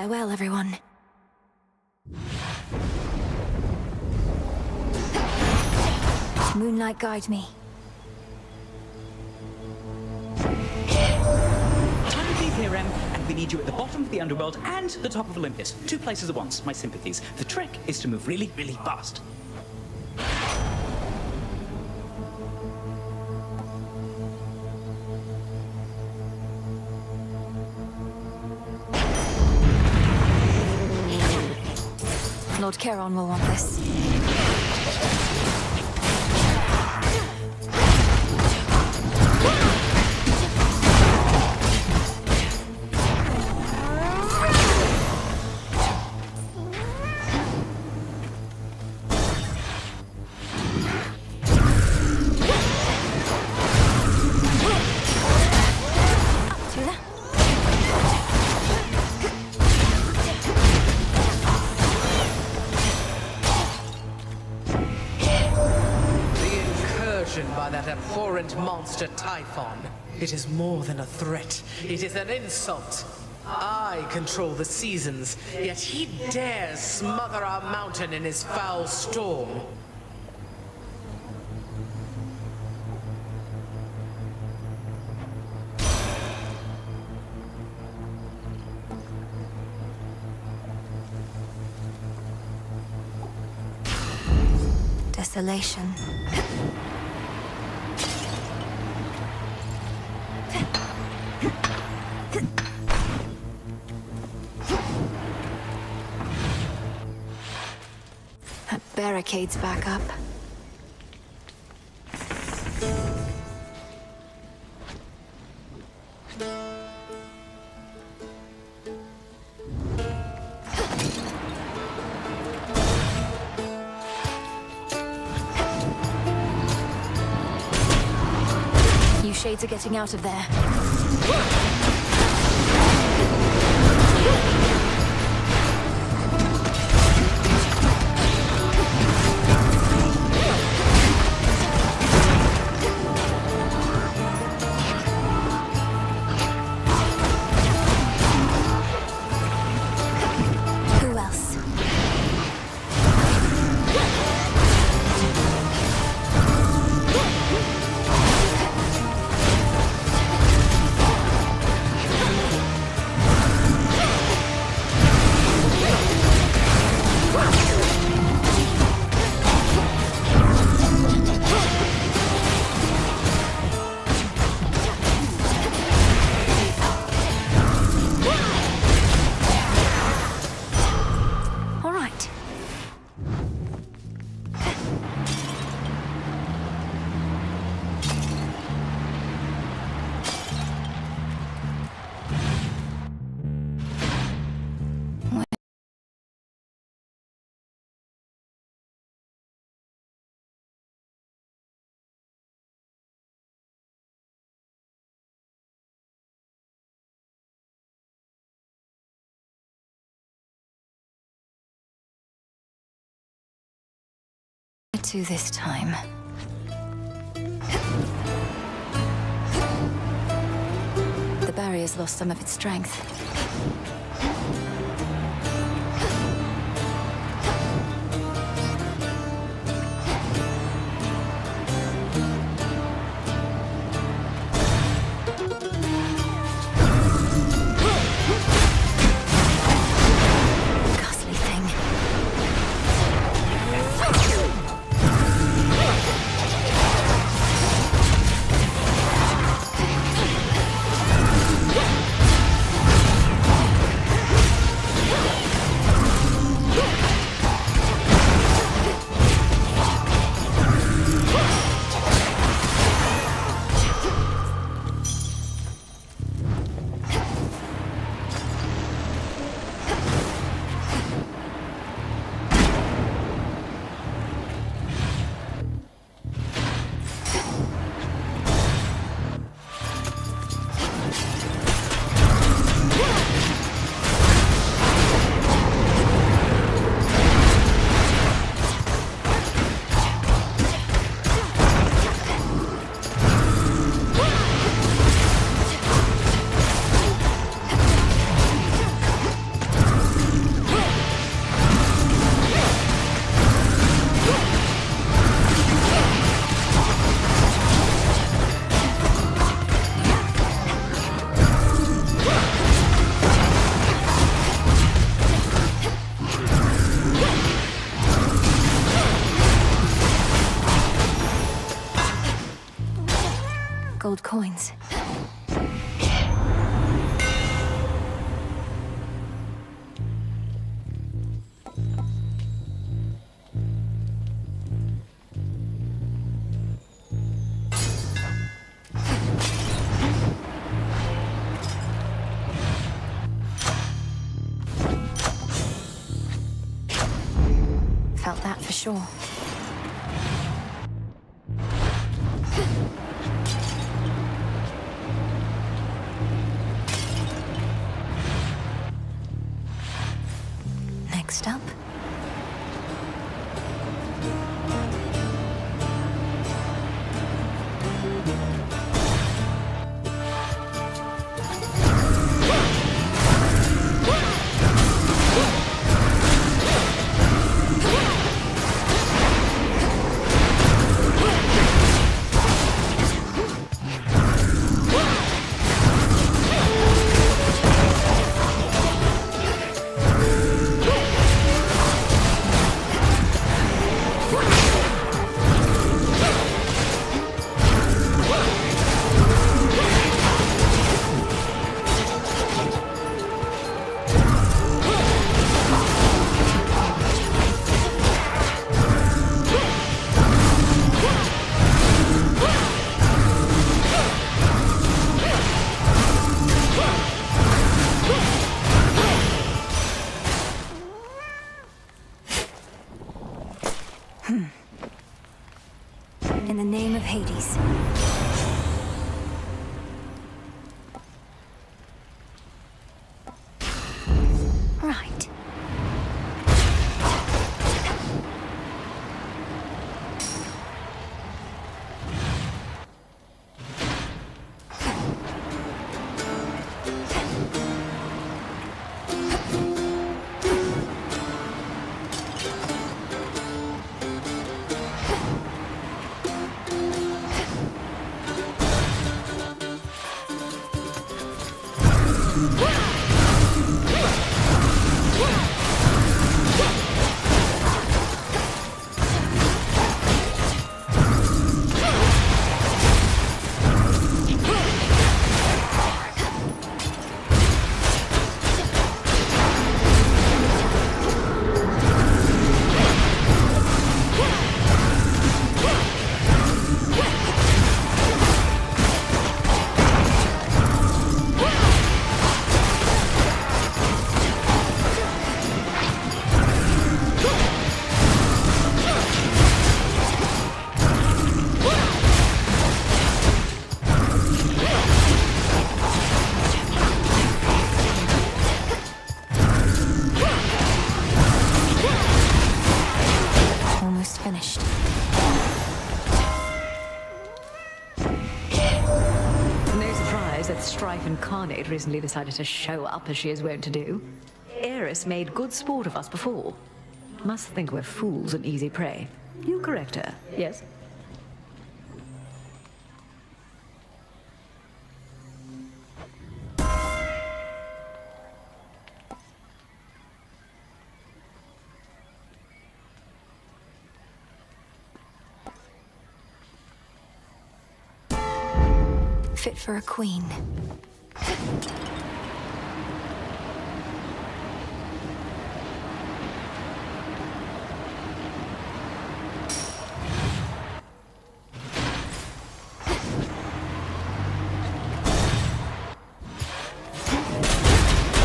Farewell, everyone. Moonlight guide me. Time to leave here, Em, and we need you at the bottom of the underworld and the top of Olympus. 2 places at once, my sympathies. The trick is to move really, really fast. Lord Charon will want this. By that abhorrent monster Typhon. It is more than a threat. It is an insult. I control the seasons, yet he dares smother our mountain in his foul storm. Desolation. That barricade's back up. You shades are getting out of there. Who else? All right. To this time. The barrier's lost some of its strength. Ghastly thing. Gold coins. Felt that for sure. Next up. In the name of Hades. Right. Almost finished. No surprise that Strife Incarnate recently decided to show up as she is wont to do. Eris made good sport of us before. Must think we're fools and easy prey. You correct her, yes? Fit for a queen.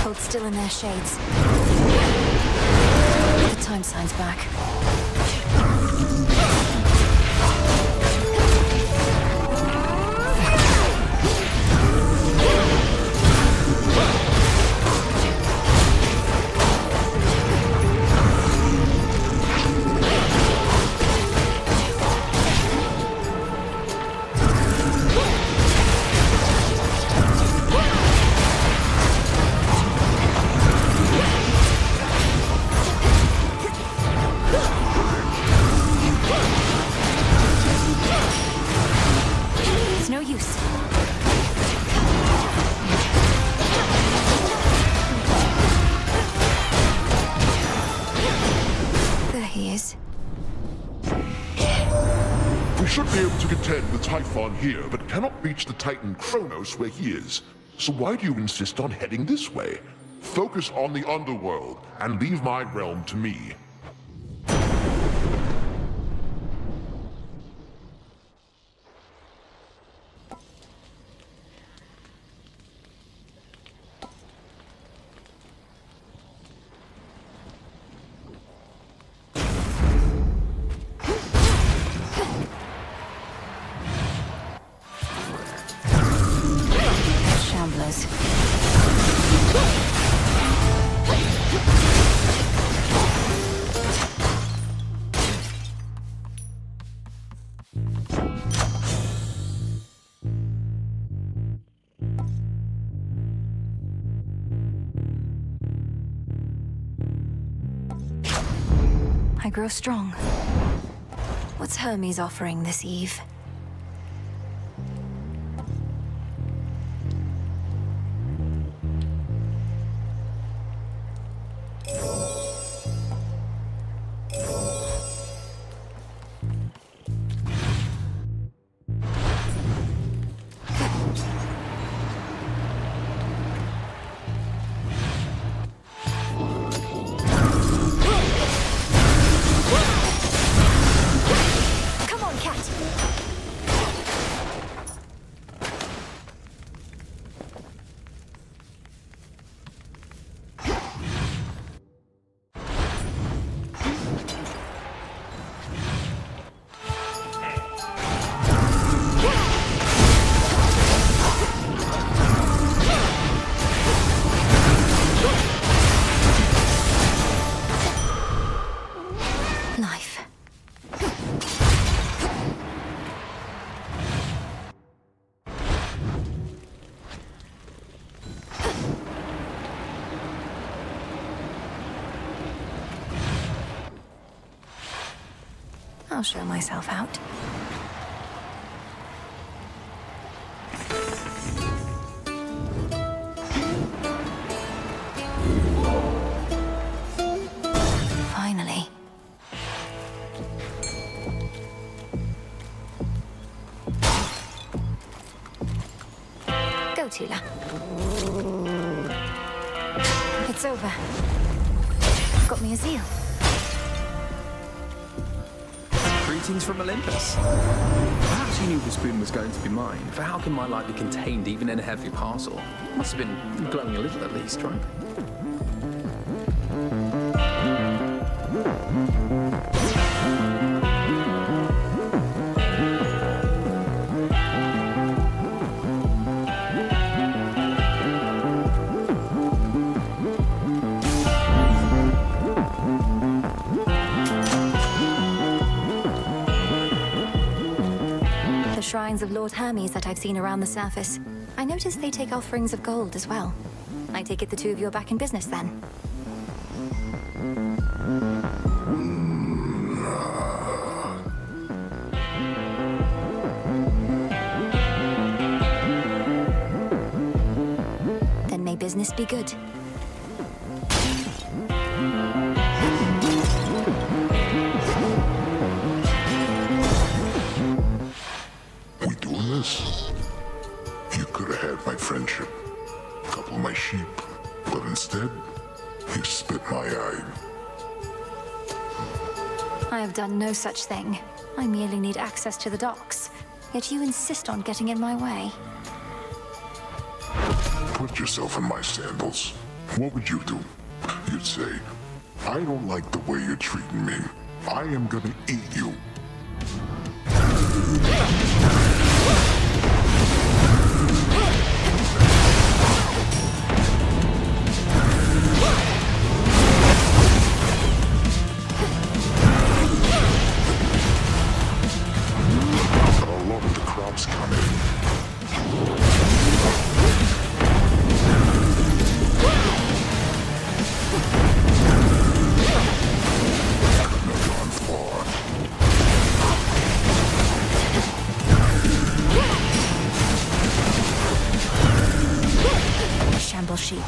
Hold still in their shades. The time sign's back. It's no use. We should be able to to contend with Typhon here, but cannot reach the Titan Kronos where he is. So why do you insist on heading this way? Focus on the underworld, and leave my realm to me. Shamblers. I grow strong. What's Hermes offering this eve? Come on, cat! Life. I'll show myself out. Finally. Go, Tula. It's over. Got me a zeal. Greetings from Olympus. Perhaps you knew the spoon was going to be mine, for how can my light be contained even in a heavy parcel? Must have been glowing a little at least, right? The shrines of Lord Hermes that I've seen around the surface. I noticed they take offerings of gold as well. I take it the two of you are back in business then? Then may business be good. We doing this? You could have had my friendship, couple of my sheep, but instead, you spit my eye. I have done no such thing. I merely need access to the docks. Yet you insist on getting in my way. Put yourself in my sandals. What would you do? You'd say, I don't like the way you're treating me. I am gonna eat you. A lot of the crops coming. Shamble sheep.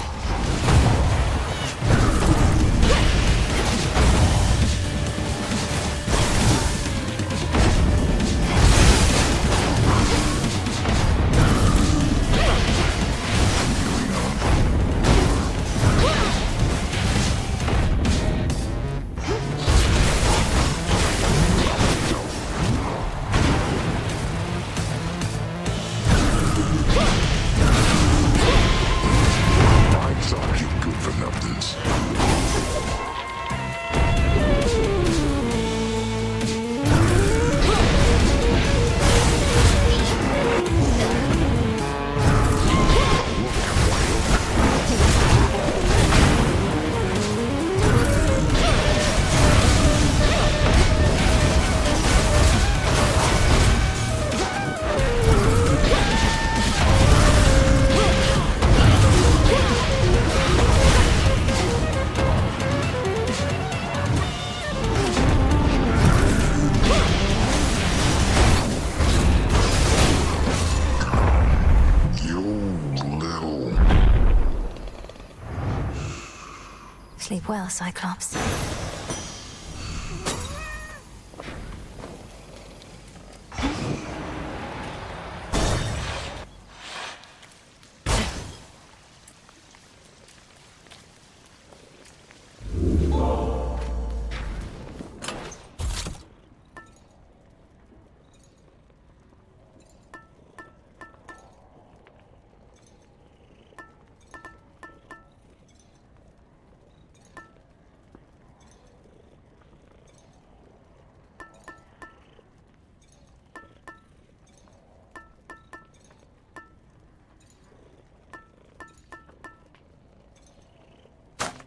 Sleep well, Cyclops.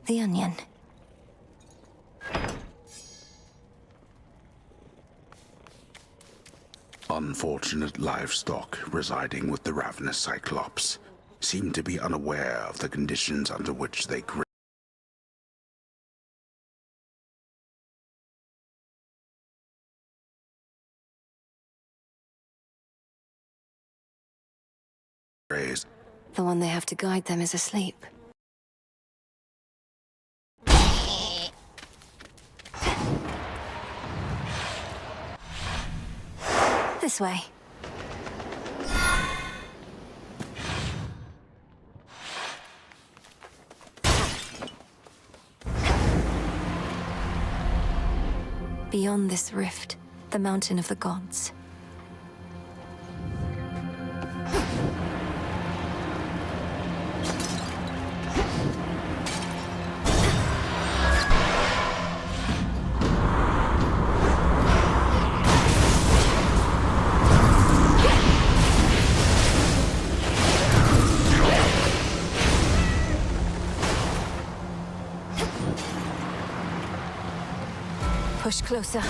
The onion. Unfortunate livestock residing with the ravenous Cyclops seem to be unaware of the conditions under which they graze. The one they have to guide them is asleep. This way. Beyond this rift, the mountain of the gods. Push closer.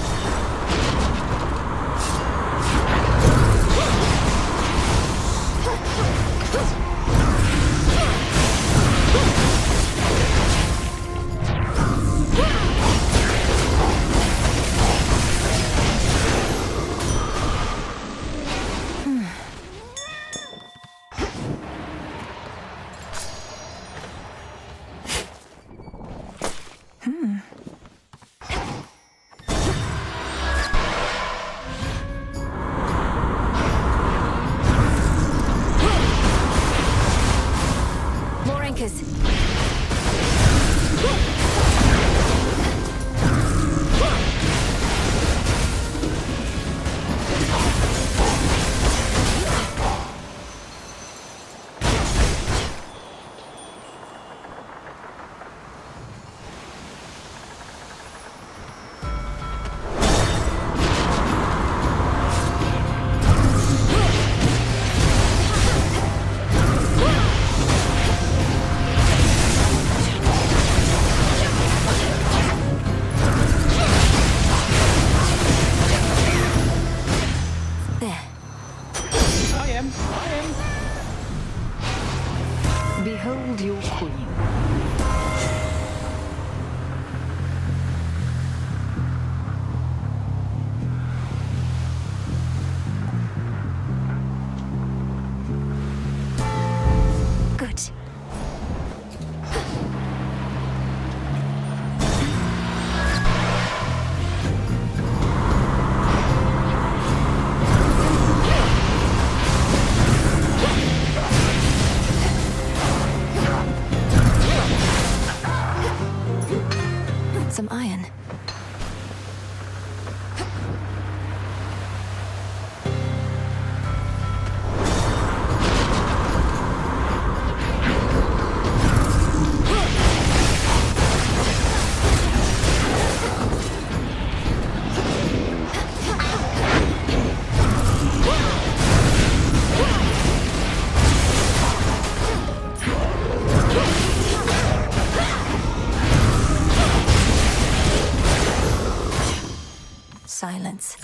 More anchors. Behold your queen. Good. Some iron. Silence.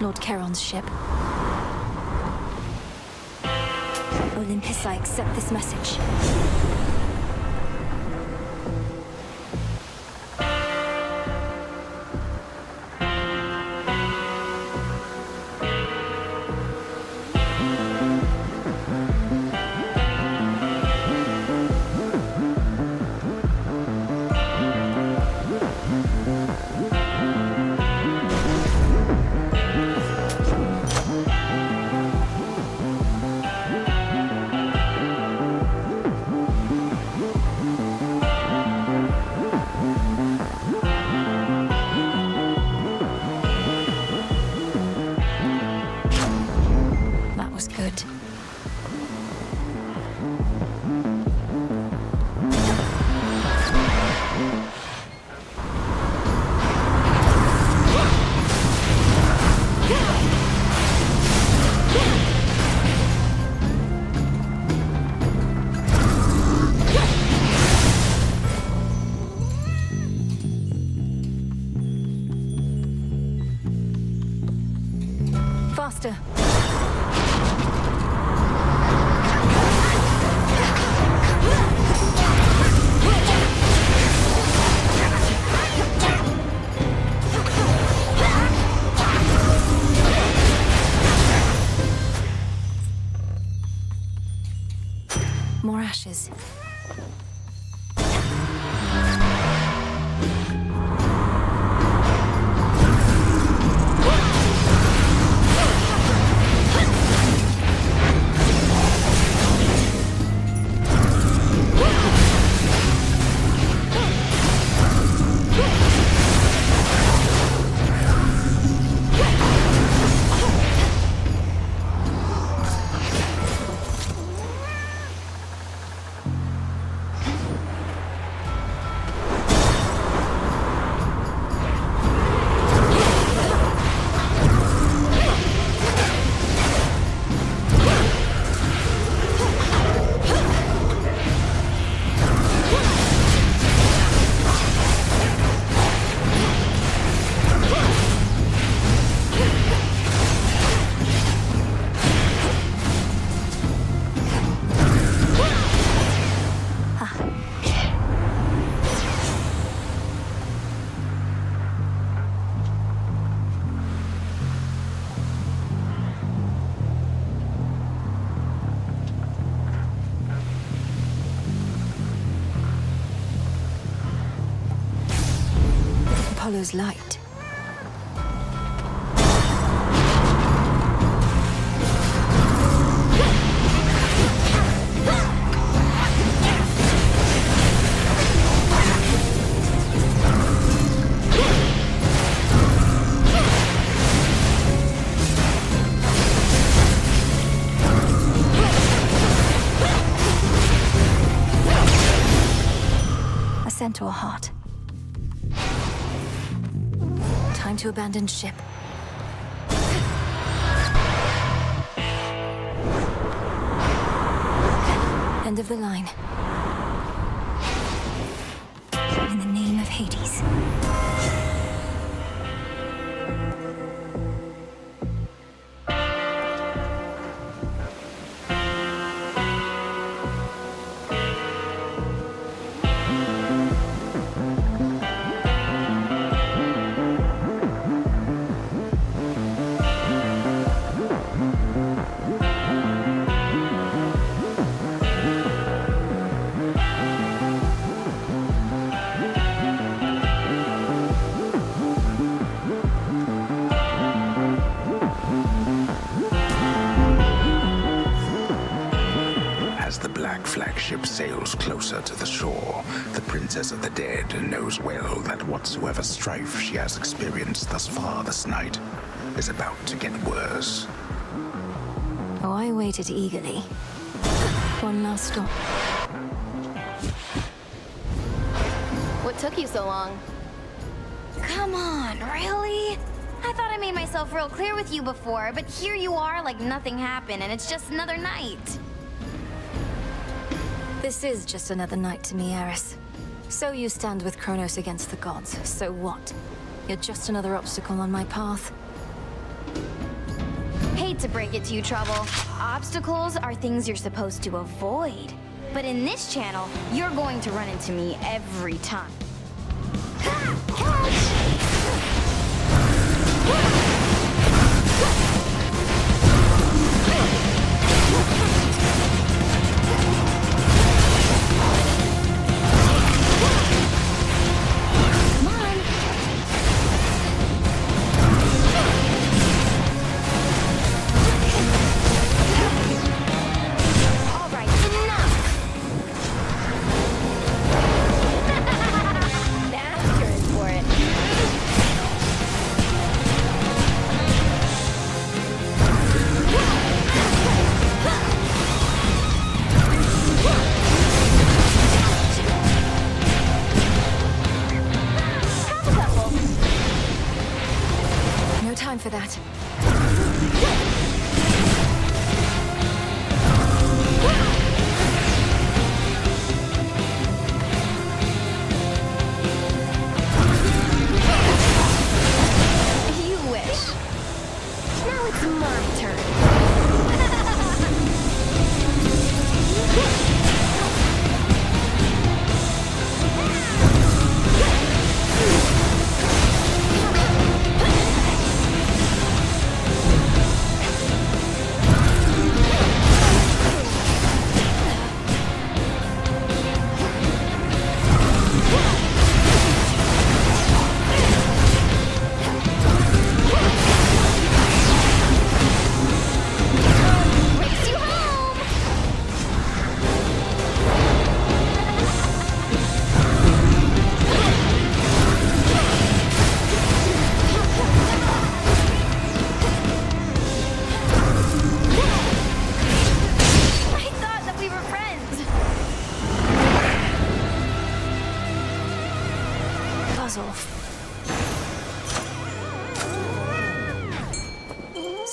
Lord Charon's ship. Olympus, I accept this message. faster. More ashes. Apollo's light. A centaur heart. Time to abandon ship. End of the line. In the name of Hades. As the black flagship sails closer to the shore, the Princess of the Dead knows well that whatsoever strife she has experienced thus far this night is about to get worse. Oh, I waited eagerly. One last stop. What took you so long? Come on, really? I thought I made myself real clear with you before, but here you are like nothing happened and it's just another night. This is just another night to me, Eris. So you stand with Kronos against the gods. So what? You're just another obstacle on my path. Hate to break it to you, Trouble. Obstacles are things you're supposed to avoid. But in this channel, you're going to run into me every time. Ha!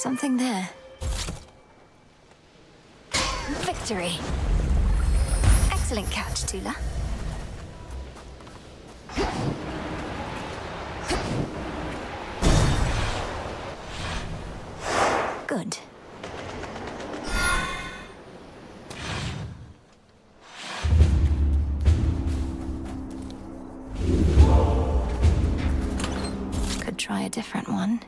Something there. Victory! Excellent catch, Tula. Good. Could try a different one.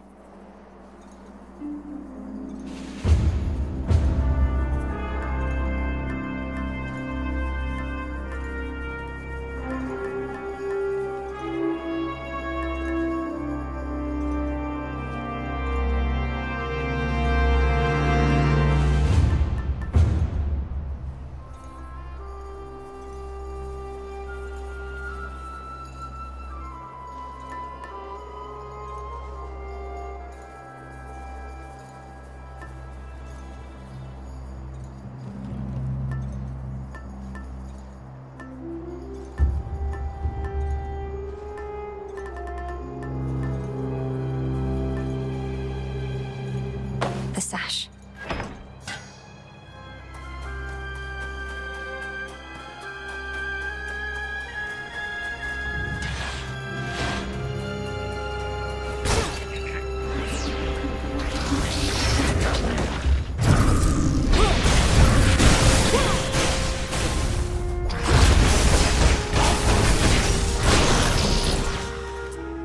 The sash.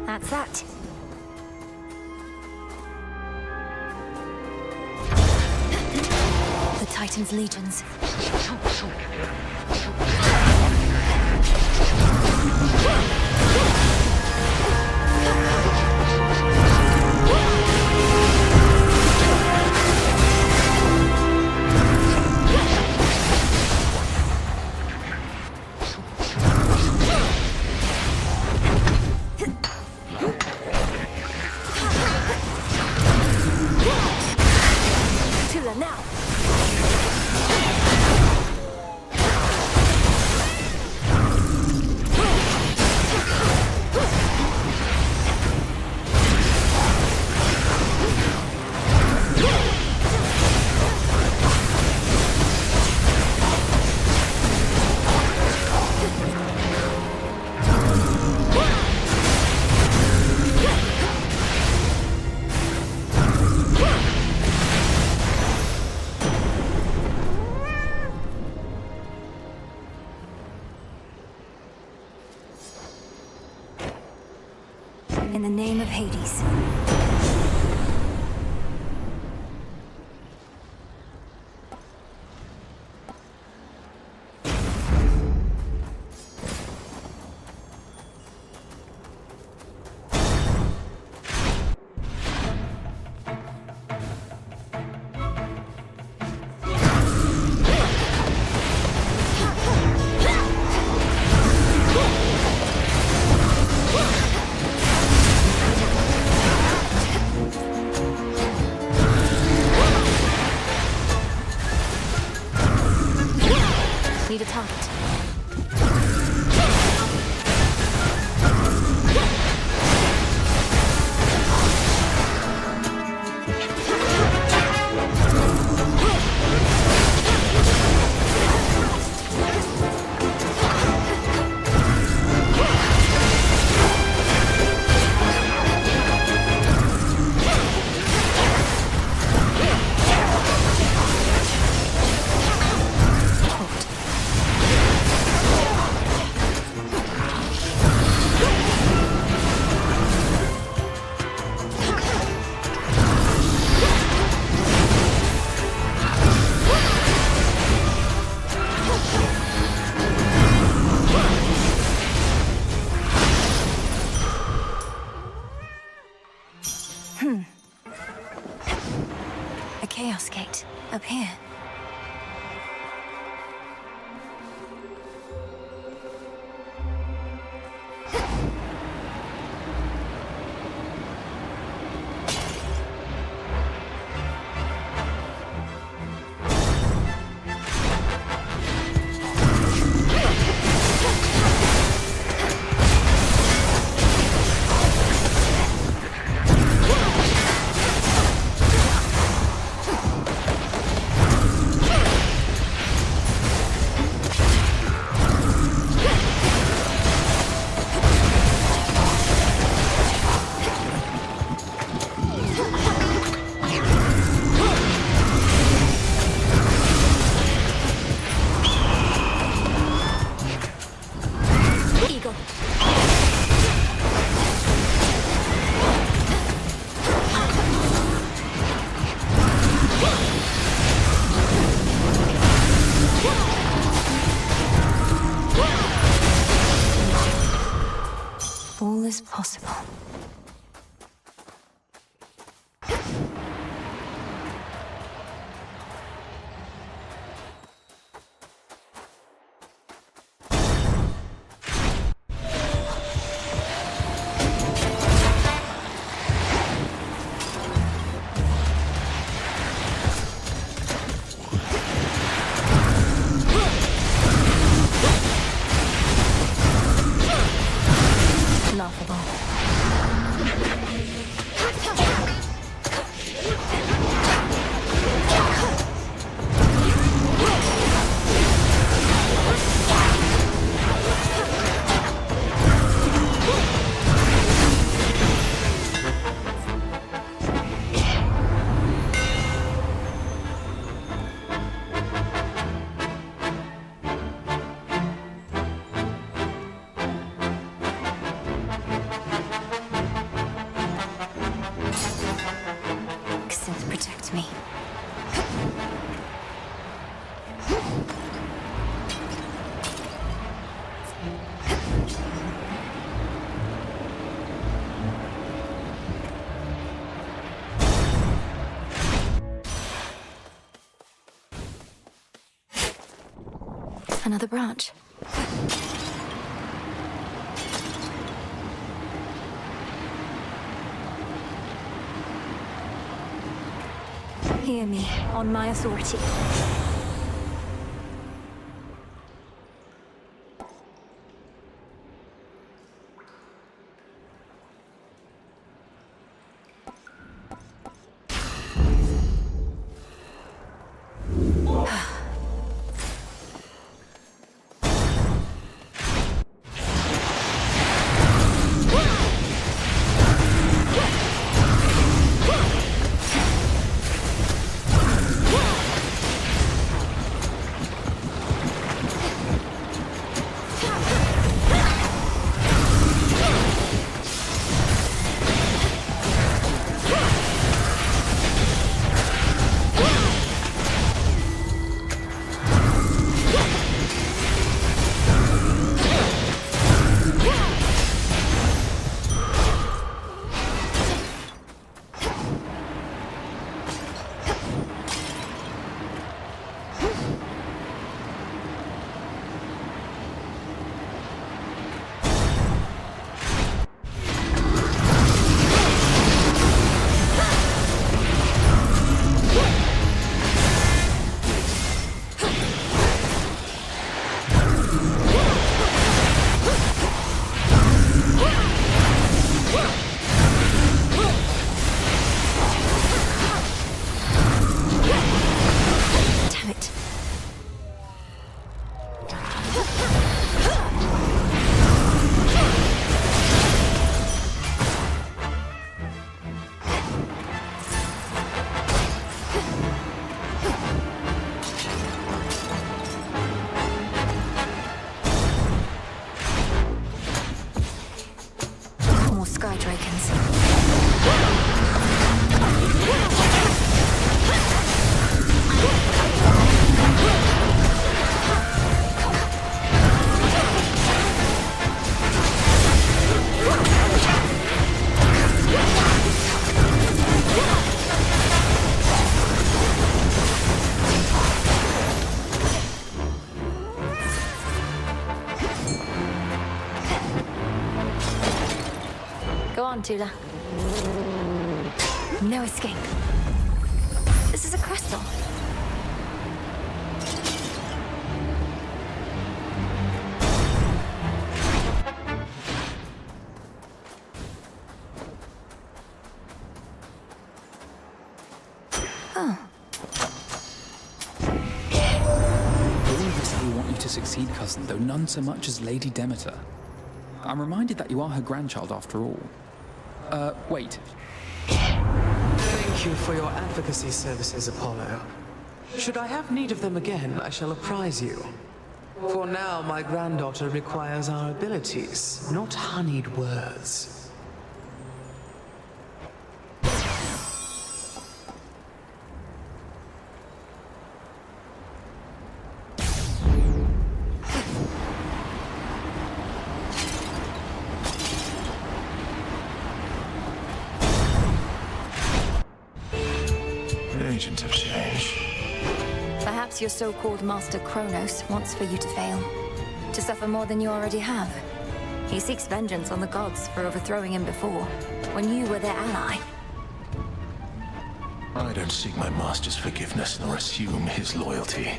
That's that. The Titan's legions. Tula now. In the name of Hades. Need a target. A chaos gate up here. All is possible. Protect me. Another branch. Hear me, on my authority. Tula. No escape. This is a crystal. Oh. We want you to succeed, cousin, though none so much as Lady Demeter. I'm reminded that you are her grandchild after all. Wait. Thank you for your advocacy services, Apollo. Should I have need of them again, I shall apprise you. For now, my granddaughter requires our abilities, not honeyed words. Perhaps your so-called Master Kronos wants for you to fail. To suffer more than you already have. He seeks vengeance on the gods for overthrowing him before, when you were their ally. I don't seek my master's forgiveness nor assume his loyalty.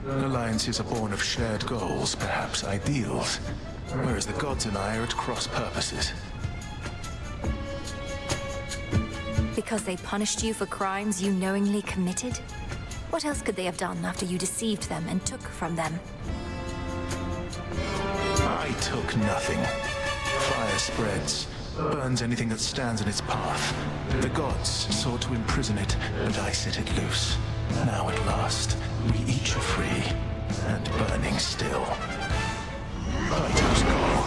Alliances are born of shared goals, perhaps ideals, whereas the gods and I are at cross purposes. Because they punished you for crimes you knowingly committed? What else could they have done after you deceived them and took from them? I took nothing. Fire spreads, burns anything that stands in its path. The gods sought to imprison it, but I set it loose. Now at last, we each are free, and burning still. Fighters go.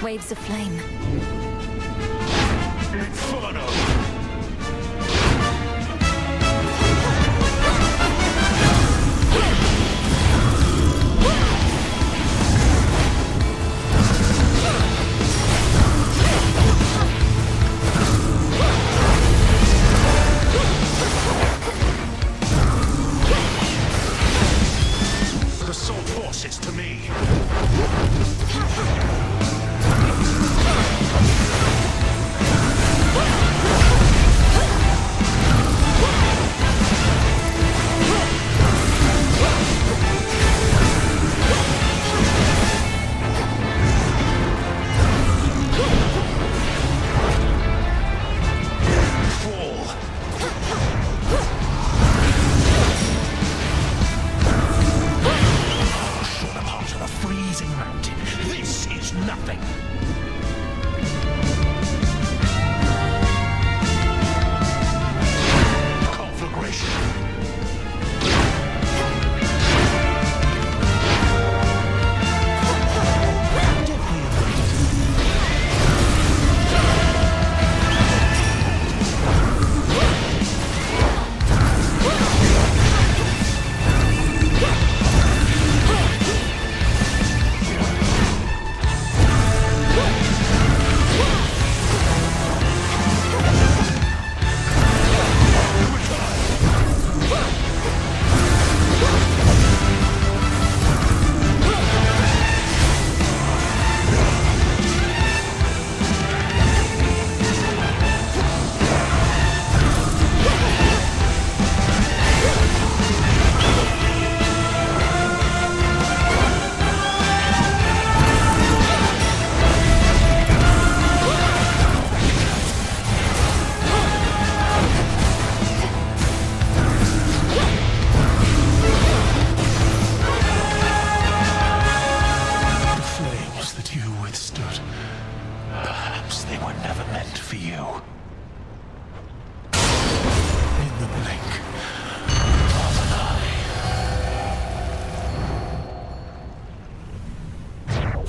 Waves of flame. Inferno! The sword forces to me. Nothing. Conflagration.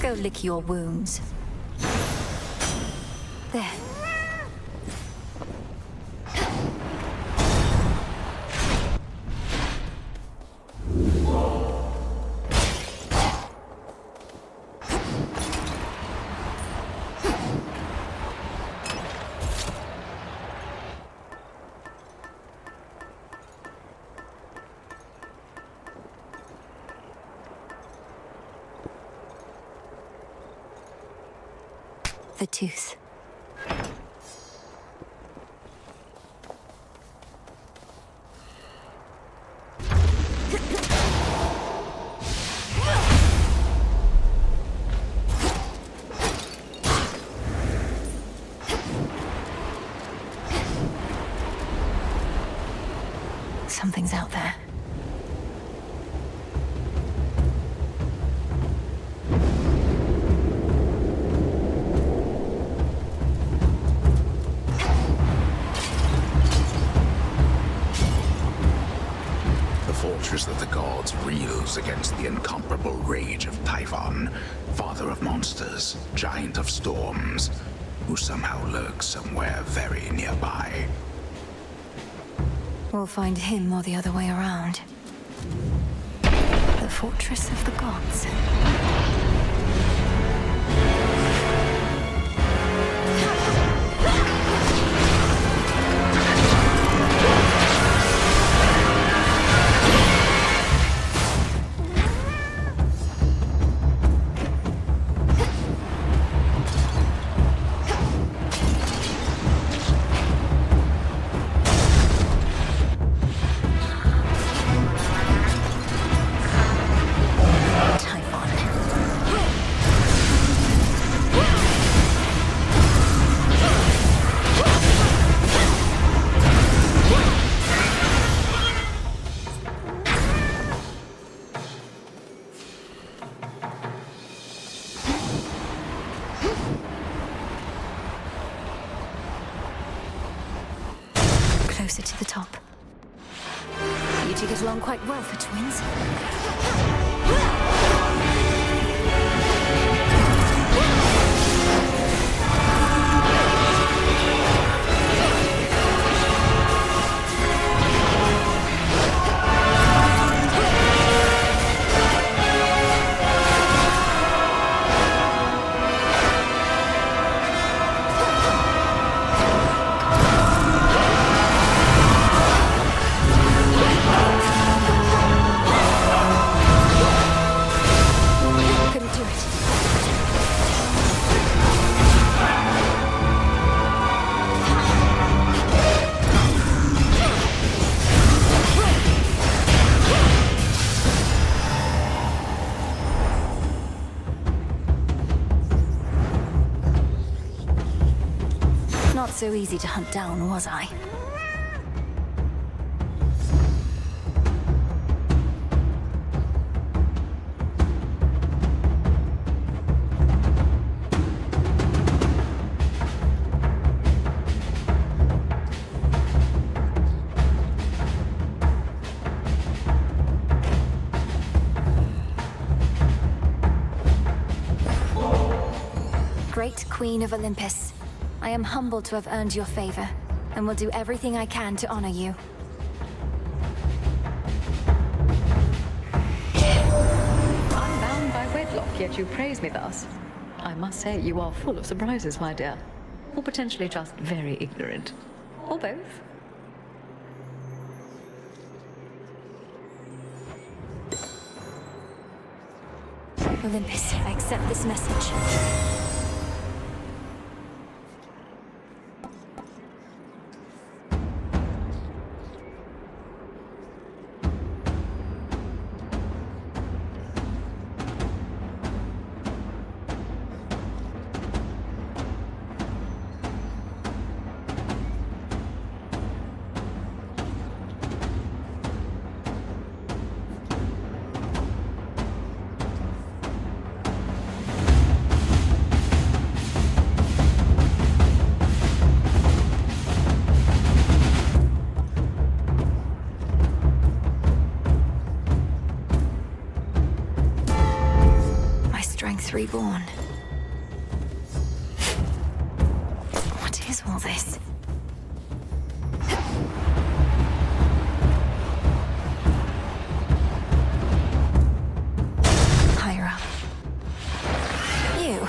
Go lick your wounds. There. The tooth. Something's out there. The fortress of the gods reels against the incomparable rage of Typhon, father of monsters, giant of storms, who somehow lurks somewhere very nearby. We'll find him or the other way around. The fortress of the gods. Closer to the top. You two get along quite well for twins. Couldn't do it. Not so easy to hunt down, was I? Great Queen of Olympus, I am humbled to have earned your favor, and will do everything I can to honor you. I'm bound by wedlock, yet you praise me thus. I must say you are full of surprises, my dear. Or potentially just very ignorant. Or both. Olympus, I accept this message. Strength reborn. What is all this? Higher up. You.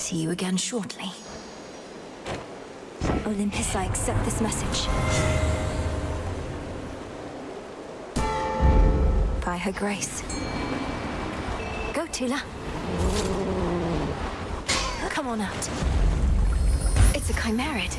see you again shortly. Olympus, I accept this message. By her grace. Go, Tula. Come on out. It's a chimerid.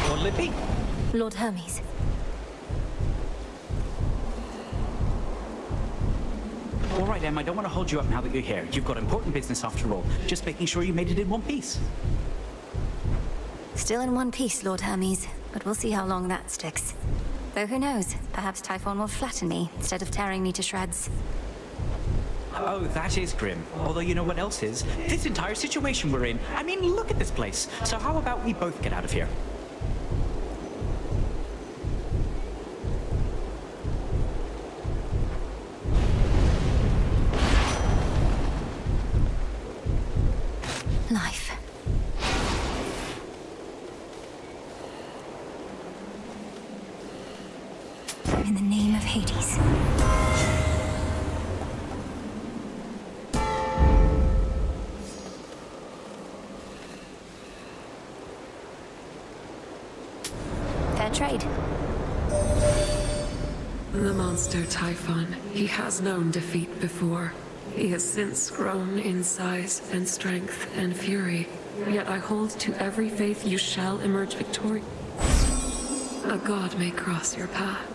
What'll it be? Lord Hermes. All right, Em, I don't want to hold you up now that you're here. You've got important business after all. Just making sure you made it in one piece. Still in one piece, Lord Hermes, but we'll see how long that sticks. Though who knows, perhaps Typhon will flatten me instead of tearing me to shreds. Oh, that is grim. Although you know what else is? This entire situation we're in. I mean, look at this place. So how about we both get out of here? Life. In the name of Hades. Fair trade. The monster Typhon. He has known defeat before. He has since grown in size and strength and fury. Yet I hold to every faith you shall emerge victorious. A god may cross your path.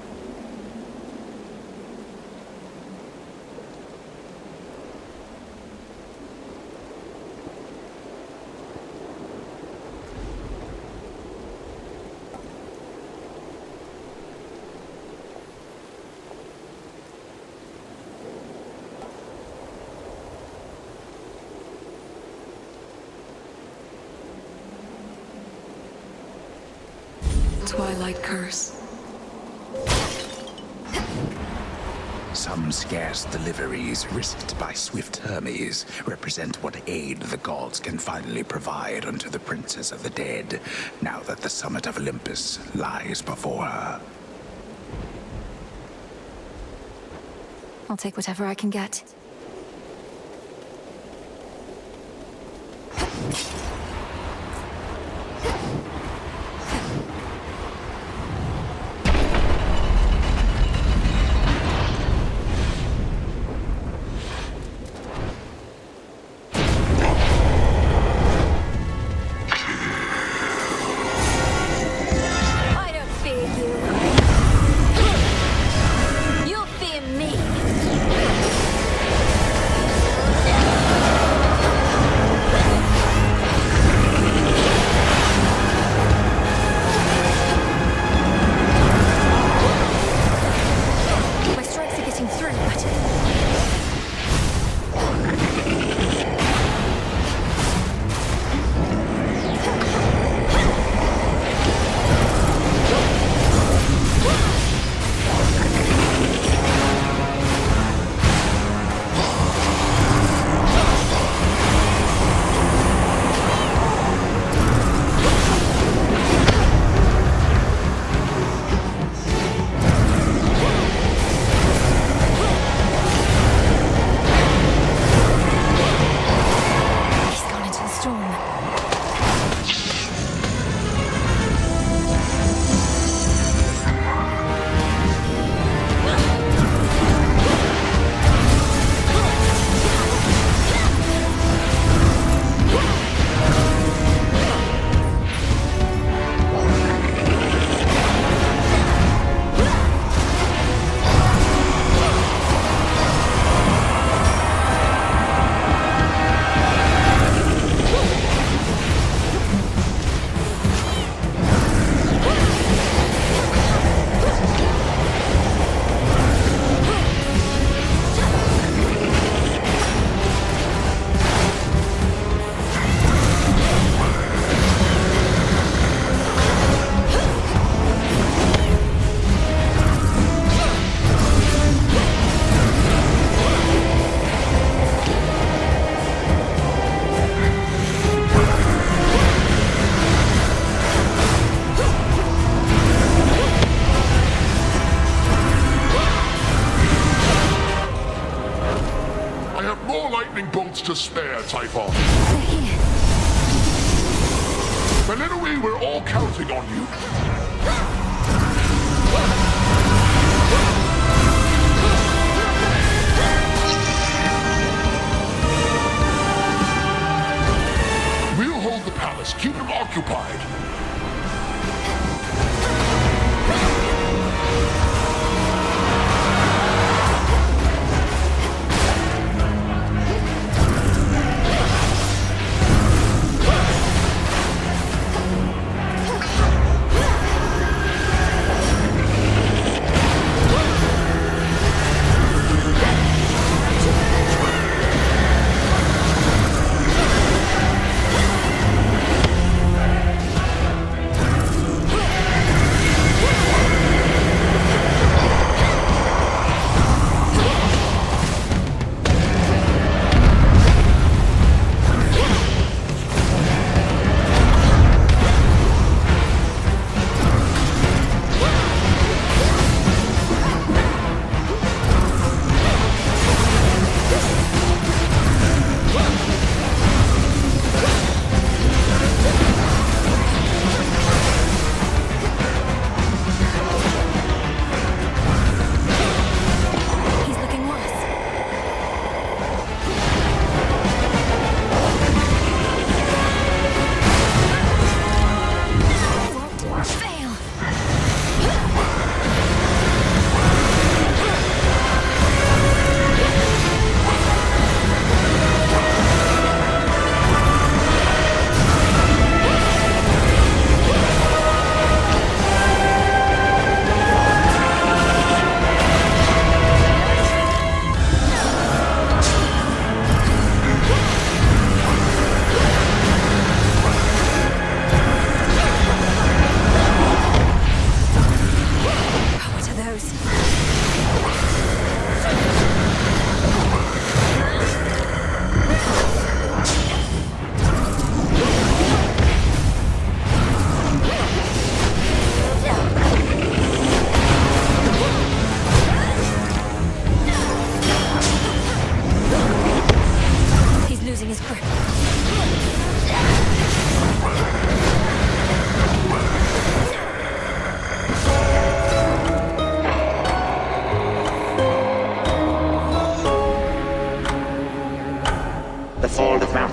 Twilight curse. Some scarce deliveries risked by swift Hermes represent what aid the gods can finally provide unto the princess of the dead, now that the summit of Olympus lies before her. I'll take whatever I can get. I don't fear you. You'll fear me. to spare, Typhon. They're here. Belittle, we're all counting on you. We'll hold the palace. Keep them occupied.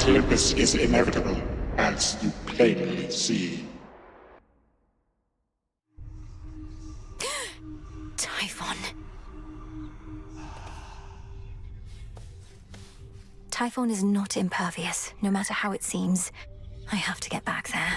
Olympus is inevitable, as you plainly see. Typhon. Typhon is not impervious, no matter how it seems. I have to get back there.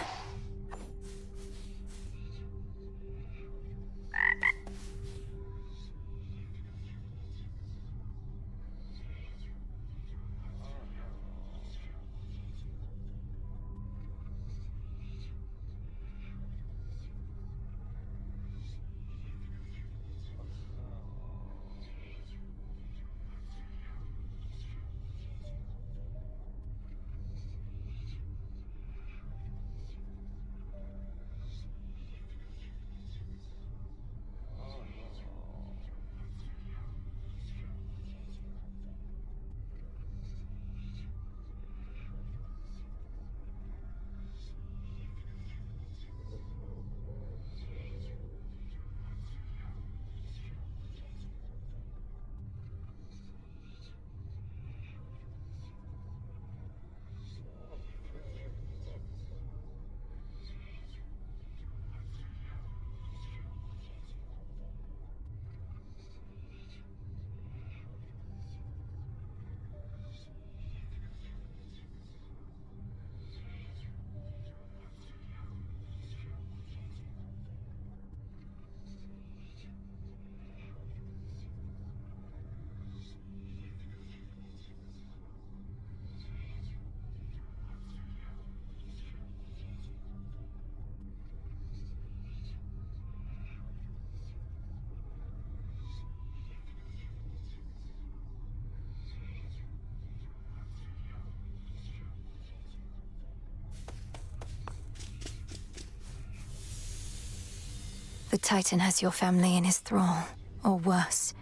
The Titan has your family in his thrall, or worse.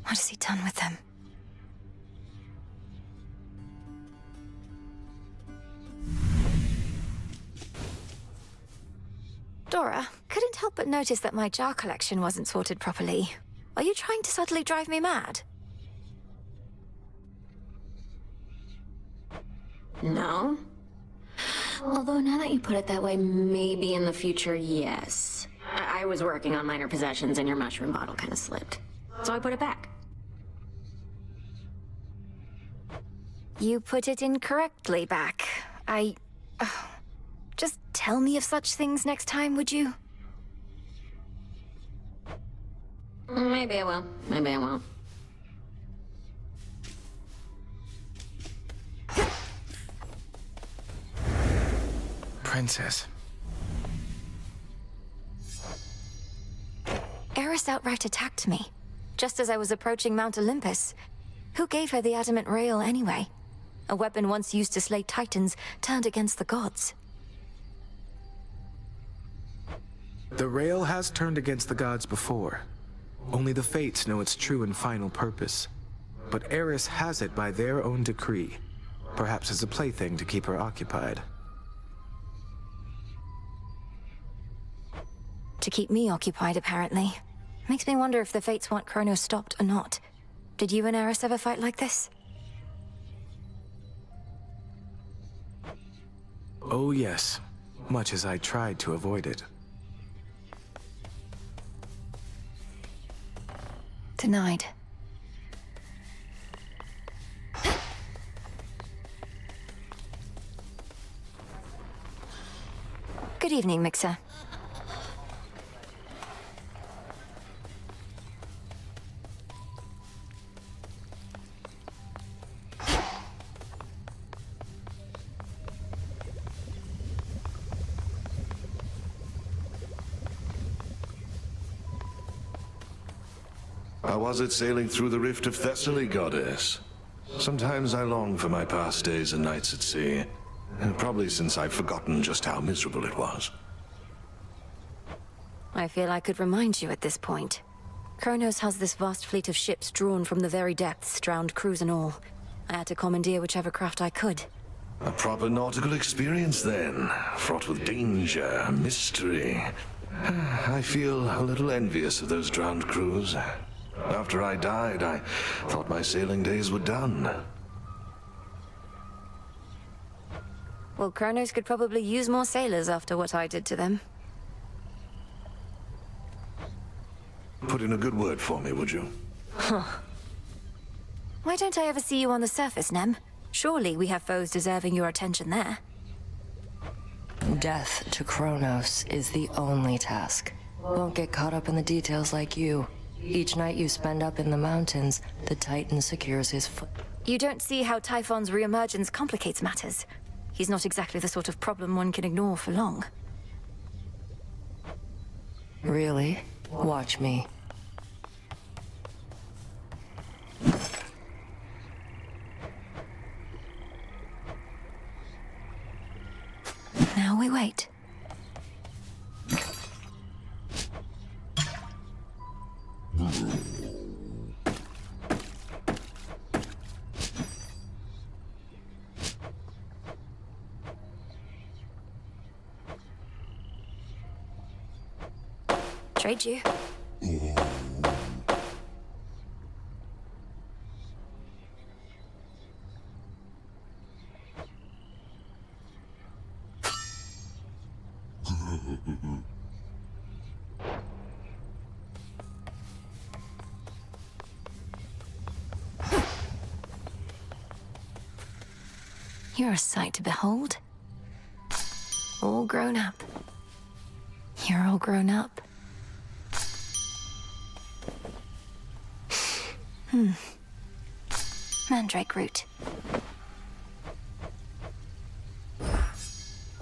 What has he done with them? Dora, couldn't help but notice that my jar collection wasn't sorted properly. Are you trying to subtly drive me mad? No? Although now that you put it that way, maybe in the future, yes. I was working on minor possessions and your mushroom bottle kind of slipped. So I put it back. You put it incorrectly back. Just tell me of such things next time, would you? Maybe I will. Maybe I won't. Princess. Eris outright attacked me, just as I was approaching Mount Olympus. Who gave her the adamant rail anyway? A weapon once used to slay titans, turned against the gods. The rail has turned against the gods before. Only the fates know its true and final purpose. But Eris has it by their own decree, perhaps as a plaything to keep her occupied. To keep me occupied, apparently. Makes me wonder if the fates want Kronos stopped or not. Did you and Eris ever fight like this? Oh yes, much as I tried to avoid it. Denied. Good evening, Mixer. How was it sailing through the rift of Thessaly, goddess? Sometimes I long for my past days and nights at sea. Probably since I've forgotten just how miserable it was. I feel I could remind you at this point. Kronos has this vast fleet of ships drawn from the very depths, drowned crews and all. I had to commandeer whichever craft I could. A proper nautical experience then, fraught with danger, mystery. I feel a little envious of those drowned crews. After I died, I thought my sailing days were done. Well, Kronos could probably use more sailors after what I did to them. Put in a good word for me, would you? Huh. Why don't I ever see you on the surface, Nem? Surely we have foes deserving your attention there. Death to Kronos is the only task. Won't get caught up in the details like you. Each night you spend up in the mountains, the Titan secures his foot. You don't see how Typhon's reemergence complicates matters. He's not exactly the sort of problem one can ignore for long. Really? Watch me. Now we wait. Trade you. You're a sight to behold. All grown up. You're all grown up. Mandrake root.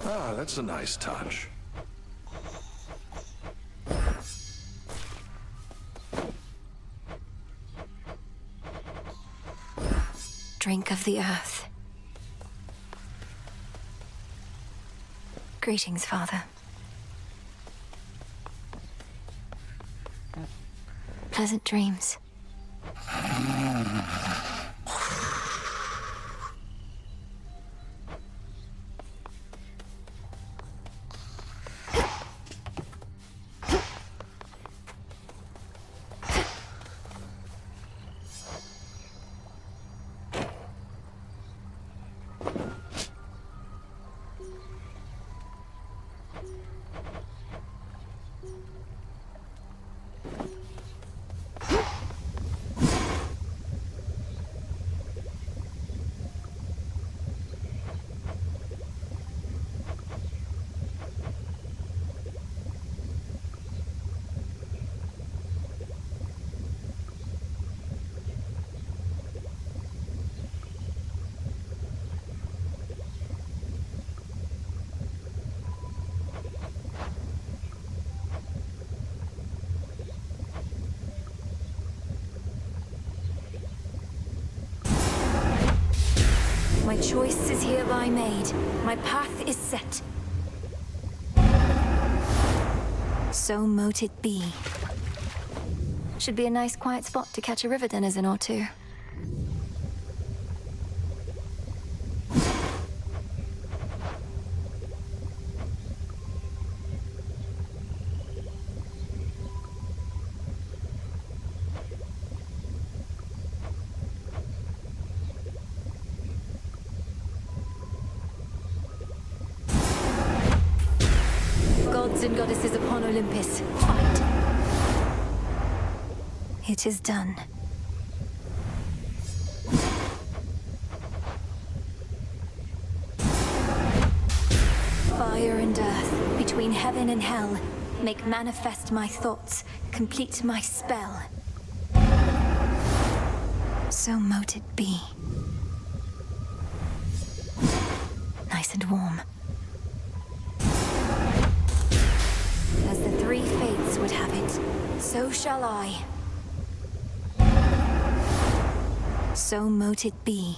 Ah, that's a nice touch. Drink of the earth. Greetings, Father. Pleasant dreams. choice is hereby made. My path is set. So mote it be. Should be a nice quiet spot to catch a river denizen or two. Gods and goddesses upon Olympus, fight. It is done. Fire and earth, between heaven and hell, make manifest my thoughts, complete my spell. So mote it be. Nice and warm. As the three fates would have it, so shall I. So mote it be.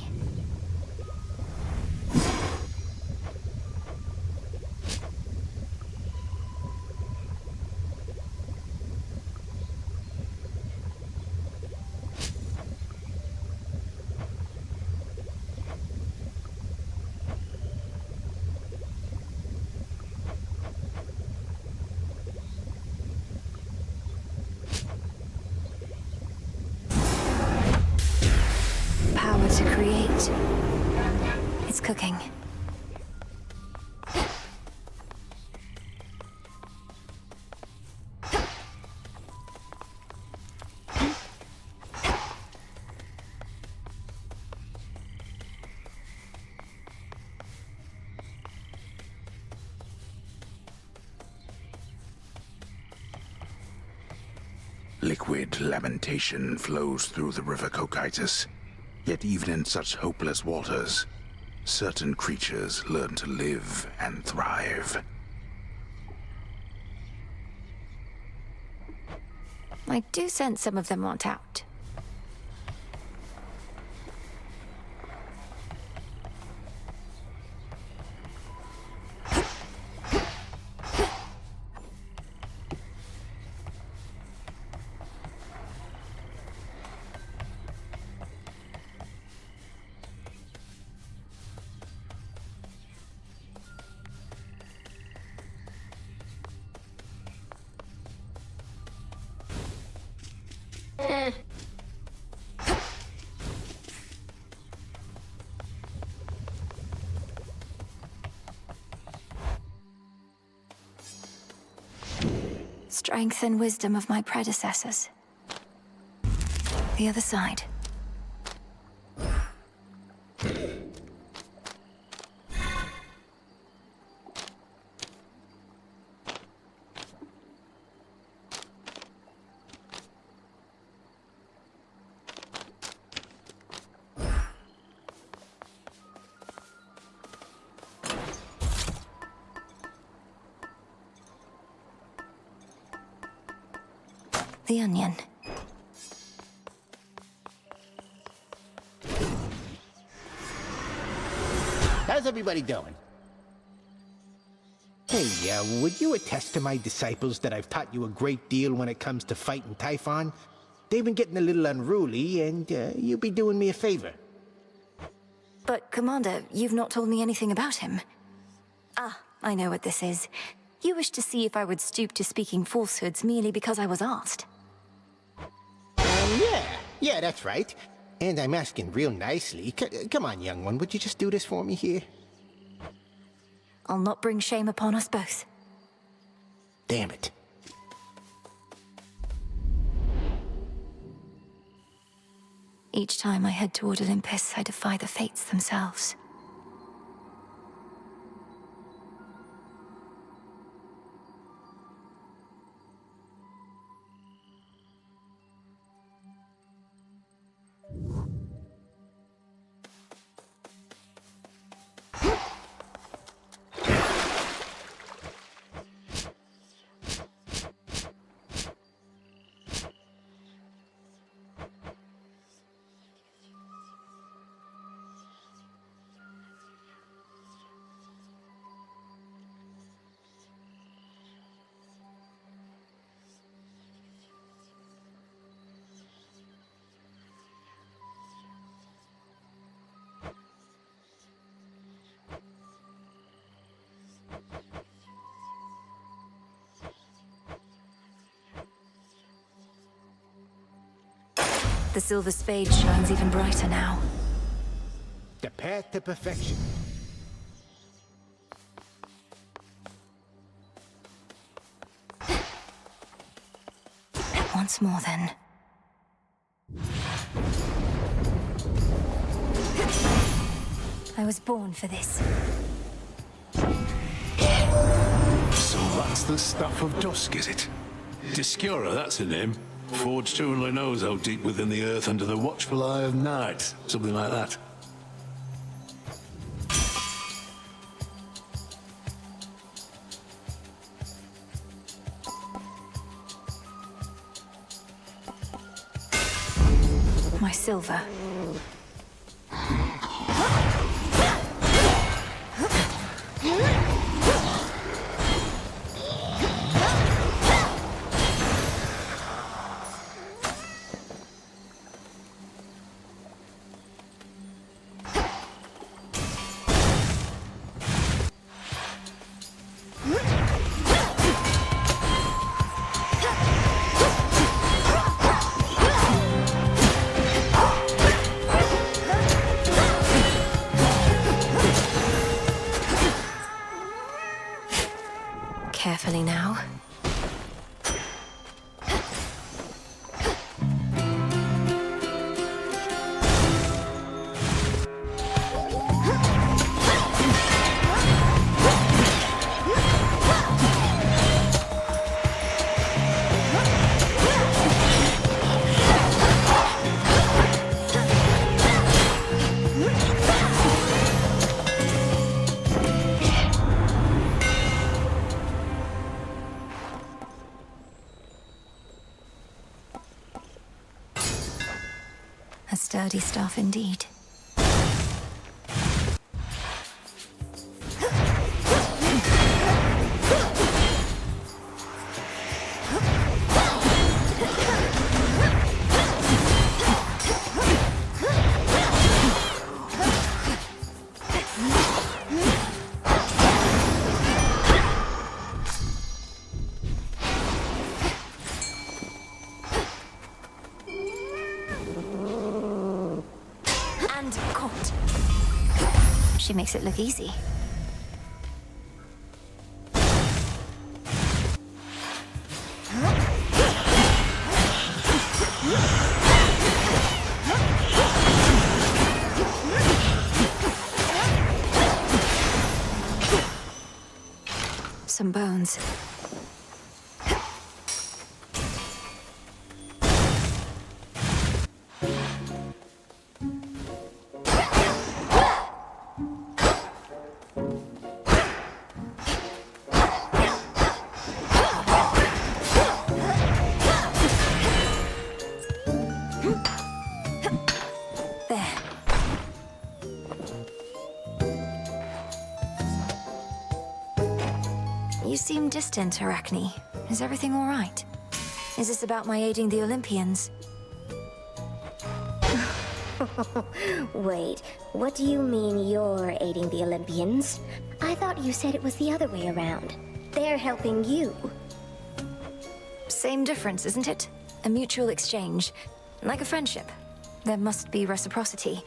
Power to create. It's cooking. Liquid lamentation flows through the river Cocytus. Yet even in such hopeless waters, certain creatures learn to live and thrive. I do sense some of them want out. Strength and wisdom of my predecessors. The other side. The onion. How's everybody doing? Hey, would you attest to my disciples that I've taught you a great deal when it comes to fighting Typhon? They've been getting a little unruly, and you'd be doing me a favor. But, Commander, you've not told me anything about him. Ah, I know what this is. You wish to see if I would stoop to speaking falsehoods merely because I was asked. Yeah, that's right. And I'm asking real nicely. Come on, young one, would you just do this for me here? I'll not bring shame upon us both. Damn it. Each time I head toward Olympus, I defy the fates themselves. The silver spade shines even brighter now. The path to perfection. Once more, then. I was born for this. So that's the stuff of dusk, is it? Discura, that's her name. Forged who only knows how deep within the earth under the watchful eye of night. Something like that. My silver. Carefully now. A sturdy staff indeed. Caught. She makes it look easy. Some bones. You seem distant, Arachne. Is everything all right? Is this about my aiding the Olympians? Wait, what do you mean you're aiding the Olympians? I thought you said it was the other way around. They're helping you. Same difference, isn't it? A mutual exchange. Like a friendship. There must be reciprocity.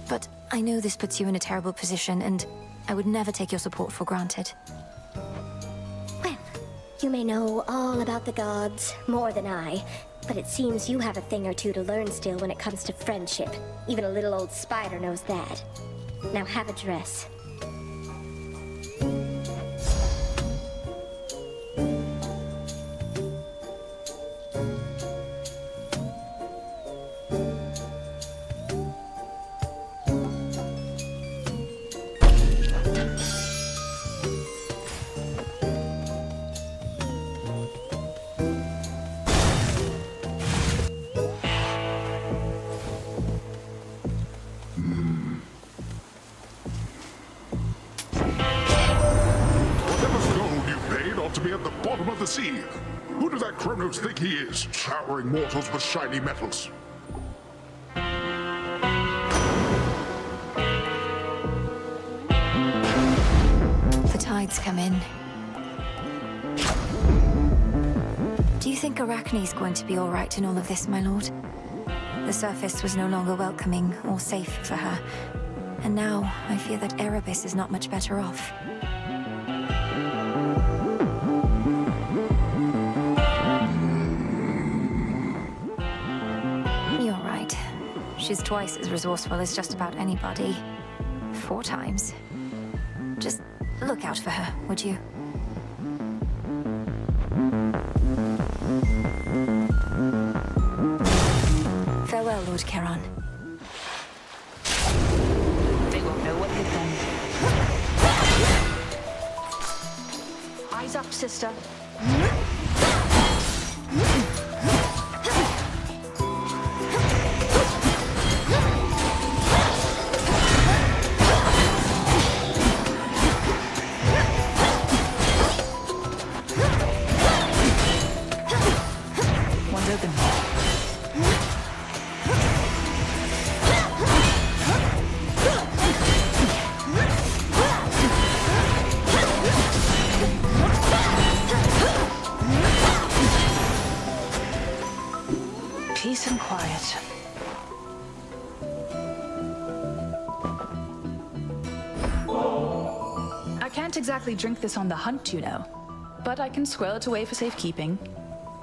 But I know this puts you in a terrible position, and I would never take your support for granted. You may know all about the gods, more than I, but it seems you have a thing or two to learn still when it comes to friendship. Even a little old spider knows that. Now have a dress. To be at the bottom of the sea. Who does that Kronos think he is, showering mortals with shiny metals? The tides come in. Do you think Arachne's going to be all right in all of this, my lord? The surface was no longer welcoming or safe for her. And now, I fear that Erebus is not much better off. You're right. She's twice as resourceful as just about anybody. 4 times. Just look out for her, would you? Farewell, Lord Charon. They won't know what hit them. Eyes up, sister. One's open. Peace and quiet. I can't exactly drink this on the hunt, you know. But I can squirrel it away for safekeeping.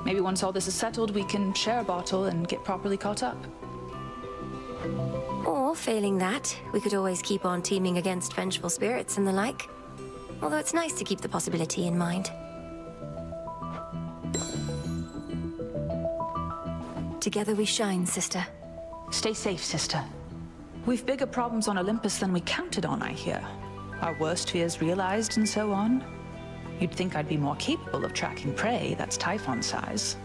Maybe once all this is settled, we can share a bottle and get properly caught up. Or, failing that, we could always keep on teaming against vengeful spirits and the like. Although it's nice to keep the possibility in mind. Together we shine, sister. Stay safe, sister. We've bigger problems on Olympus than we counted on, I hear. Our worst fears realized and so on. You'd think I'd be more capable of tracking prey that's Typhon size.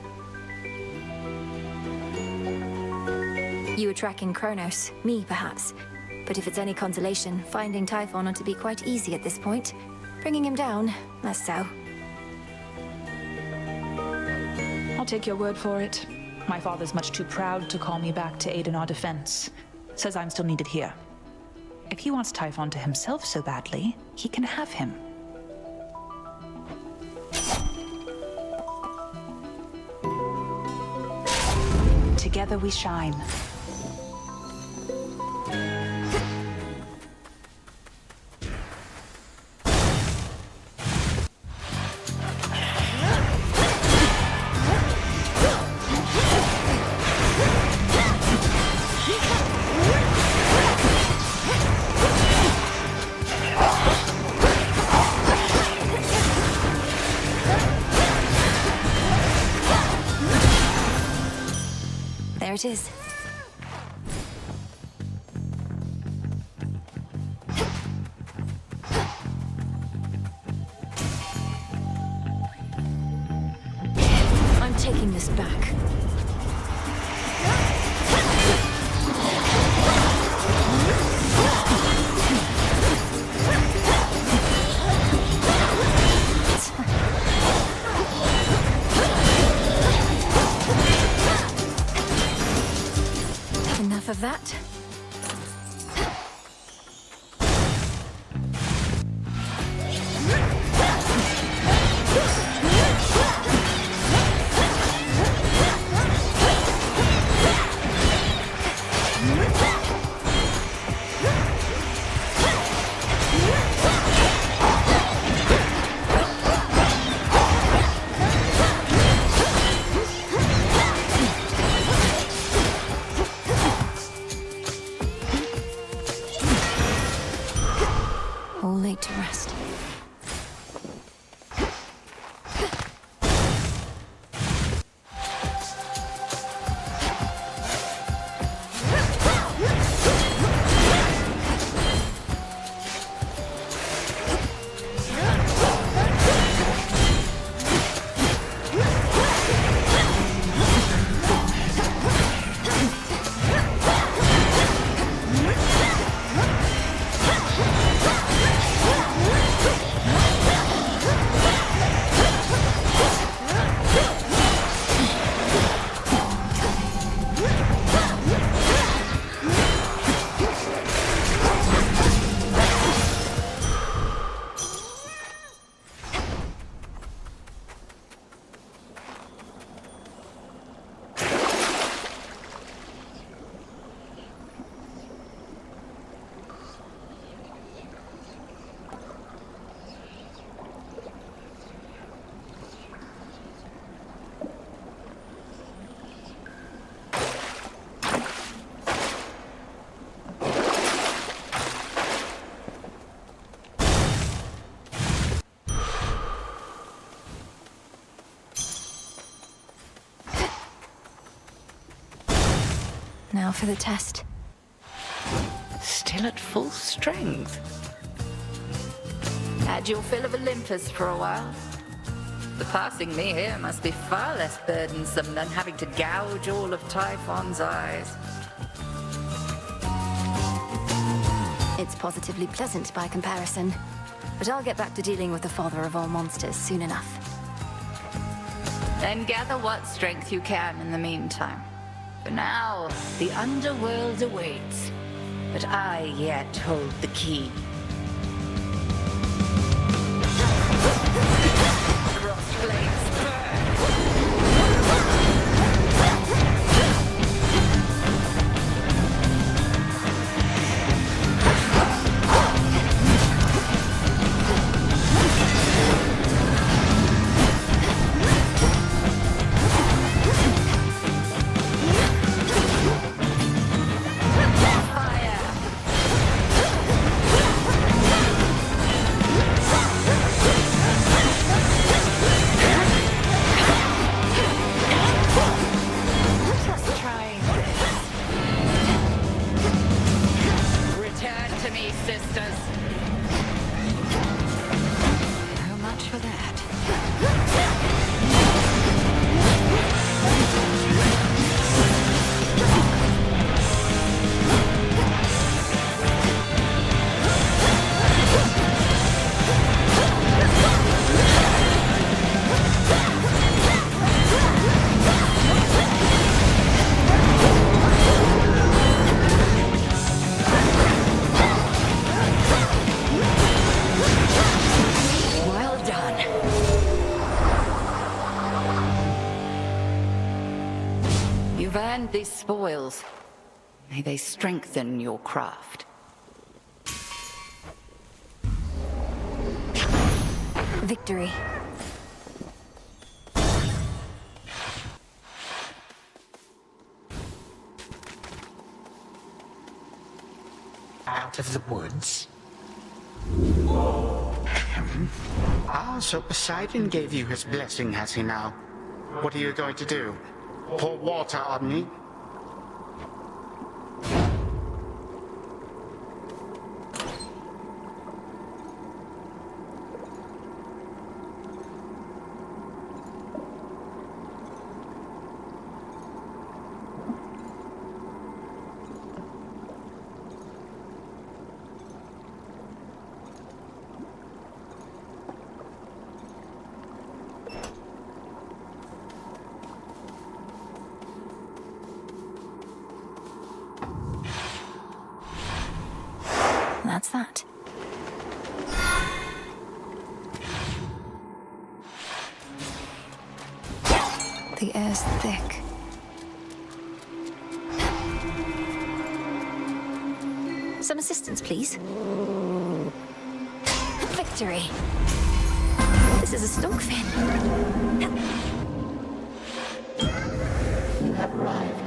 You were tracking Kronos, me perhaps. But if it's any consolation, finding Typhon ought to be quite easy at this point. Bringing him down, less so. I'll take your word for it. My father's much too proud to call me back to aid in our defense. Says I'm still needed here. If he wants Typhon to himself so badly, he can have him. Together we shine. There it is. I'm taking this back. Enough of that. All laid to rest. Now for the test. Still at full strength. Had your fill of Olympus for a while. Surpassing me here must be far less burdensome than having to gouge all of Typhon's eyes. It's positively pleasant by comparison. But I'll get back to dealing with the father of all monsters soon enough. Then gather what strength you can in the meantime. For now, the underworld awaits. But I yet hold the key. Cross blades these spoils. May they strengthen your craft. Victory. Out of the woods? So Poseidon gave you his blessing, has he now? What are you going to do? Pour water on me? That's that. The air's thick. Some assistance, please. Victory! This is a stonkfin. You have arrived.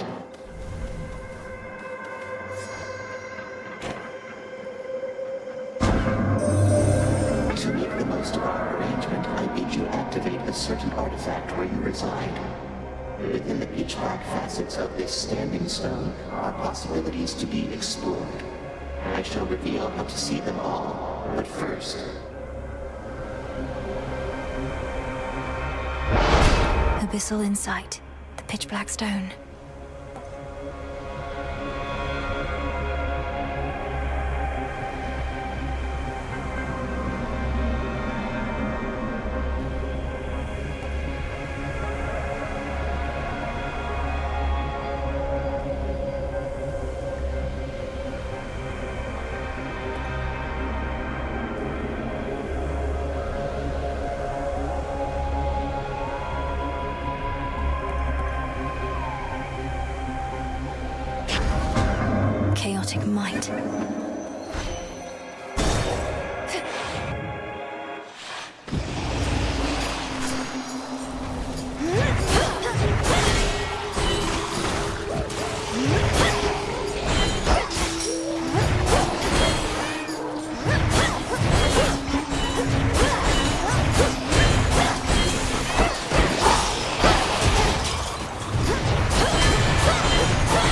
To make the most of our arrangement, I bid you activate a certain artifact where you reside. Within the pitch-black facets of this standing stone are possibilities to be explored. I shall reveal how to see them all, but first... Abyssal insight. The pitch-black stone. Chaotic might.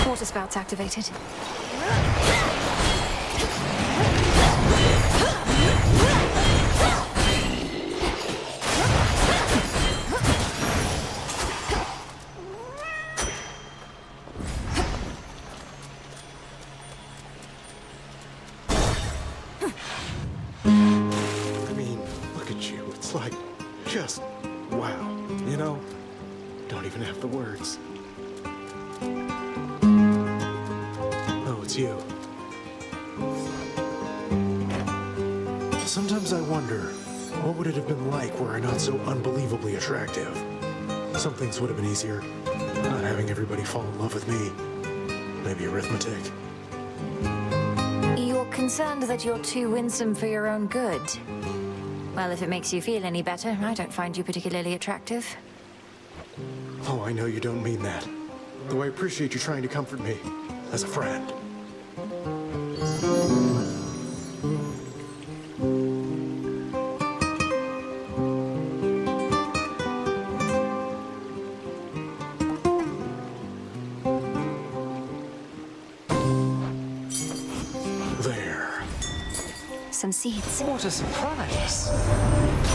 Water spouts active. activated. I mean, look at you. It's like, just wow. You know? Don't even have the words. Oh, it's you. Sometimes I wonder, what would it have been like were I not so unbelievably attractive? Some things would have been easier. Not having everybody fall in love with me. Maybe arithmetic. You're concerned that you're too winsome for your own good. Well, if it makes you feel any better, I don't find you particularly attractive. Oh, I know you don't mean that. Though I appreciate you trying to comfort me as a friend. There. Some seeds. What a surprise.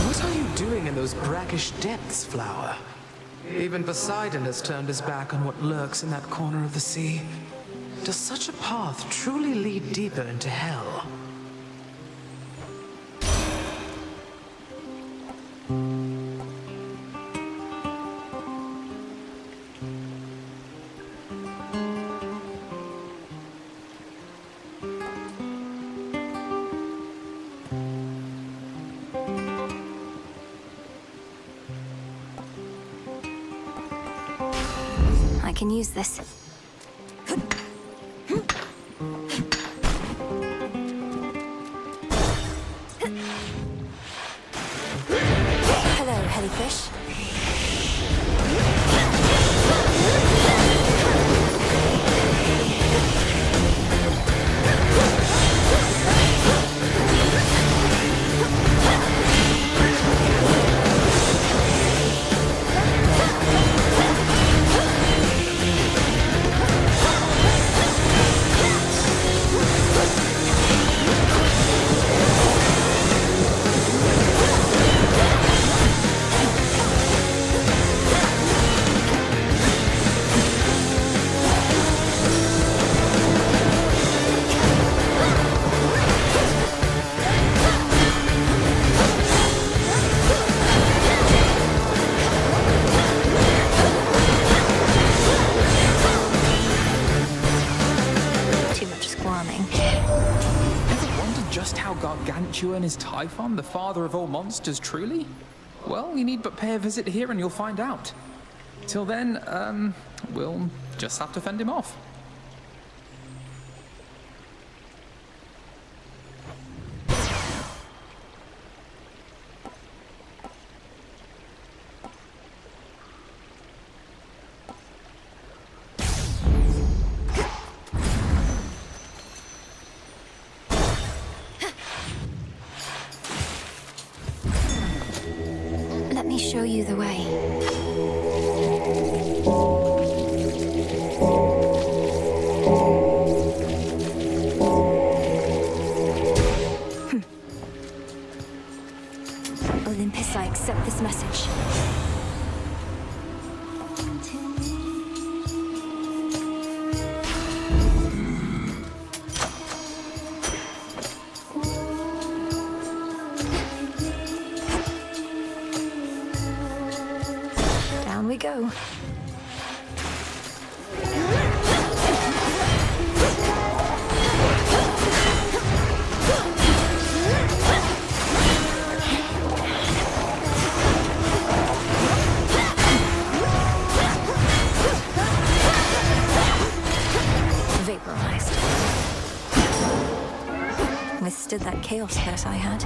What are you doing in those brackish depths, Flower? Even Poseidon has turned his back on what lurks in that corner of the sea. Does such a path truly lead deeper into hell? I can use this. Hello, Hellyfish. Gargantuan is Typhon, the father of all monsters, truly? Well, you need but pay a visit here and you'll find out. Till then, we'll just have to fend him off. Let me show you the way. Olympus, I accept this message. Down we go. Vaporized. Withstood that chaos curse I had.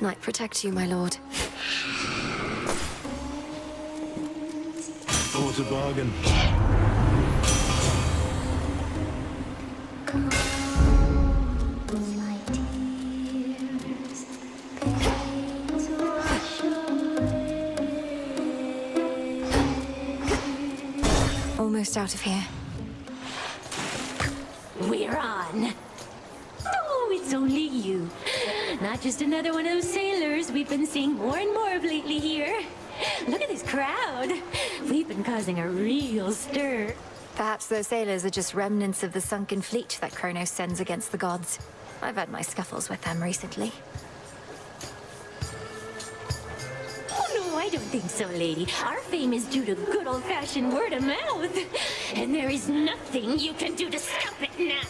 Night protect you, my lord. What a bargain. Almost out of here. We're on. Oh, it's only you. Not just another one of those sailors we've been seeing more and more of lately here. Look at this crowd. We've been causing a real stir. Perhaps those sailors are just remnants of the sunken fleet that Kronos sends against the gods. I've had my scuffles with them recently. Oh, no, I don't think so, lady. Our fame is due to good old-fashioned word of mouth. And there is nothing you can do to stop it now.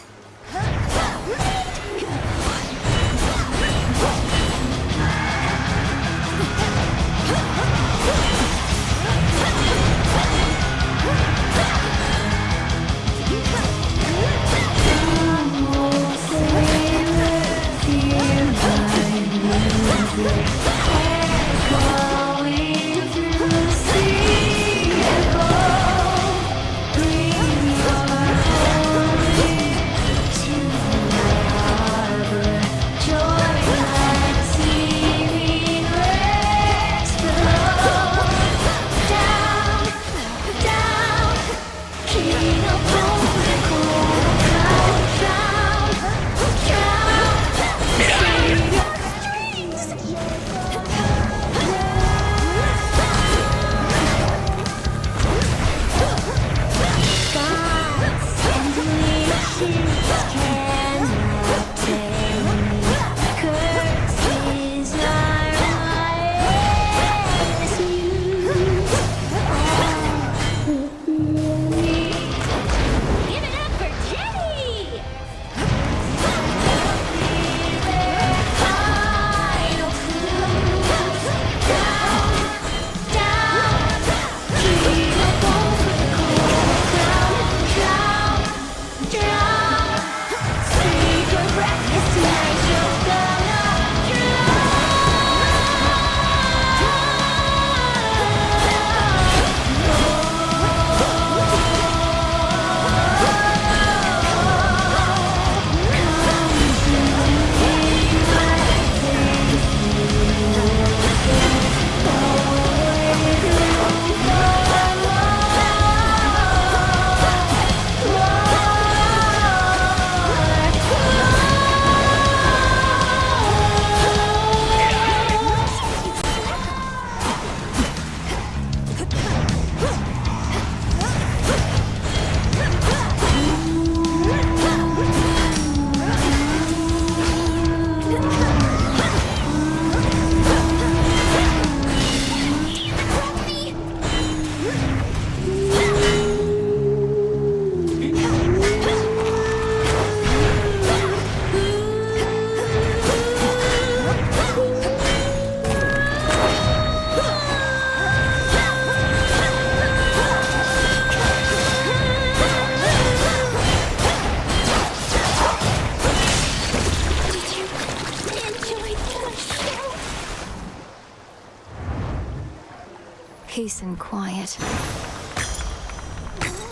Peace and quiet.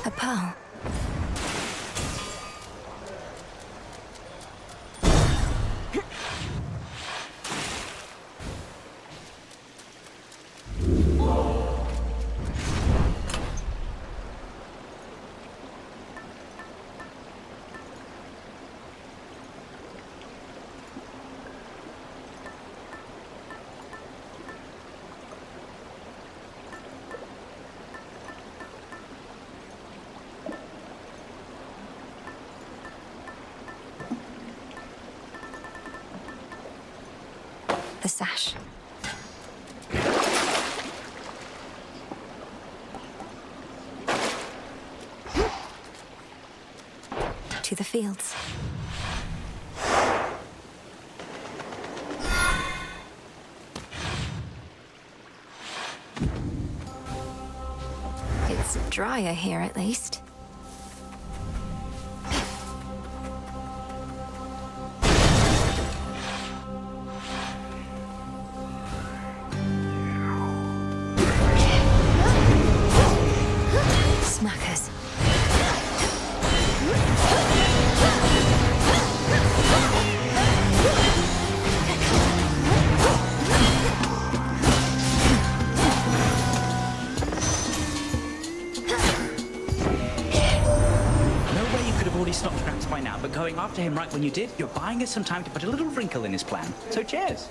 A pearl. The sash. To the fields. It's drier here, at least. going after him right when you did. You're buying us some time to put a little wrinkle in his plan. So cheers.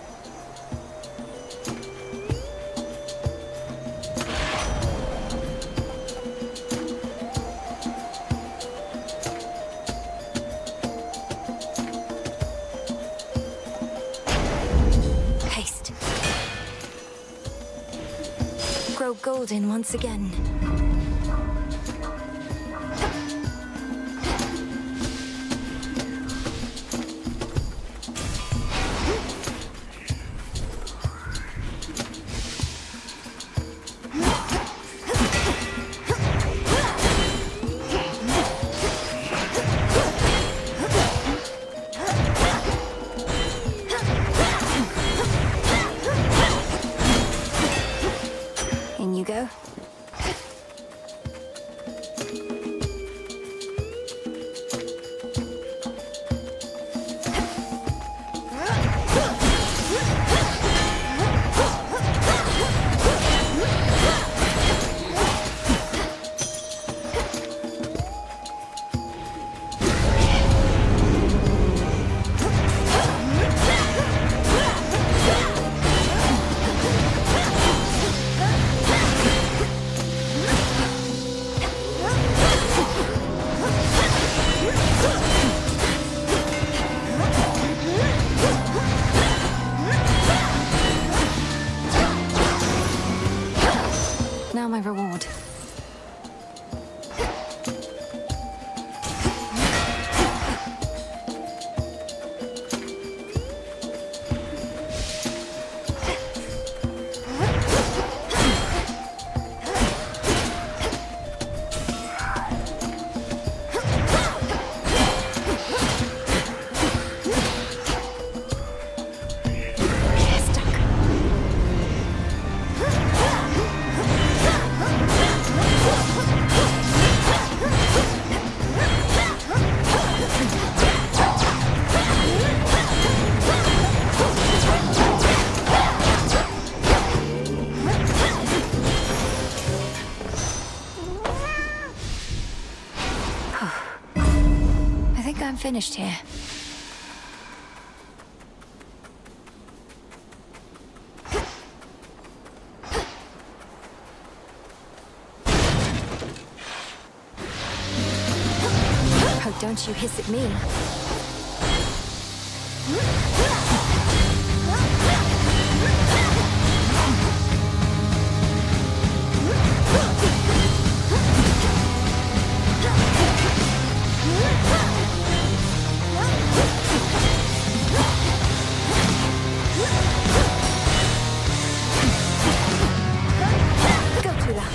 Haste. Grow golden once again. In you go. Now my reward. I think I'm finished here. Oh, don't you hiss at me. Go, Tula.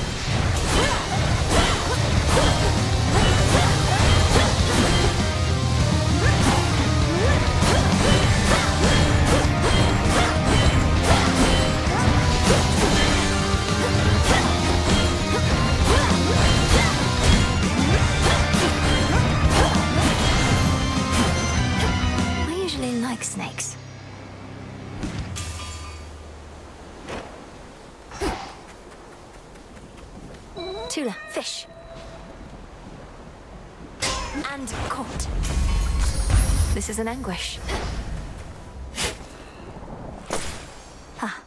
I usually like snakes. Tula, fish. And caught. This is an anguish. Ah.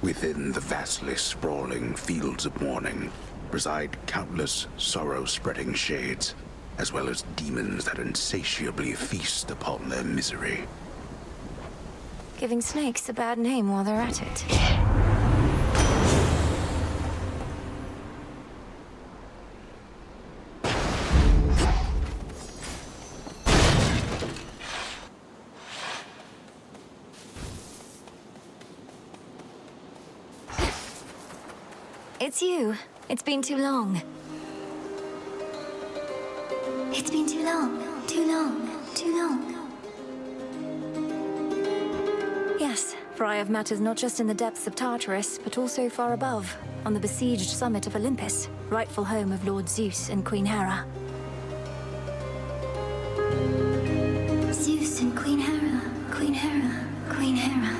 Within the vastly sprawling fields of morning reside countless sorrow-spreading shades, as well as demons that insatiably feast upon their misery. Giving snakes a bad name while they're at it. It's you. It's been too long. It's been too long. Too long. Too long. Yes, for I have matters not just in the depths of Tartarus, but also far above, on the besieged summit of Olympus, rightful home of Lord Zeus and Queen Hera. Zeus and Queen Hera. Queen Hera. Queen Hera.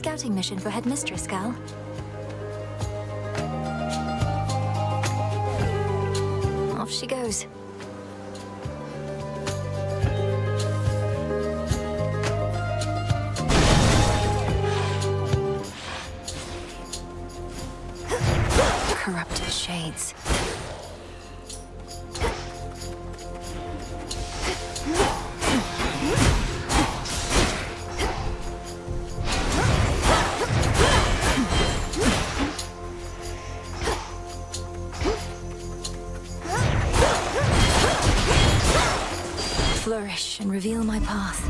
scouting mission for Headmistress, gal? Off she goes. Corrupted shades. Flourish and reveal my path.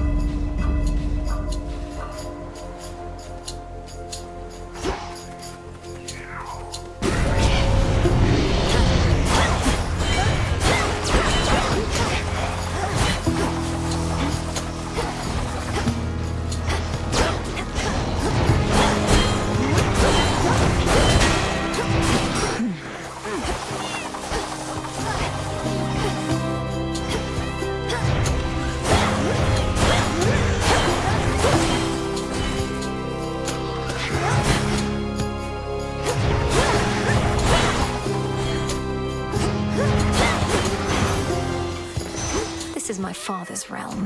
This is my father's realm.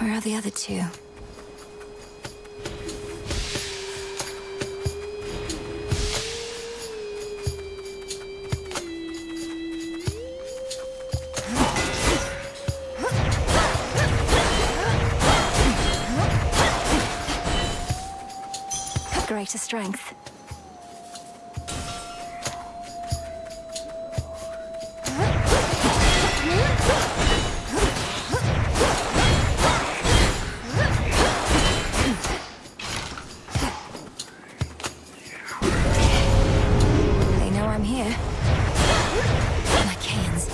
Where are the other two? Greater strength. They know I'm here. My cans.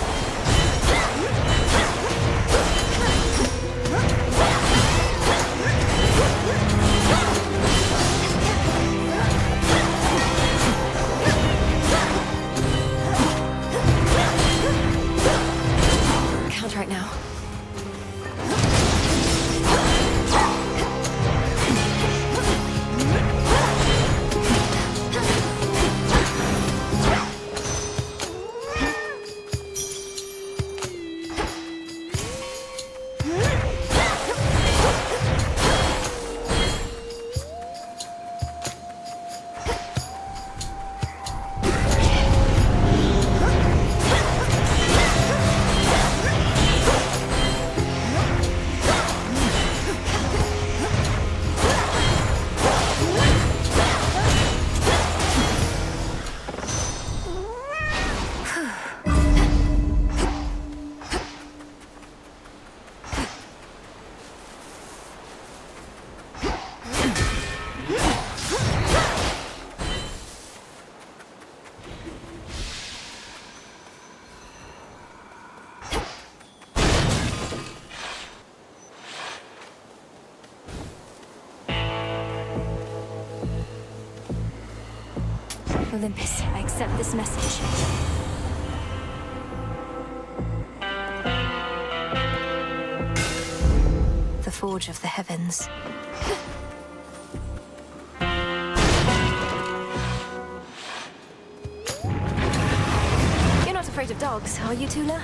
Right now. Olympus, I accept this message. The Forge of the Heavens. You're not afraid of dogs, are you, Tula?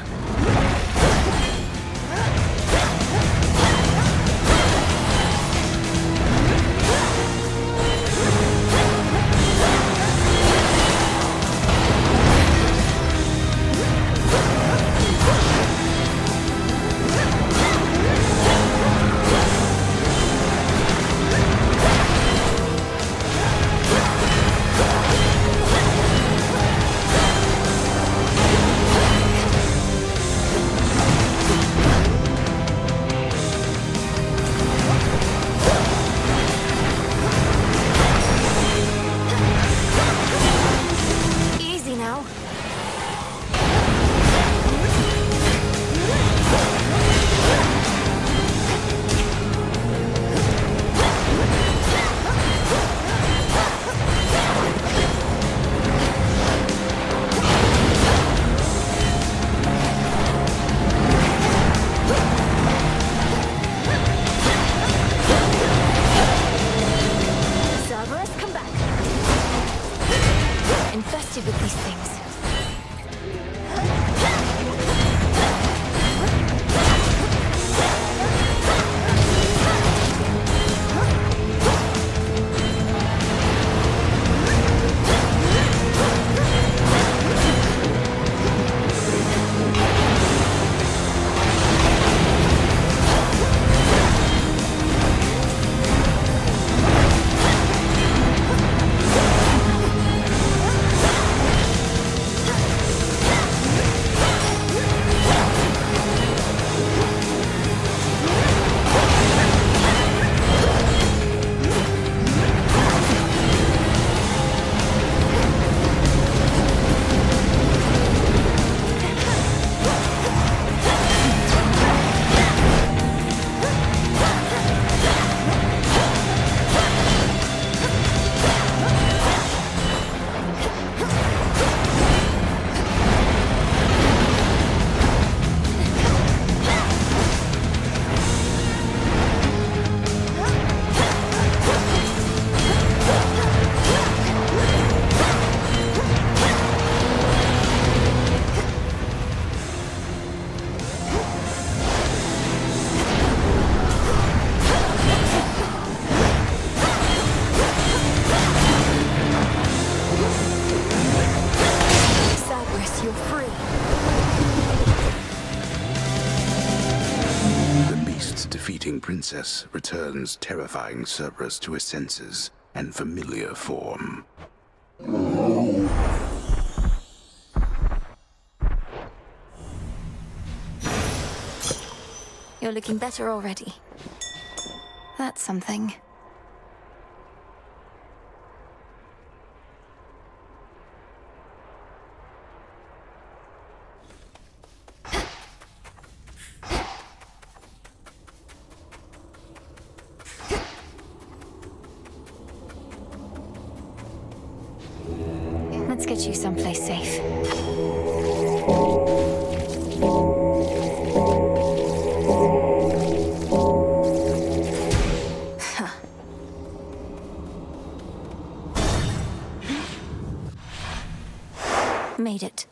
defeating Princess returns terrifying Cerberus to his senses and familiar form. You're looking better already. That's something. Let's get you someplace safe. Made it.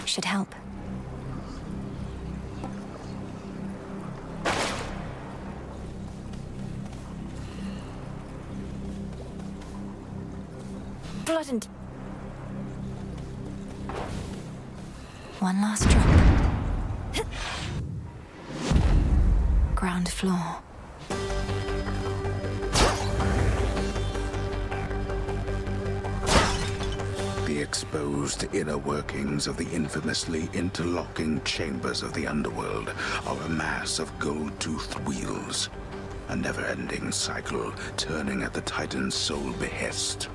Should help. Blood and... One last drop. Ground floor. The exposed inner workings of the infamously interlocking chambers of the underworld are a mass of gold-toothed wheels, a never-ending cycle turning at the Titan's sole behest.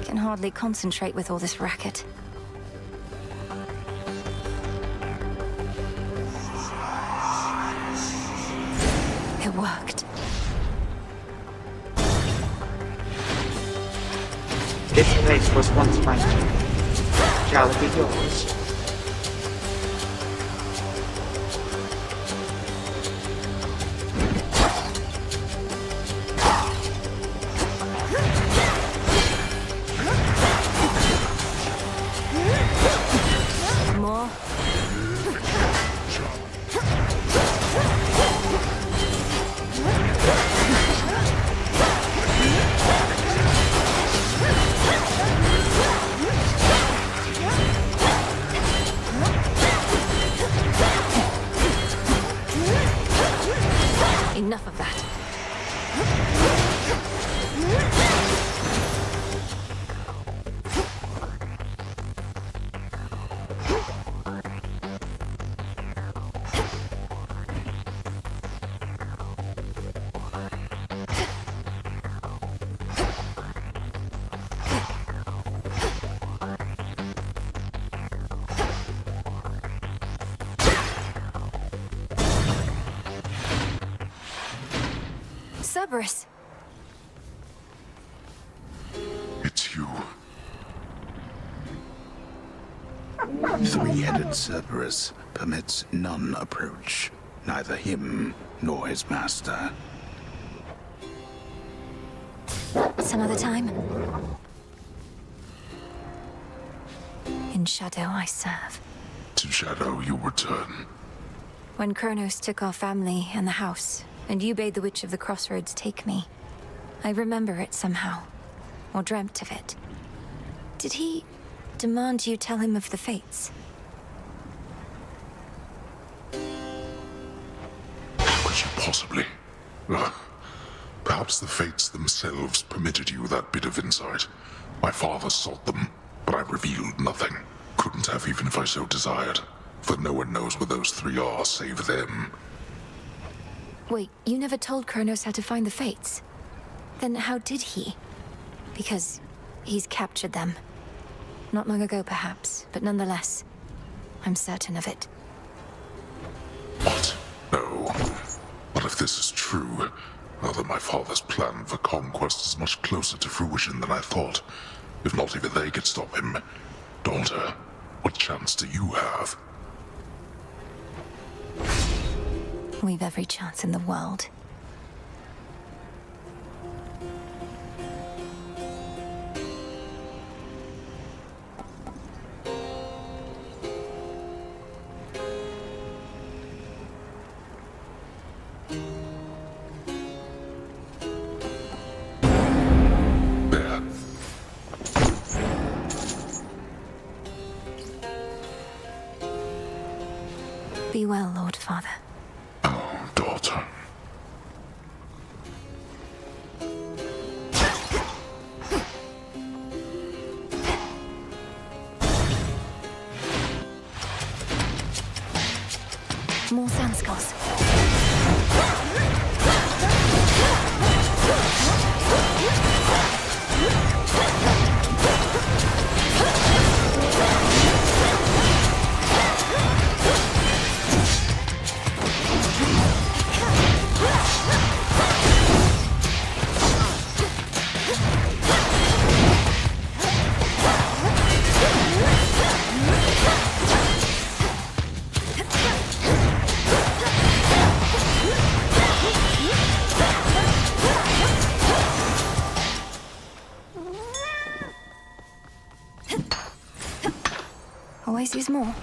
Can hardly concentrate with all this racket. It worked. This place was once mine. Shall it be yours? More. Enough of that. Cerberus. It's you. Three-headed Cerberus permits none approach, neither him nor his master. Some other time. In shadow I serve. To shadow you return. When Kronos took our family and the house, and you bade the Witch of the Crossroads take me, I remember it somehow, or dreamt of it. Did he demand you tell him of the fates? How could you possibly? Perhaps the fates themselves permitted you that bit of insight. My father sought them, but I revealed nothing. Couldn't have even if I so desired, for no one knows where those three are save them. Wait, you never told Kronos how to find the fates? Then how did he? Because he's captured them. Not long ago, perhaps, but nonetheless, I'm certain of it. What? No. But if this is true, Now that my father's plan for conquest is much closer to fruition than I thought. If not even they could stop him. Daughter, what chance do you have? We've every chance in the world. Be well, Lord Father. Oh, daughter. More sand skulls. Always use more.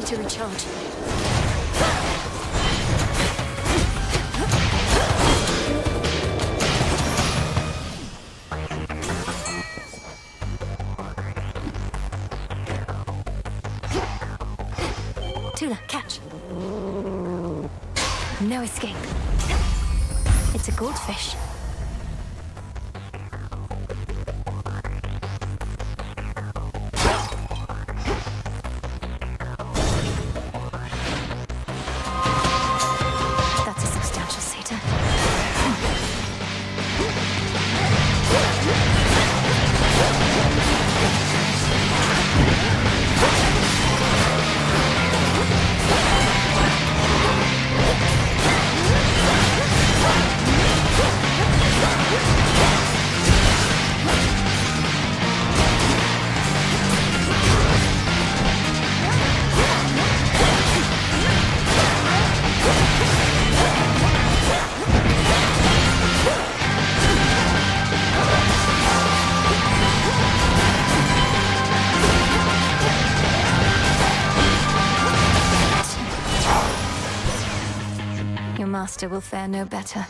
To recharge. Tula, catch. No escape. It's a goldfish. Your master will fare no better.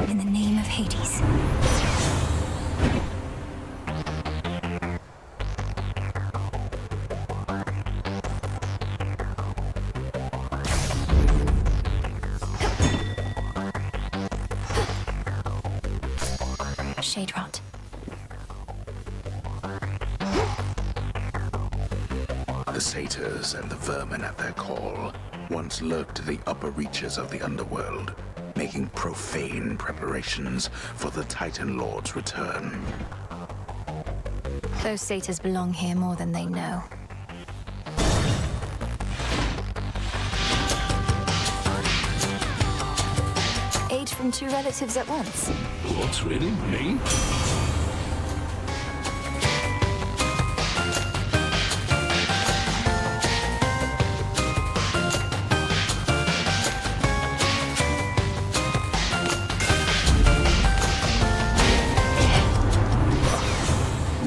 In the name of Hades. shade rot. The satyrs and the vermin at their call once lurked in the upper reaches of the underworld, making profane preparations for the Titan Lord's return. Those satyrs belong here more than they know. Aid from two relatives at once. What's really? Me?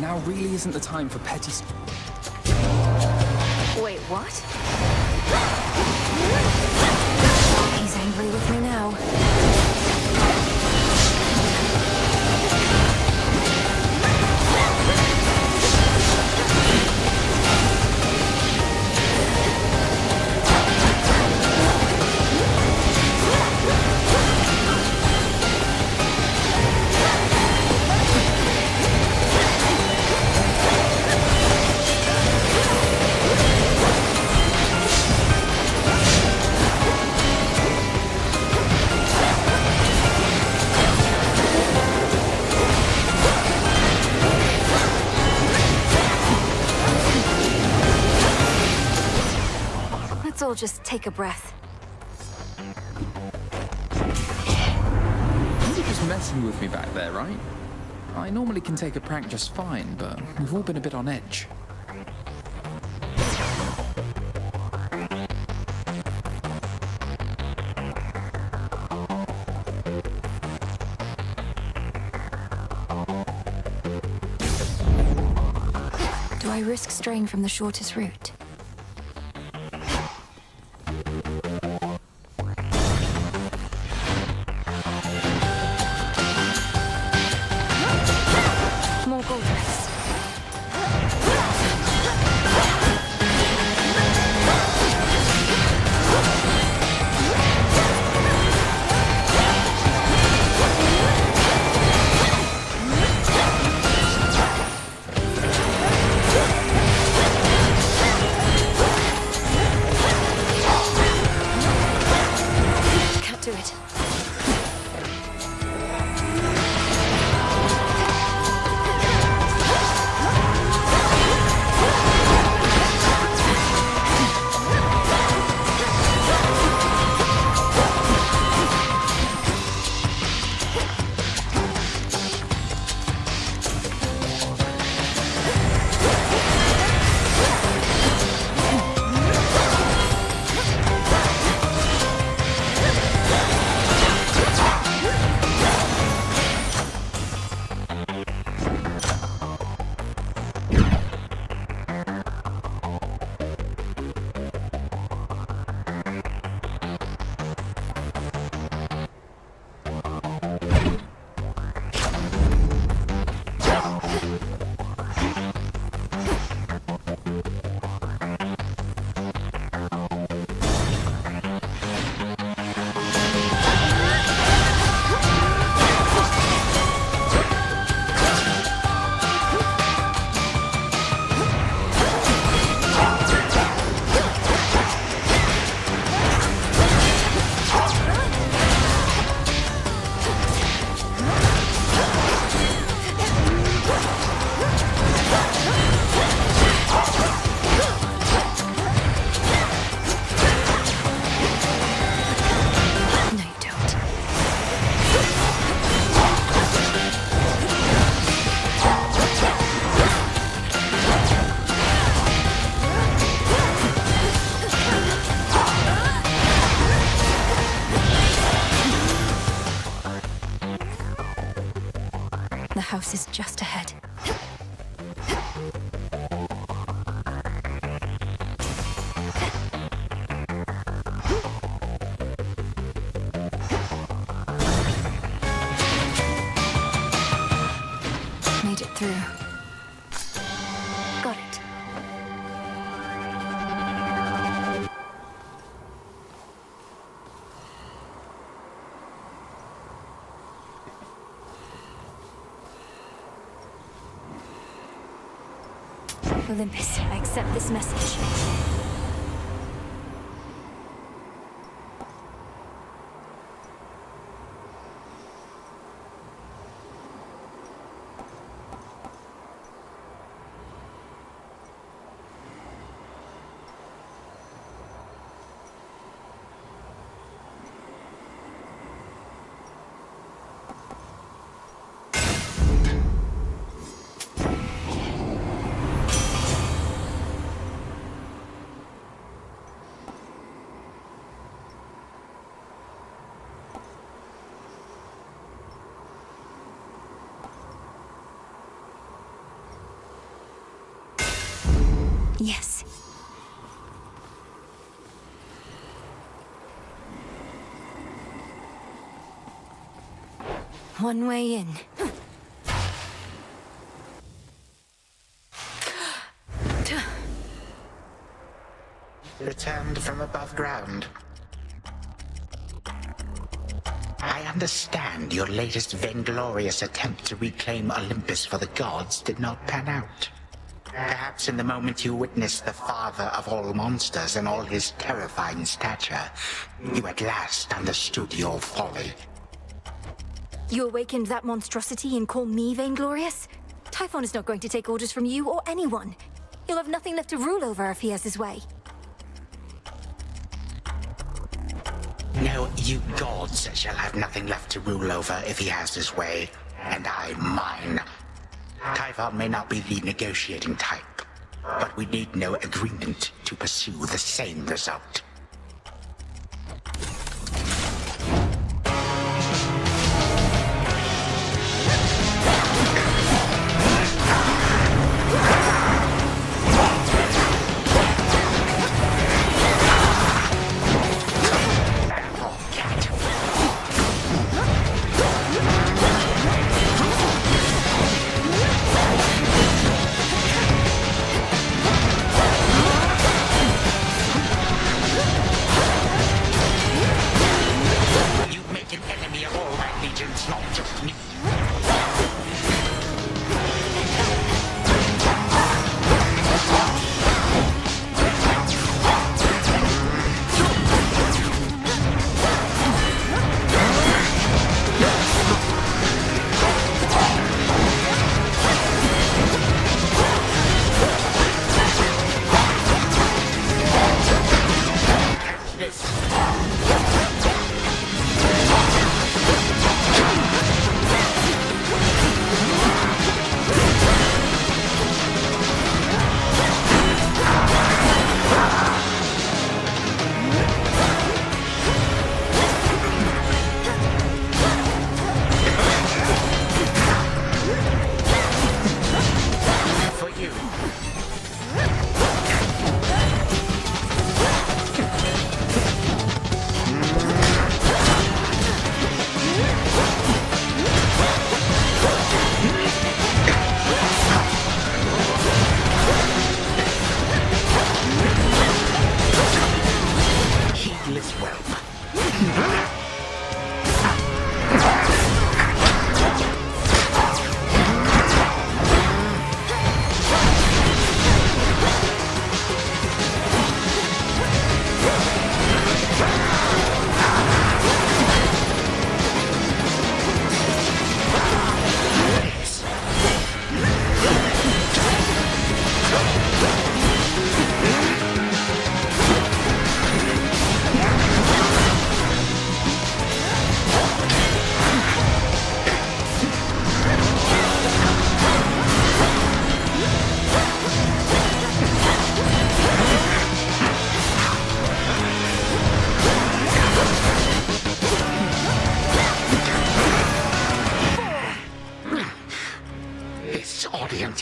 Now really isn't the time for petty... Wait, what? He's angry with me now. Let's all just take a breath. You were just messing with me back there, right? I normally can take a prank just fine, but we've all been a bit on edge. Do I risk straying from the shortest route? More gold dress. Can't do it. The house is just ahead. Made it through. Got it. Olympus, I accept this message. Yes. One way in. Returned from above ground. I understand your latest vainglorious attempt to reclaim Olympus for the gods did not pan out. Perhaps in the moment you witnessed the father of all monsters and all his terrifying stature, you at last understood your folly. You awakened that monstrosity and call me vainglorious? Typhon is not going to take orders from you or anyone. He'll have nothing left to rule over if he has his way. No, you gods shall have nothing left to rule over if he has his way, and I mine. Typhon may not be the negotiating type, but we need no agreement to pursue the same result.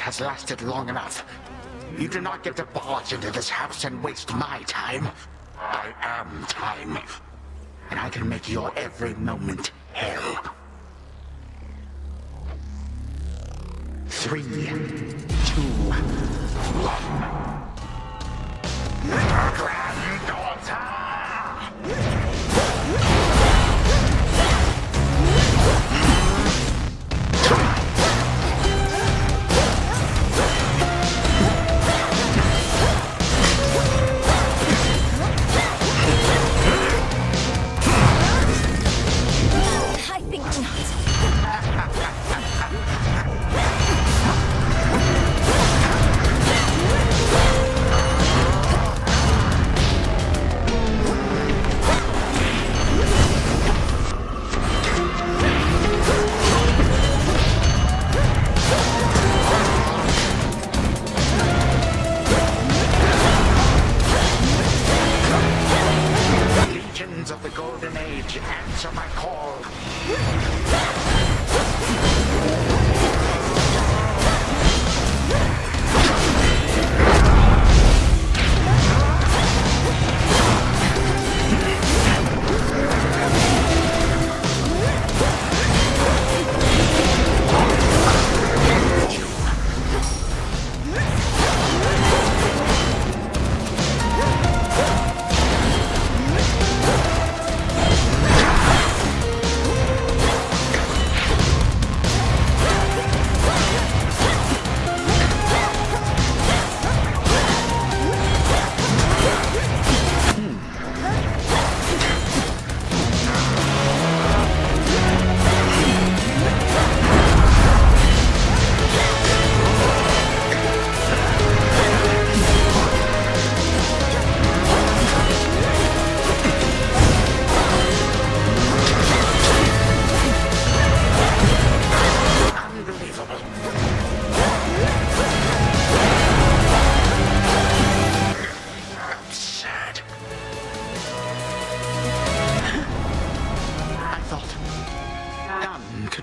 Has lasted long enough. You do not get to barge into this house and waste my time. I am time. And I can make your every moment hell. 3, 2, 1. Granddaughter! Golden Age, answer my call.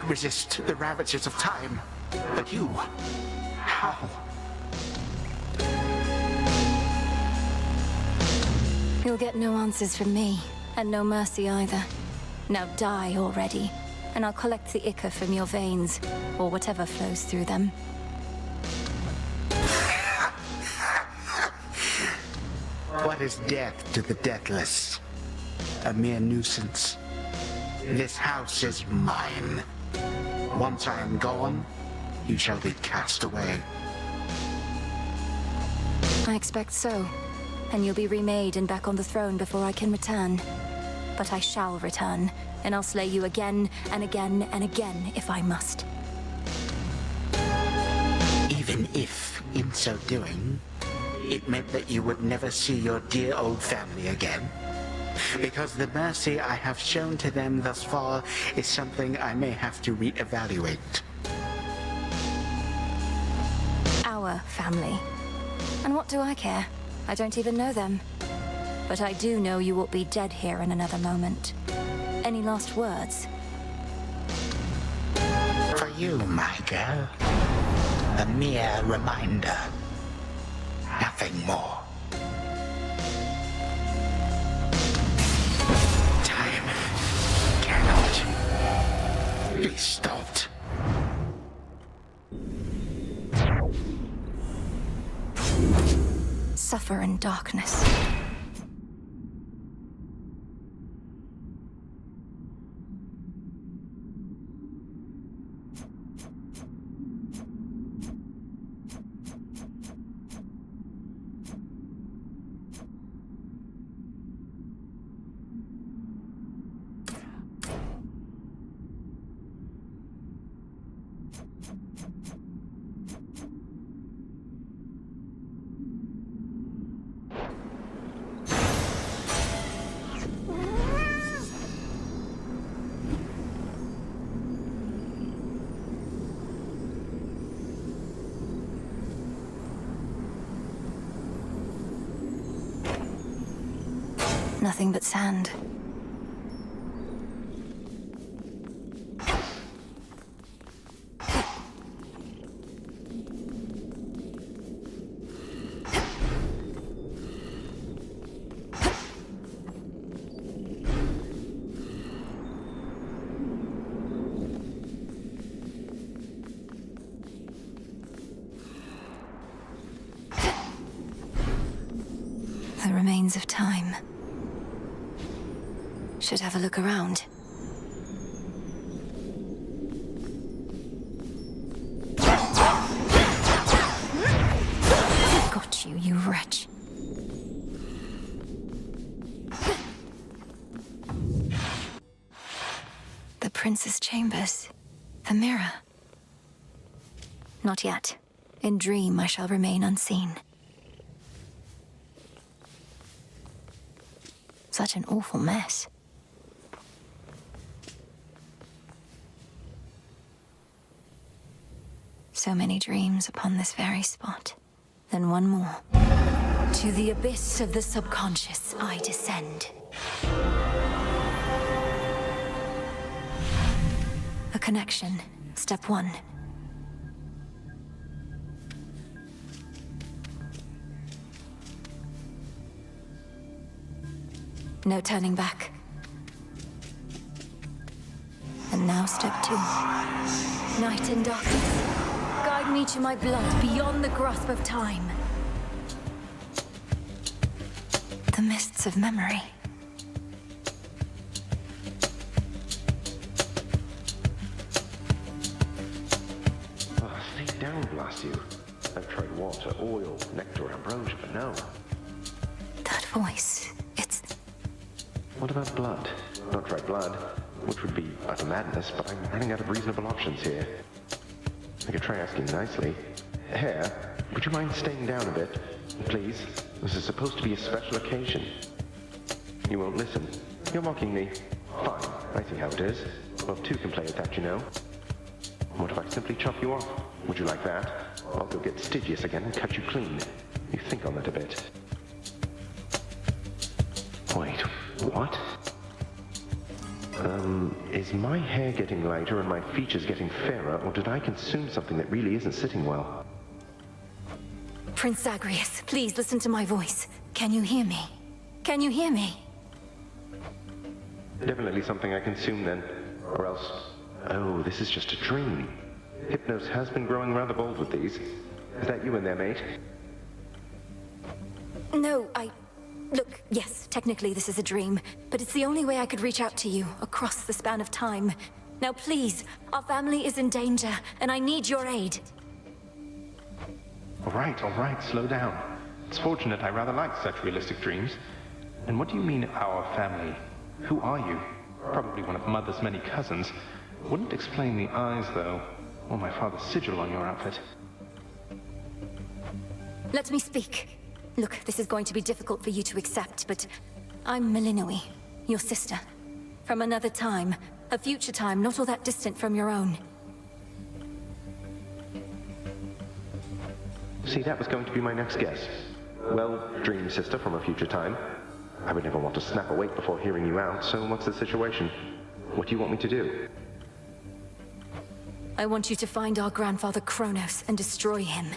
Resist the ravages of time. But you, how? You'll get no answers from me, and no mercy either. Now die already, and I'll collect the ichor from your veins, or whatever flows through them. What is death to the deathless? A mere nuisance. This house is mine. Once I am gone, you shall be cast away. I expect so. And you'll be remade and back on the throne before I can return. But I shall return, and I'll slay you again and again and again if I must. Even if, in so doing, it meant that you would never see your dear old family again. Because the mercy I have shown to them thus far is something I may have to reevaluate. Our family. And what do I care? I don't even know them. But I do know you will be dead here in another moment. Any last words? For you, my girl, a mere reminder. Nothing more. Time cannot be stopped. Suffer in darkness. Nothing but sand. The remains of time. Should have a look around. Got you, you wretch. The prince's chambers. The mirror. Not yet. In dream, I shall remain unseen. Such an awful mess. So many dreams upon this very spot. Then one more. To the abyss of the subconscious I descend. connection. Step 1. No turning back. And now step 2. Night and darkness. Guide me to my blood beyond the grasp of time. The mists of memory. Stay down, blast you. I've tried water, oil, nectar, ambrosia, but no. That voice, it's... What about blood? Not tried blood, which would be utter madness, but I'm running out of reasonable options here. I could try asking nicely. Hair, would you mind staying down a bit? Please? This is supposed to be a special occasion. You won't listen. You're mocking me. Fine, I see how it is. Well, 2 can play at that, you know. What if I simply chop you off? Would you like that? I'll go get Stygius again and cut you clean. You think on it a bit. Wait, what? Is my hair getting lighter and my features getting fairer, or did I consume something that really isn't sitting well? Prince Zagreus, please listen to my voice. Can you hear me? Can you hear me? Definitely something I consumed then. Or else... Oh, this is just a dream. Hypnos has been growing rather bold with these. Is that you in there, mate? No, Look, yes, technically this is a dream, but it's the only way I could reach out to you, across the span of time. Now please, our family is in danger, and I need your aid. All right, slow down. It's fortunate I rather like such realistic dreams. And what do you mean, our family? Who are you? Probably one of Mother's many cousins. Wouldn't explain the eyes, though, or my father's sigil on your outfit. Let me speak. Look, this is going to be difficult for you to accept, but I'm Melinoi, your sister. From another time, a future time not all that distant from your own. See, that was going to be my next guess. Well, dream sister from a future time. I would never want to snap awake before hearing you out, so what's the situation? What do you want me to do? I want you to find our grandfather Kronos and destroy him.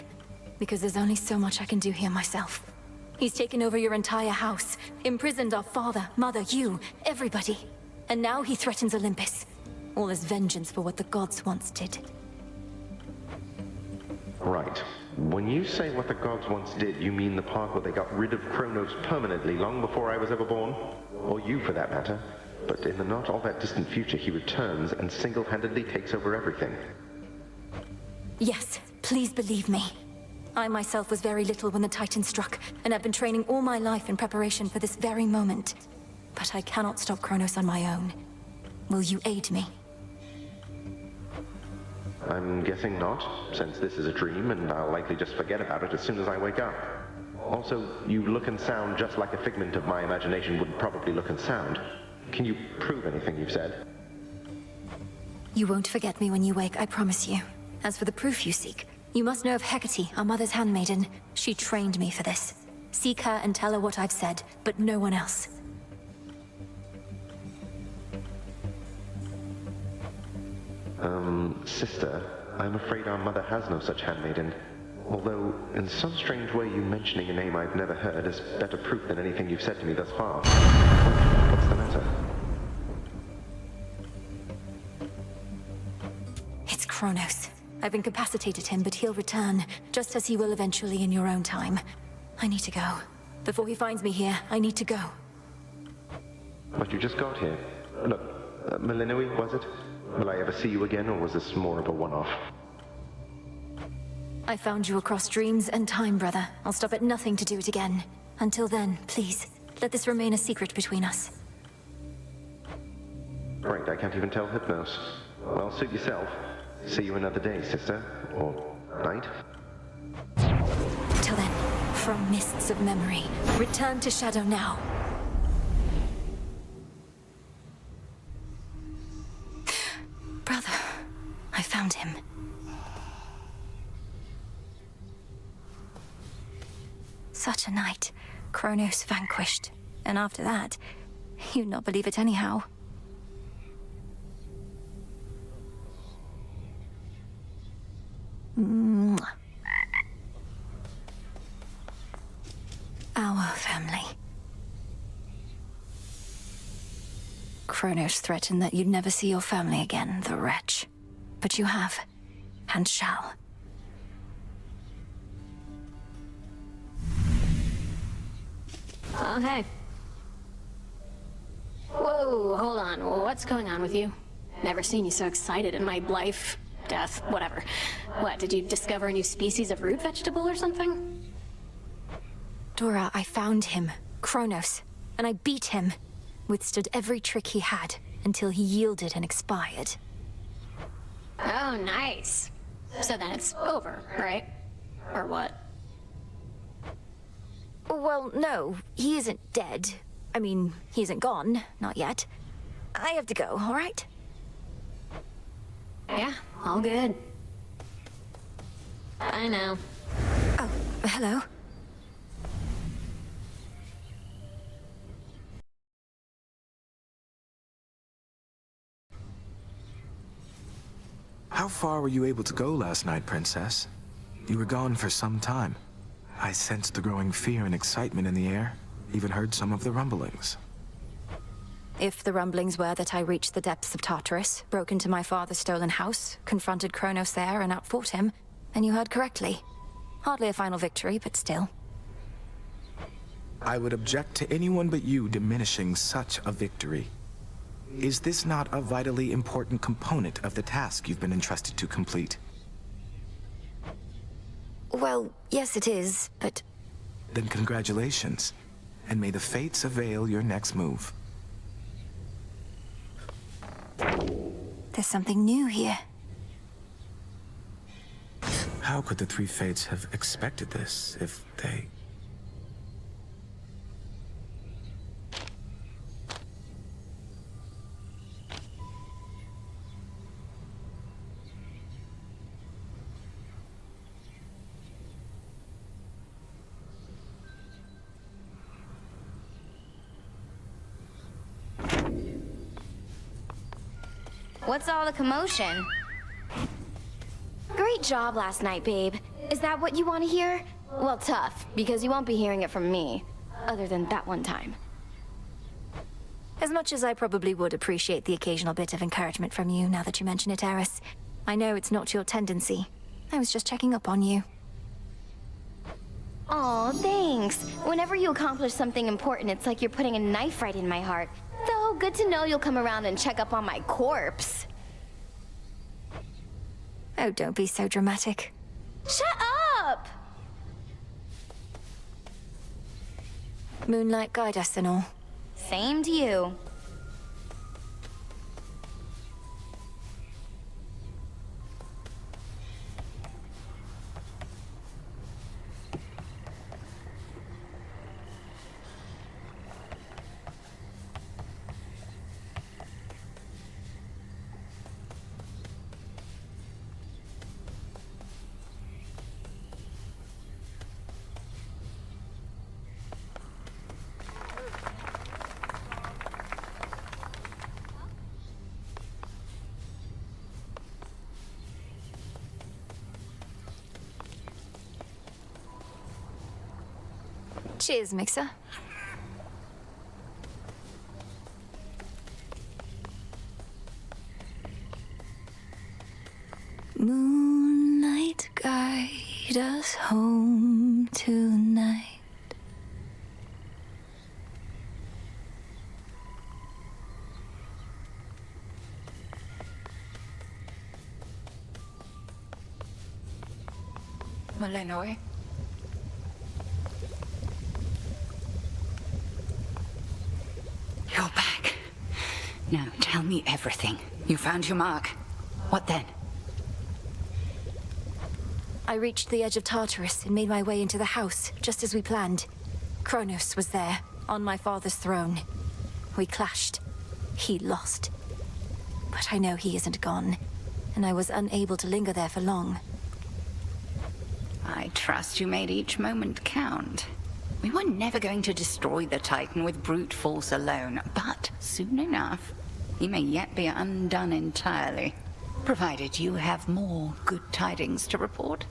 Because there's only so much I can do here myself. He's taken over your entire house, imprisoned our father, mother, you, everybody. And now he threatens Olympus. All as vengeance for what the gods once did. Right. When you say what the gods once did, you mean the part where they got rid of Kronos permanently long before I was ever born? Or you, for that matter. But in the not all that distant future, he returns and single-handedly takes over everything. Yes, please believe me. I myself was very little when the Titan struck, and I've been training all my life in preparation for this very moment. But I cannot stop Kronos on my own. Will you aid me? I'm guessing not, since this is a dream, and I'll likely just forget about it as soon as I wake up. Also, you look and sound just like a figment of my imagination would probably look and sound. Can you prove anything you've said? You won't forget me when you wake, I promise you. As for the proof you seek, you must know of Hecate, our mother's handmaiden. She trained me for this. Seek her and tell her what I've said, but no one else. Sister, I'm afraid our mother has no such handmaiden. Although, in some strange way, you mentioning a name I've never heard is better proof than anything you've said to me thus far. What's the matter? It's Kronos. I've incapacitated him, but he'll return, just as he will eventually in your own time. I need to go. Before he finds me here, I need to go. But you just got here. Look, Melinoi, was it? Will I ever see you again, or was this more of a one-off? I found you across dreams and time, brother. I'll stop at nothing to do it again. Until then, please, let this remain a secret between us. Right, I can't even tell Hypnos. Well, suit yourself. See you another day, sister. Or night. Till then, from mists of memory, return to Shadow now. Brother, I found him. Such a night. Kronos vanquished. And after that, you'd not believe it anyhow. Mwah. Our family. Kronos threatened that you'd never see your family again, the wretch. But you have, and shall. Oh, hey. Whoa, hold on. What's going on with you? Never seen you so excited in my life, death, whatever. What, did you discover a new species of root vegetable or something? Dora, I found him, Kronos, and I beat him. Withstood every trick he had, until he yielded and expired. Oh, nice. So then it's over, right? Or what? Well, no, he isn't dead. I mean, he isn't gone, not yet. I have to go, all right? Yeah, all good. I know. Oh, hello. How far were you able to go last night, Princess? You were gone for some time. I sensed the growing fear and excitement in the air. Even heard some of the rumblings. If the rumblings were that I reached the depths of Tartarus, broke into my father's stolen house, confronted Kronos there and outfought him, then you heard correctly. Hardly a final victory, but still. I would object to anyone but you diminishing such a victory. Is this not a vitally important component of the task you've been entrusted to complete? Well, yes it is, but... Then congratulations, and may the fates avail your next move. There's something new here. How could the three fates have expected this if they... What's all the commotion? Great job last night, babe. Is that what you want to hear? Well, tough, because you won't be hearing it from me. Other than that one time. As much as I probably would appreciate the occasional bit of encouragement from you, now that you mention it, Eris, I know it's not your tendency. I was just checking up on you. Aw, thanks. Whenever you accomplish something important, it's like you're putting a knife right in my heart. Though, good to know you'll come around and check up on my corpse. Oh, don't be so dramatic. Shut up! Moonlight guide us and all. Same to you. Cheers, Mixer. Moonlight, guide us home tonight. Malenoy? You're back. Now, tell me everything. You found your mark. What then? I reached the edge of Tartarus and made my way into the house, just as we planned. Kronos was there, on my father's throne. We clashed. He lost. But I know he isn't gone, and I was unable to linger there for long. I trust you made each moment count. We were never going to destroy the Titan with brute force alone, but soon enough, he may yet be undone entirely. Provided you have more good tidings to report.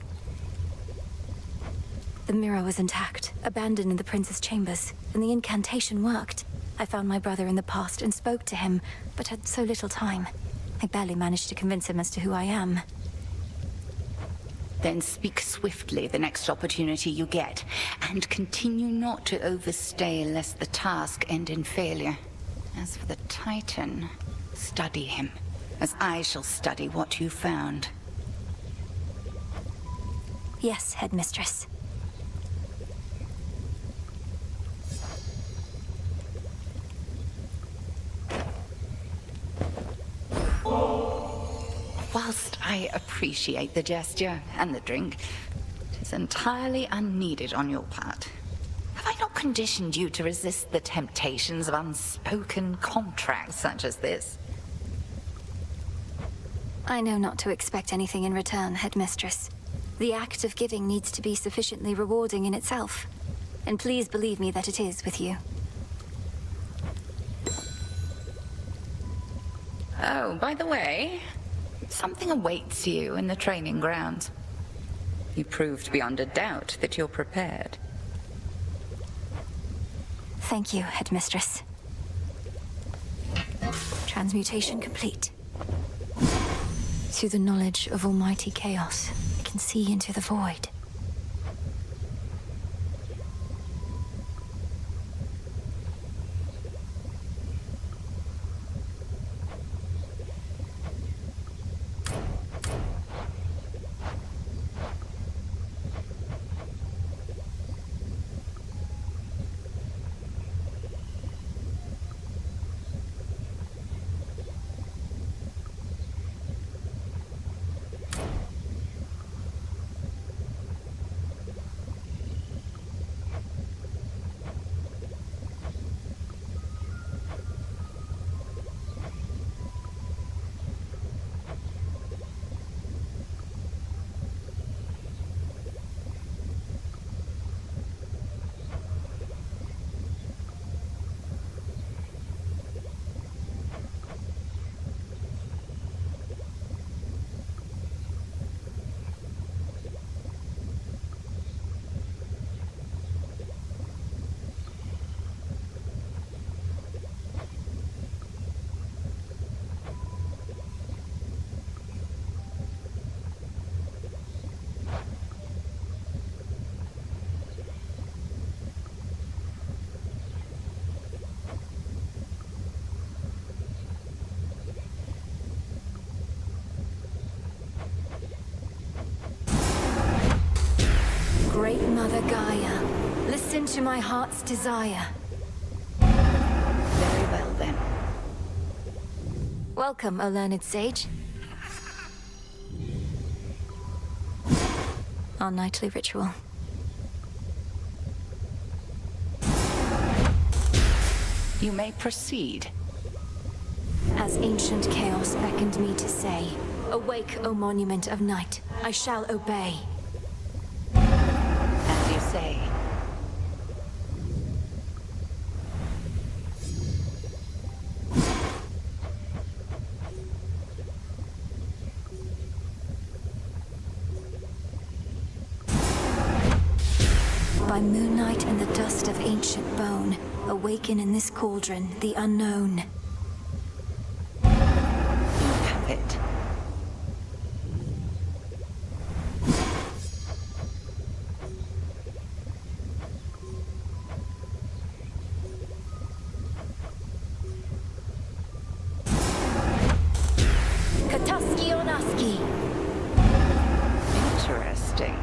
The mirror was intact, abandoned in the prince's chambers, and the incantation worked. I found my brother in the past and spoke to him, but had so little time. I barely managed to convince him as to who I am. Then speak swiftly the next opportunity you get, and continue not to overstay lest the task end in failure. As for the Titan, study him, as I shall study what you found. Yes, Headmistress. Whilst I appreciate the gesture and the drink, it is entirely unneeded on your part. Have I not conditioned you to resist the temptations of unspoken contracts such as this? I know not to expect anything in return, Headmistress. The act of giving needs to be sufficiently rewarding in itself. And please believe me that it is with you. Oh, by the way, something awaits you in the training grounds. You proved beyond a doubt that you're prepared. Thank you, Headmistress. Transmutation complete. Through the knowledge of almighty chaos, I can see into the void. Great Mother Gaia, listen to my heart's desire. Very well, then. Welcome, O learned sage. Our nightly ritual. You may proceed. As ancient chaos beckoned me to say, awake, O monument of night, I shall obey. As you say. By moonlight and the dust of ancient bone, awaken in this cauldron the unknown. You have it. Kataski Onaski. Interesting.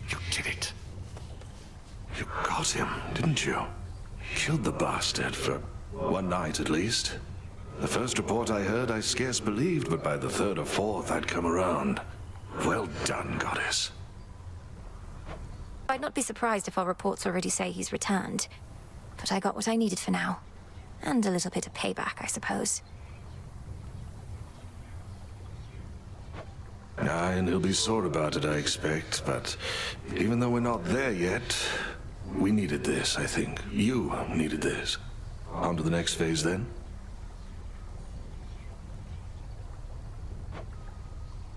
You did it. You got him, didn't you? Killed the bastard for one night at least. The first report I heard I scarce believed, but by the third or fourth I'd come around. Well done, goddess. I'd not be surprised if our reports already say he's returned. But I got what I needed for now. And a little bit of payback, I suppose. Aye, and he'll be sore about it, I expect. But even though we're not there yet, we needed this, I think. You needed this. On to the next phase, then?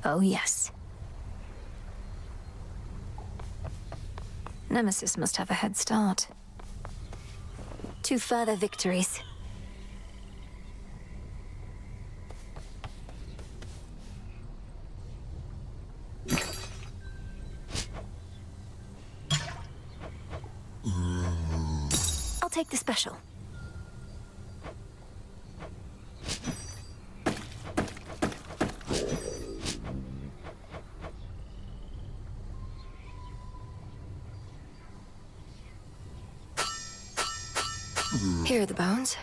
Oh, yes. Nemesis must have a head start. 2 further victories. I'll take the special. Here are the bones.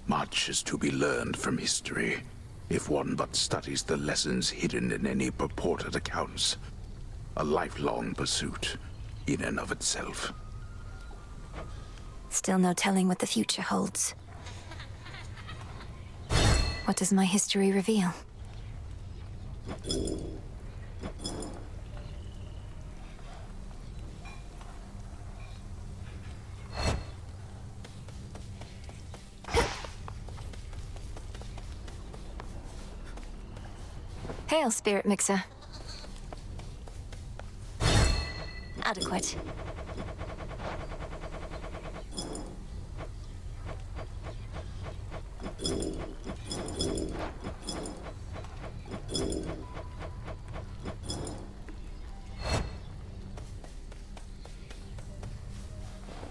Much is to be learned from history, if one but studies the lessons hidden in any purported accounts. A lifelong pursuit, in and of itself. Still no telling what the future holds. What does my history reveal? Hail, Spirit Mixer. Adequate.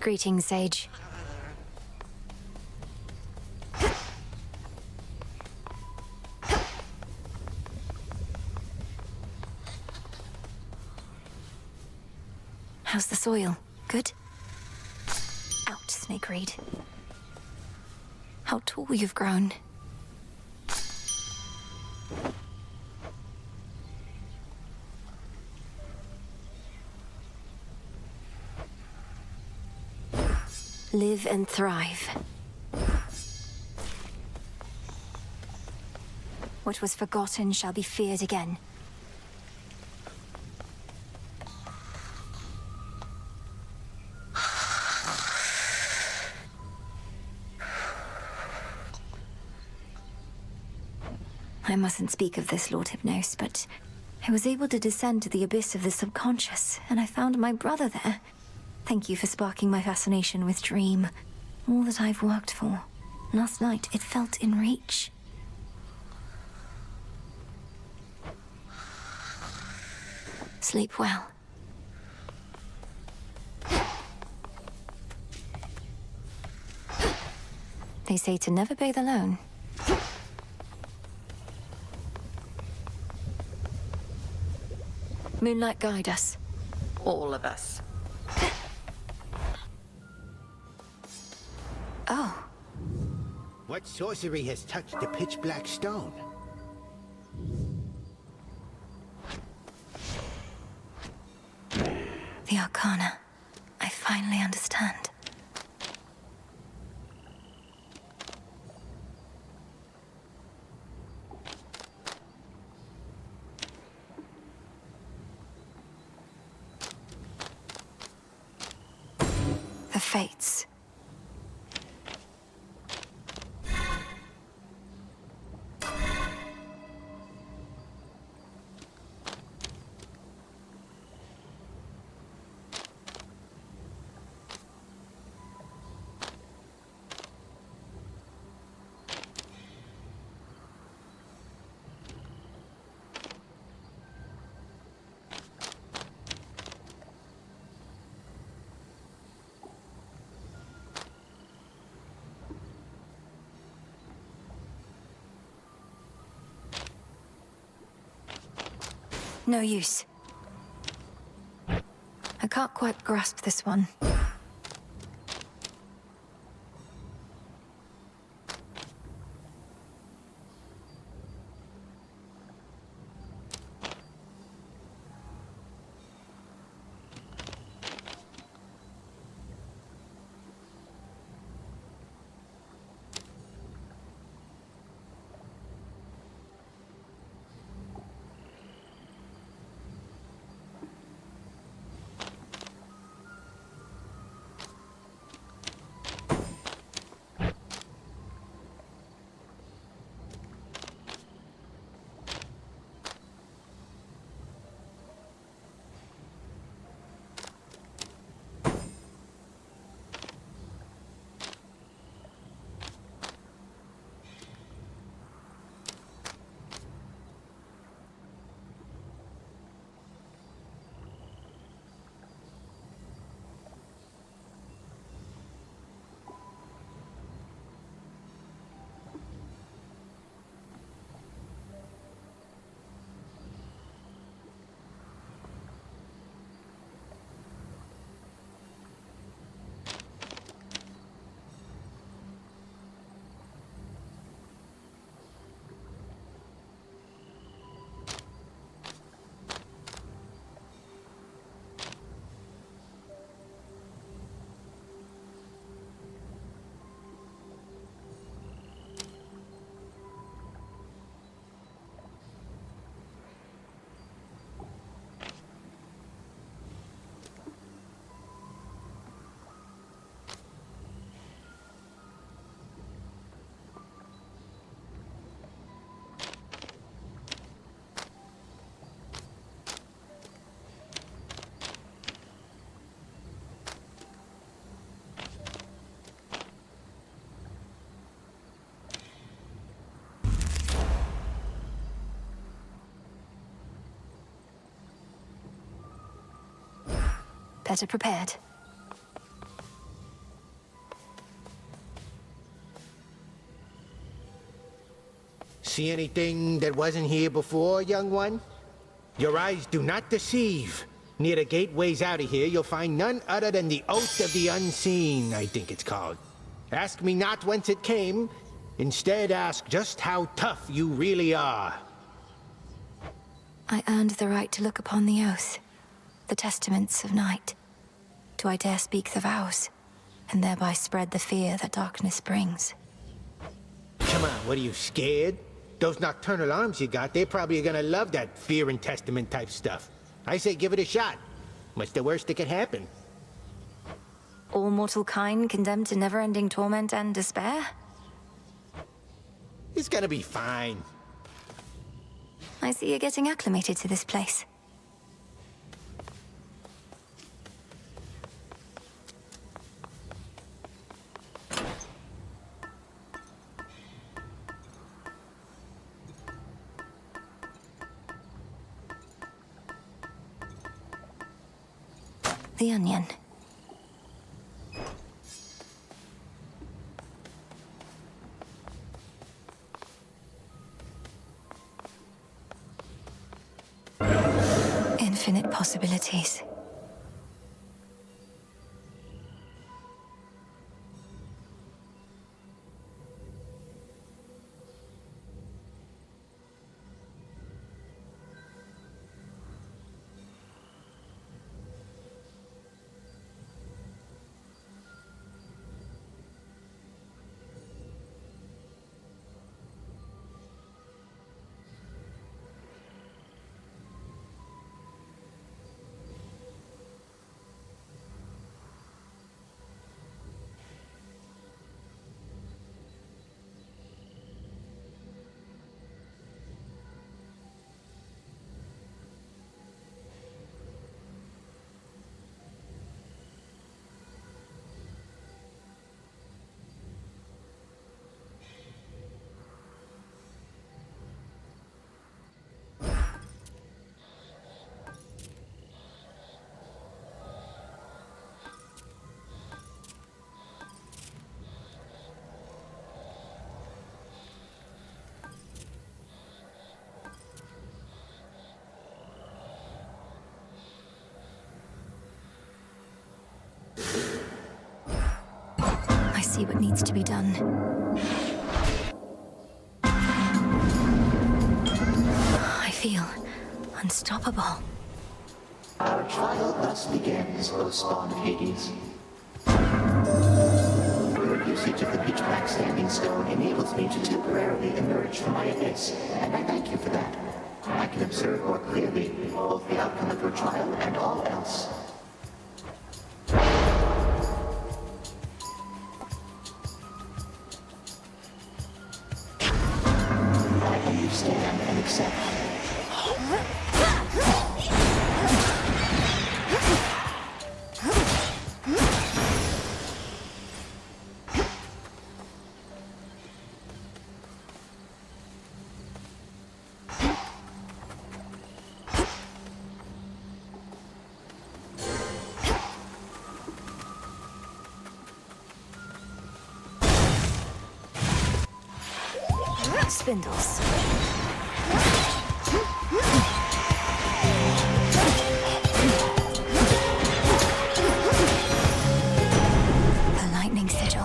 Greetings, Sage. How's the soil? Good? Out, Snake Reed. How tall you've grown. Live and thrive. What was forgotten shall be feared again. I mustn't speak of this, Lord Hypnos, but I was able to descend to the abyss of the subconscious, and I found my brother there. Thank you for sparking my fascination with Dream. All that I've worked for. Last night, it felt in reach. Sleep well. They say to never bathe alone. Moonlight, guide us. All of us. Oh. What sorcery has touched the pitch black stone? The Arcana. I finally understand. The Fates. No use. I can't quite grasp this one. better prepared. See anything that wasn't here before, young one? Your eyes do not deceive. Near the gateways out of here, you'll find none other than the Oath of the Unseen, I think it's called. Ask me not whence it came. Instead, ask just how tough you really are. I earned the right to look upon the oath, the testaments of night. Do I dare speak the vows, and thereby spread the fear that darkness brings? Come on, what are you, scared? Those nocturnal arms you got, they're probably gonna love that fear and testament type stuff. I say give it a shot. What's the worst that could happen? All mortal kind condemned to never-ending torment and despair? It's gonna be fine. I see you're getting acclimated to this place. The onion. Infinite possibilities. I see what needs to be done. I feel unstoppable. Our trial thus begins, O spawn of Hades. Your usage of the pitch black standing stone enables me to temporarily emerge from my abyss, and I thank you for that. I can observe more clearly both the outcome of your trial and all else. I understand and accept. Spindles. The lightning sigil.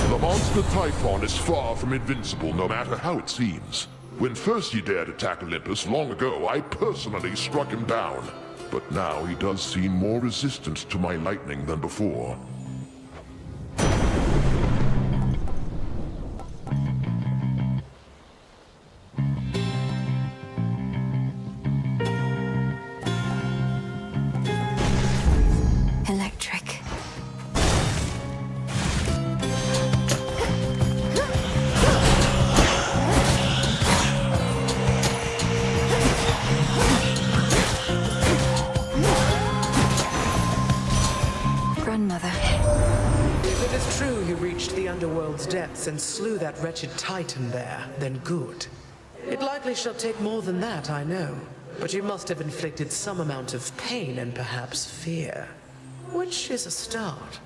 The monster Typhon is far from invincible, no matter how it seems. When first he dared attack Olympus long ago, I personally struck him down. But now he does seem more resistant to my lightning than before. Electric. Grandmother. If it is true you reached the underworld's depths and slew that wretched titan there, then good. It likely shall take more than that, I know. But you must have inflicted some amount of pain and perhaps fear. which is a start.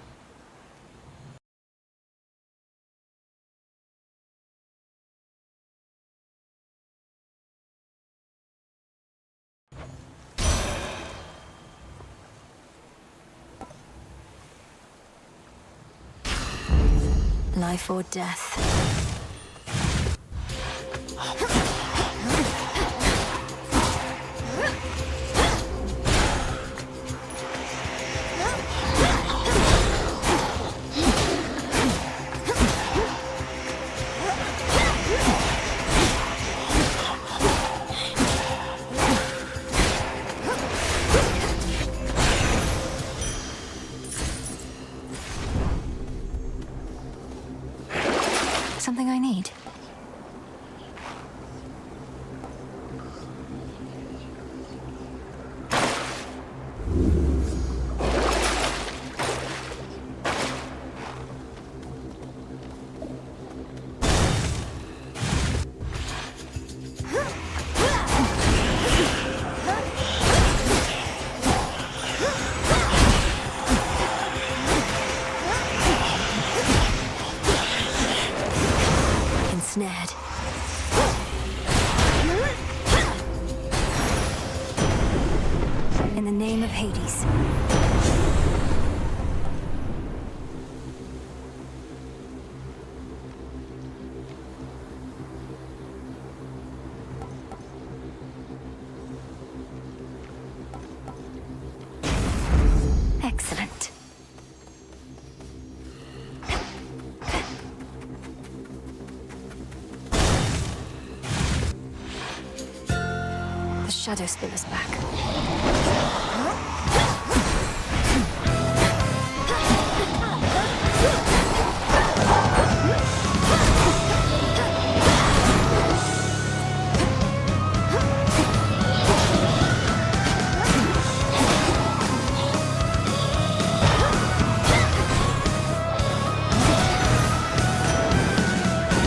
Life or death. Something I need. Ensnared. In the name of Hades. Excellent. The shadow spill is back.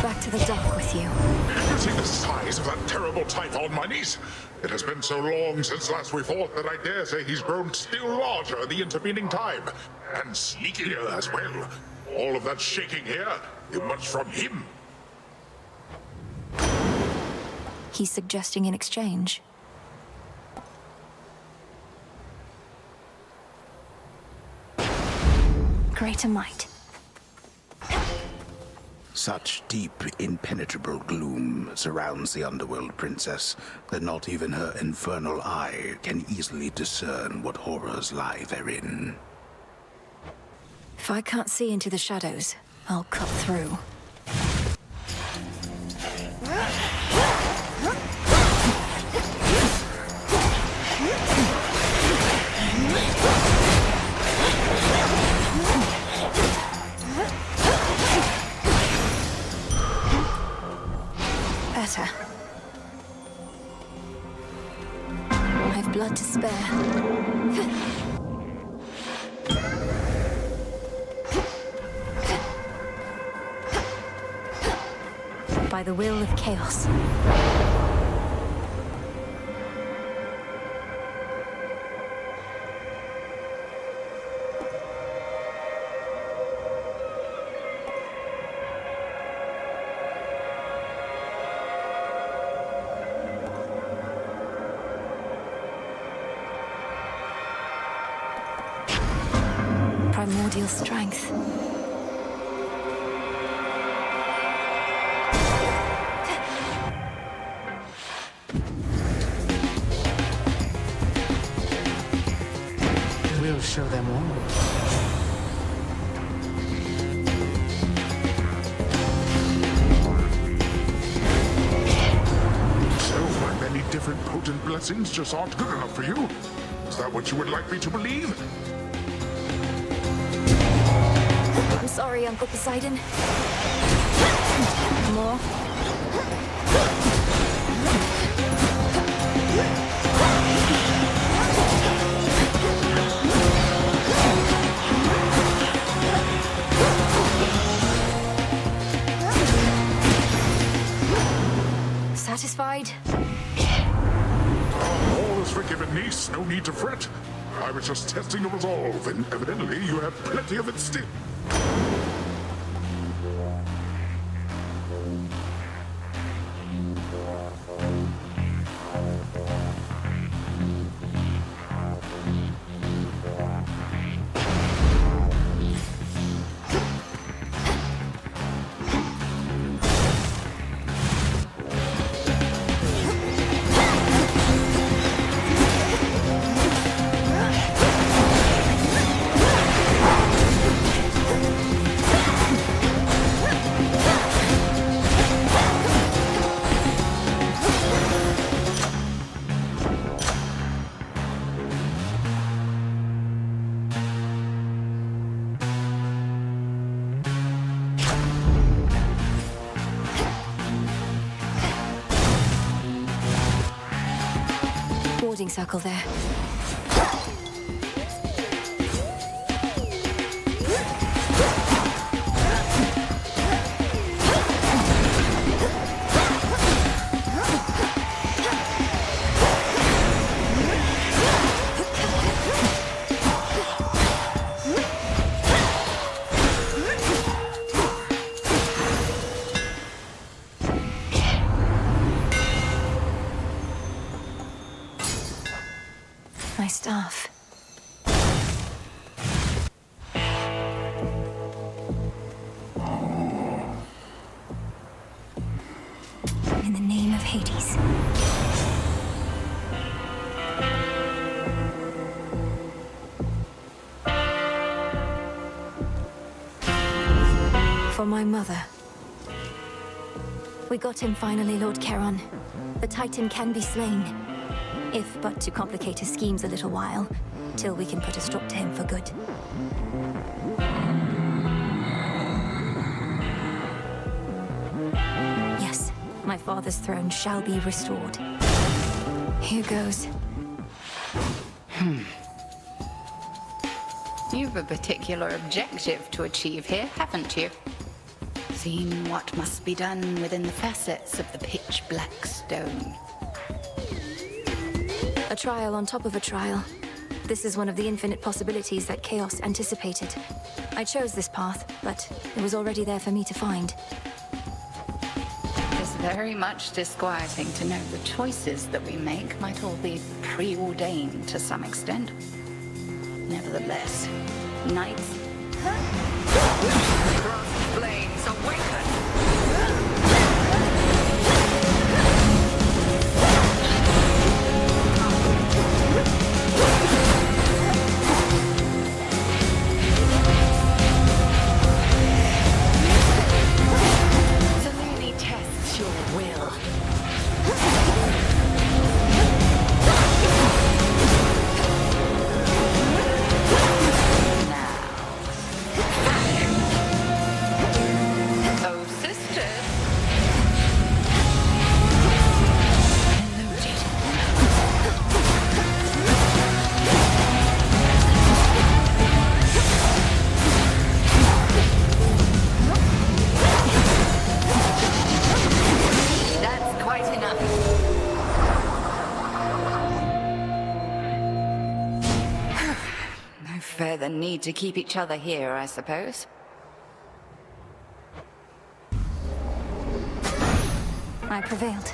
Back to the dock with you. You see the size of that terrible Typhon, my niece? It has been so long since last we fought that I dare say he's grown still larger the intervening time. And sneakier as well. All of that shaking here, it was from him. He's suggesting an exchange. Greater might. Such deep, impenetrable gloom surrounds the underworld, Princess, that not even her infernal eye can easily discern what horrors lie therein. If I can't see into the shadows, I'll cut through. Better. I've blood to spare. By the will of chaos. Primordial strength. We'll show them all. So my many different potent blessings just aren't good enough for you? Is that what you would like me to believe? I'm sorry, Uncle Poseidon. More? Satisfied? All is forgiven, niece. No need to fret. I was just testing your resolve, and evidently you have plenty of it still. Boarding circle there. My staff. In the name of Hades. For my mother. We got him finally, Lord Charon. The Titan can be slain. If but to complicate his schemes a little while, till we can put a stop to him for good. Yes, my father's throne shall be restored. Here goes. You've a particular objective to achieve here, haven't you? Seen what must be done within the facets of the pitch black stone. A trial on top of a trial. This is one of the infinite possibilities that Chaos anticipated. I chose this path, but it was already there for me to find. It's very much disquieting to know the choices that we make might all be preordained to some extent. Nevertheless, knights... Cross flames awaken! The need to keep each other here, I suppose. I prevailed.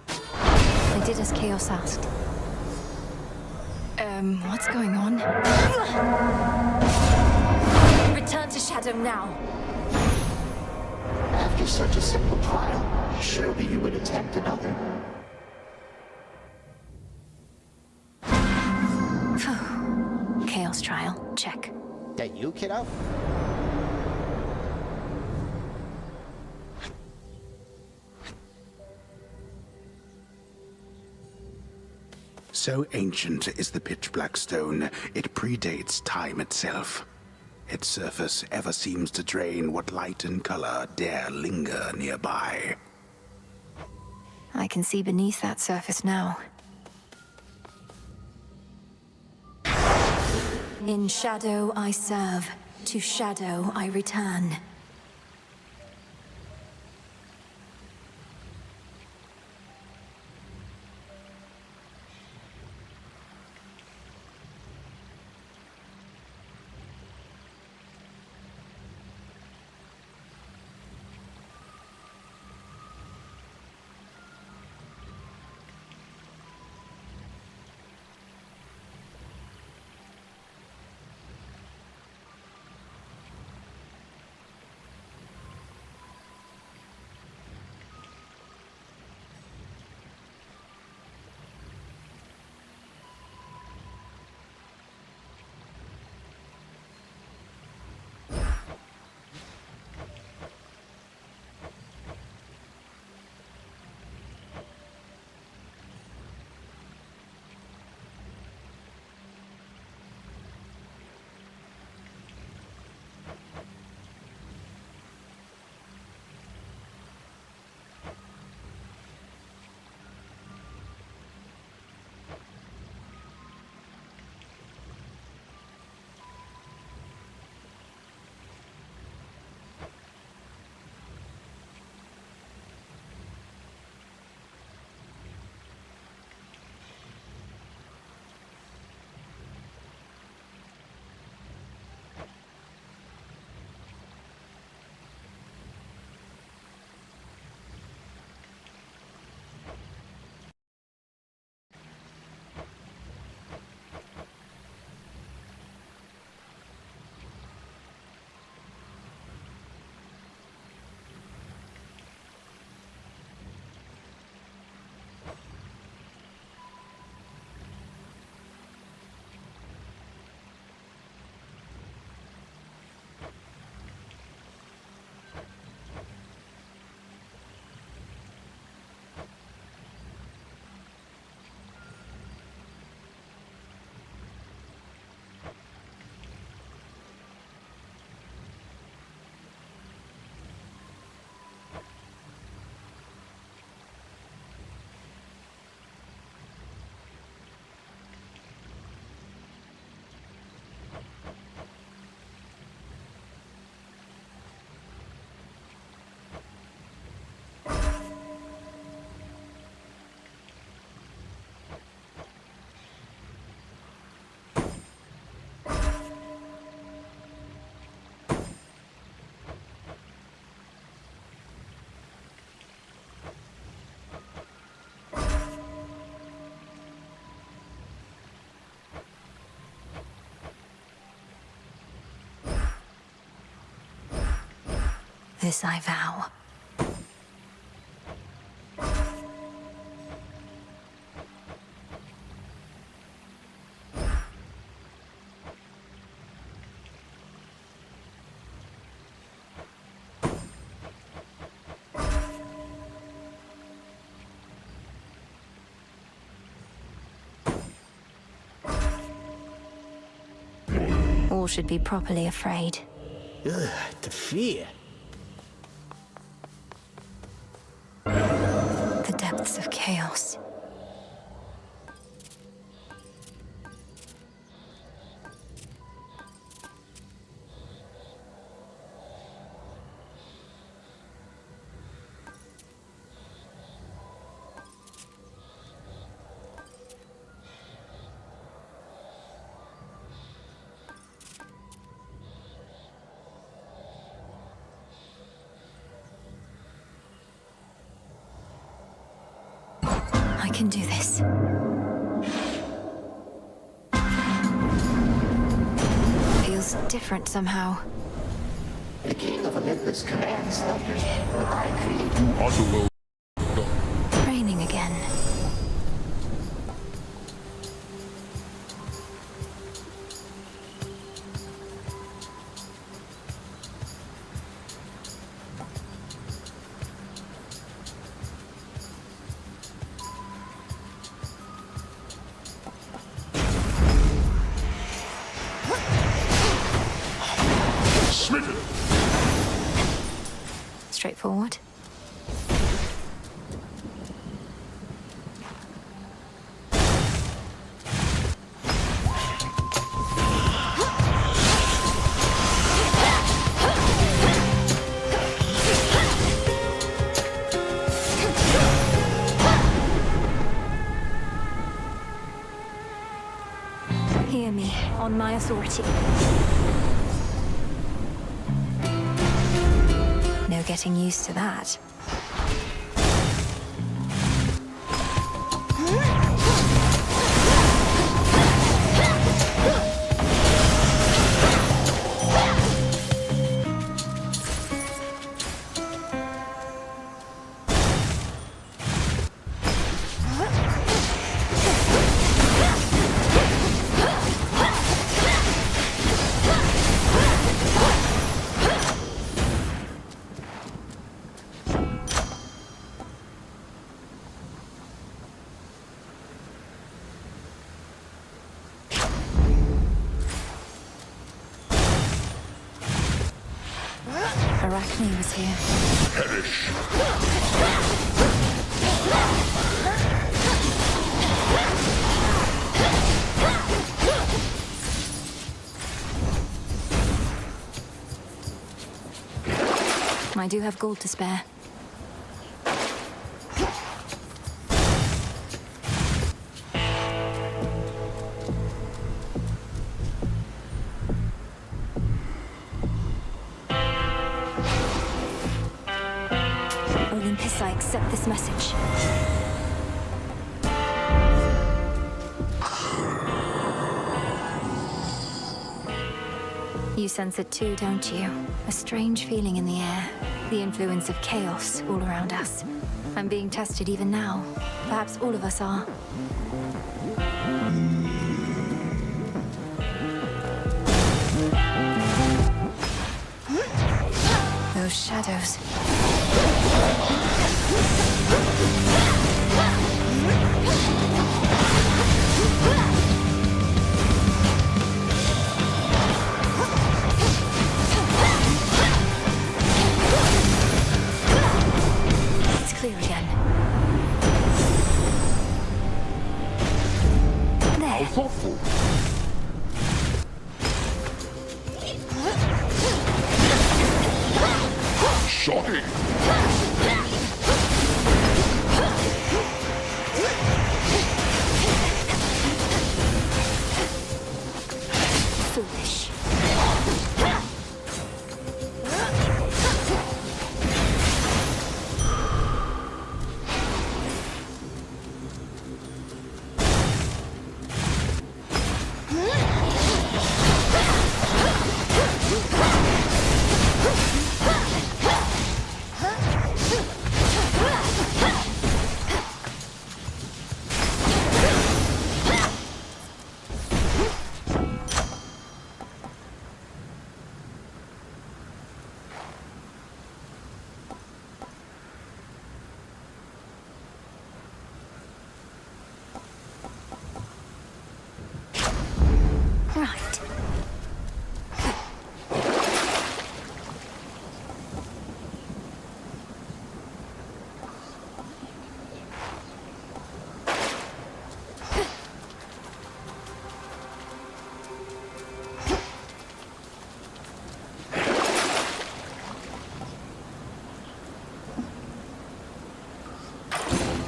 I did as Chaos asked. What's going on? Return to Shadow now. After such a simple trial, surely you would attempt another. Chaos trial, check. That you, kiddo? So ancient is the pitch black stone, it predates time itself. Its surface ever seems to drain what light and color dare linger nearby. I can see beneath that surface now. In shadow I serve, to shadow I return. This I vow. All should be properly afraid. Ugh, the fear. The depths of chaos. I can do this. Feels different somehow. The King of Olympus commands thunder. I create Raining again. Smitten! Straightforward. Hear me, on my authority. No getting used to that. Arachne was here. Perish! I do have gold to spare. Olympus, I accept this message. You sense it too, don't you? A strange feeling in the air. The influence of chaos all around us. I'm being tested even now. Perhaps all of us are. Those shadows. It's clear again. There. How thoughtful. Shocking! Foolish.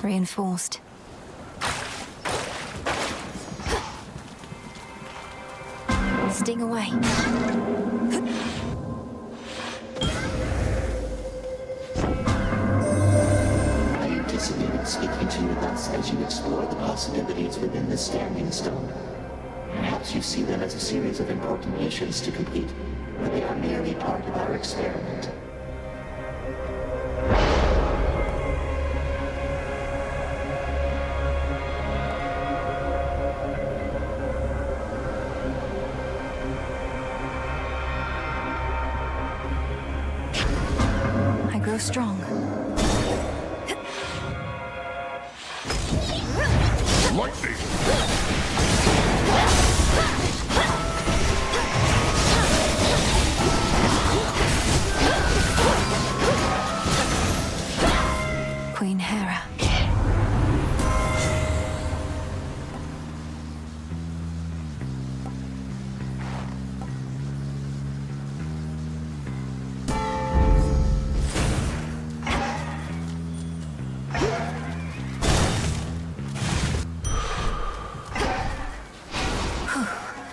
Reinforced. Sting away. I anticipated speaking to you thus as you explore the possibilities within the Standing Stone. Perhaps you see them as a series of important missions to complete, but they are merely part of our experiment. I grow strong. Lightning! Queen Hera.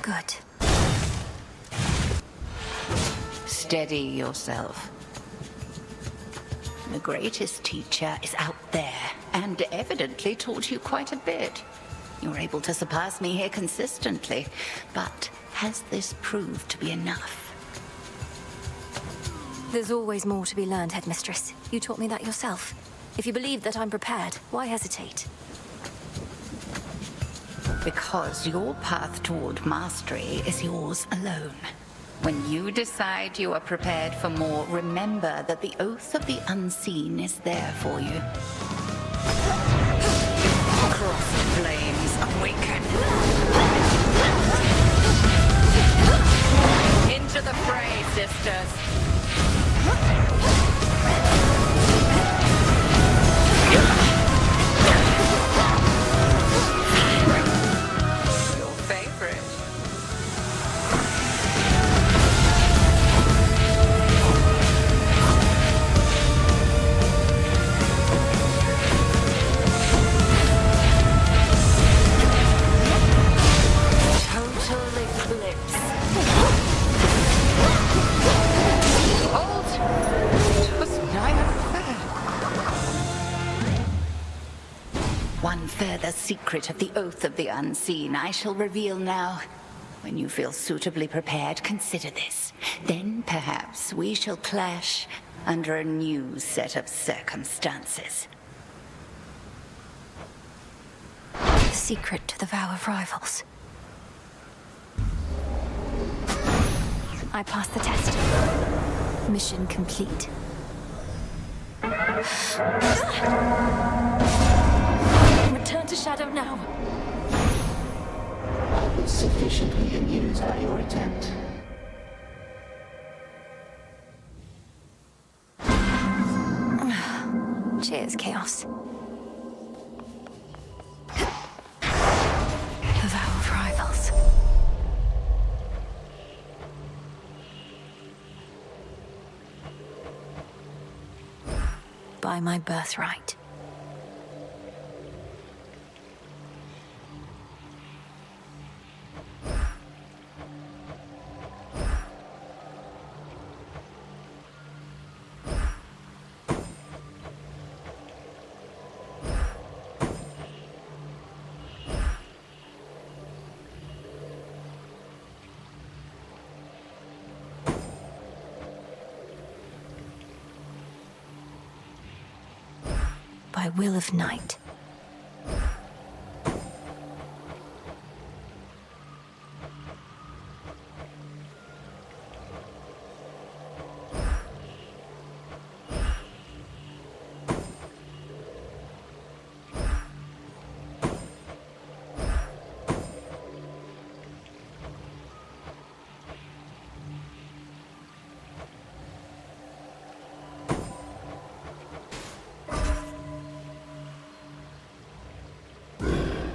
Good. Steady yourself. The greatest teacher is out there, and evidently taught you quite a bit. You're able to surpass me here consistently, but has this proved to be enough? There's always more to be learned, Headmistress. You taught me that yourself. If you believe that I'm prepared, why hesitate? Because your path toward mastery is yours alone. When you decide you are prepared for more, remember that the Oath of the Unseen is there for you. Cross flames awaken. Into the fray, sisters. One further secret of the Oath of the Unseen I shall reveal now. When you feel suitably prepared, consider this. Then perhaps we shall clash under a new set of circumstances. The secret to the Vow of Rivals. I passed the test. Mission complete. Return to Shadow now. I was sufficiently amused by your attempt. Cheers, Chaos. The Vow of Rivals. By my birthright. By will of night.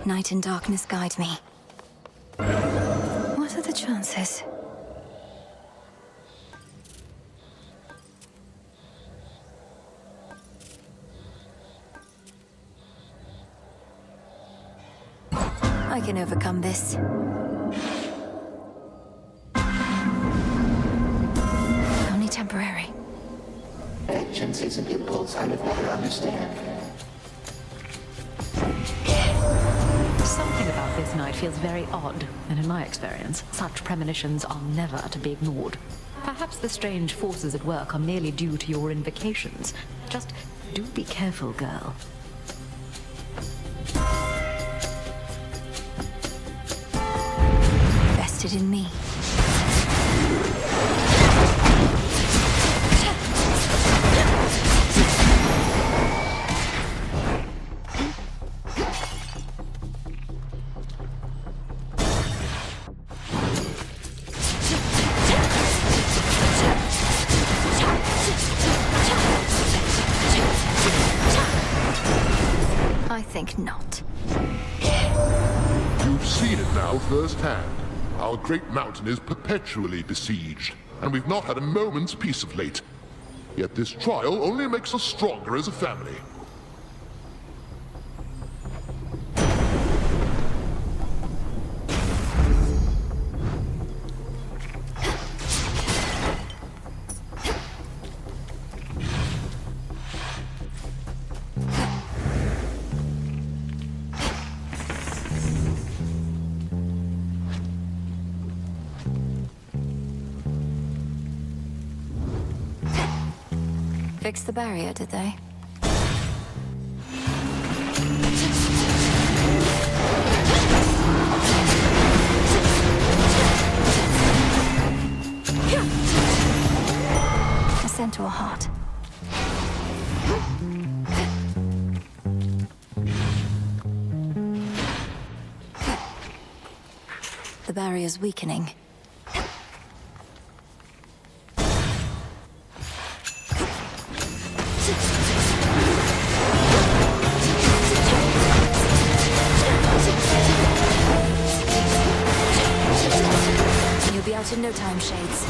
Night and darkness guide me. What are the chances? I can overcome this. Only temporary. Vengeance is an impulse I would never understand. Something about this night feels very odd, and in my experience, such premonitions are never to be ignored. Perhaps the strange forces at work are merely due to your invocations. Just do be careful, girl. Vested in me. I think not. You've seen it now firsthand. Our great mountain is perpetually besieged, and we've not had a moment's peace of late. Yet this trial only makes us stronger as a family. Fixed the barrier, did they? A centaur heart. The barrier's weakening. You'll be out in no time, Shades.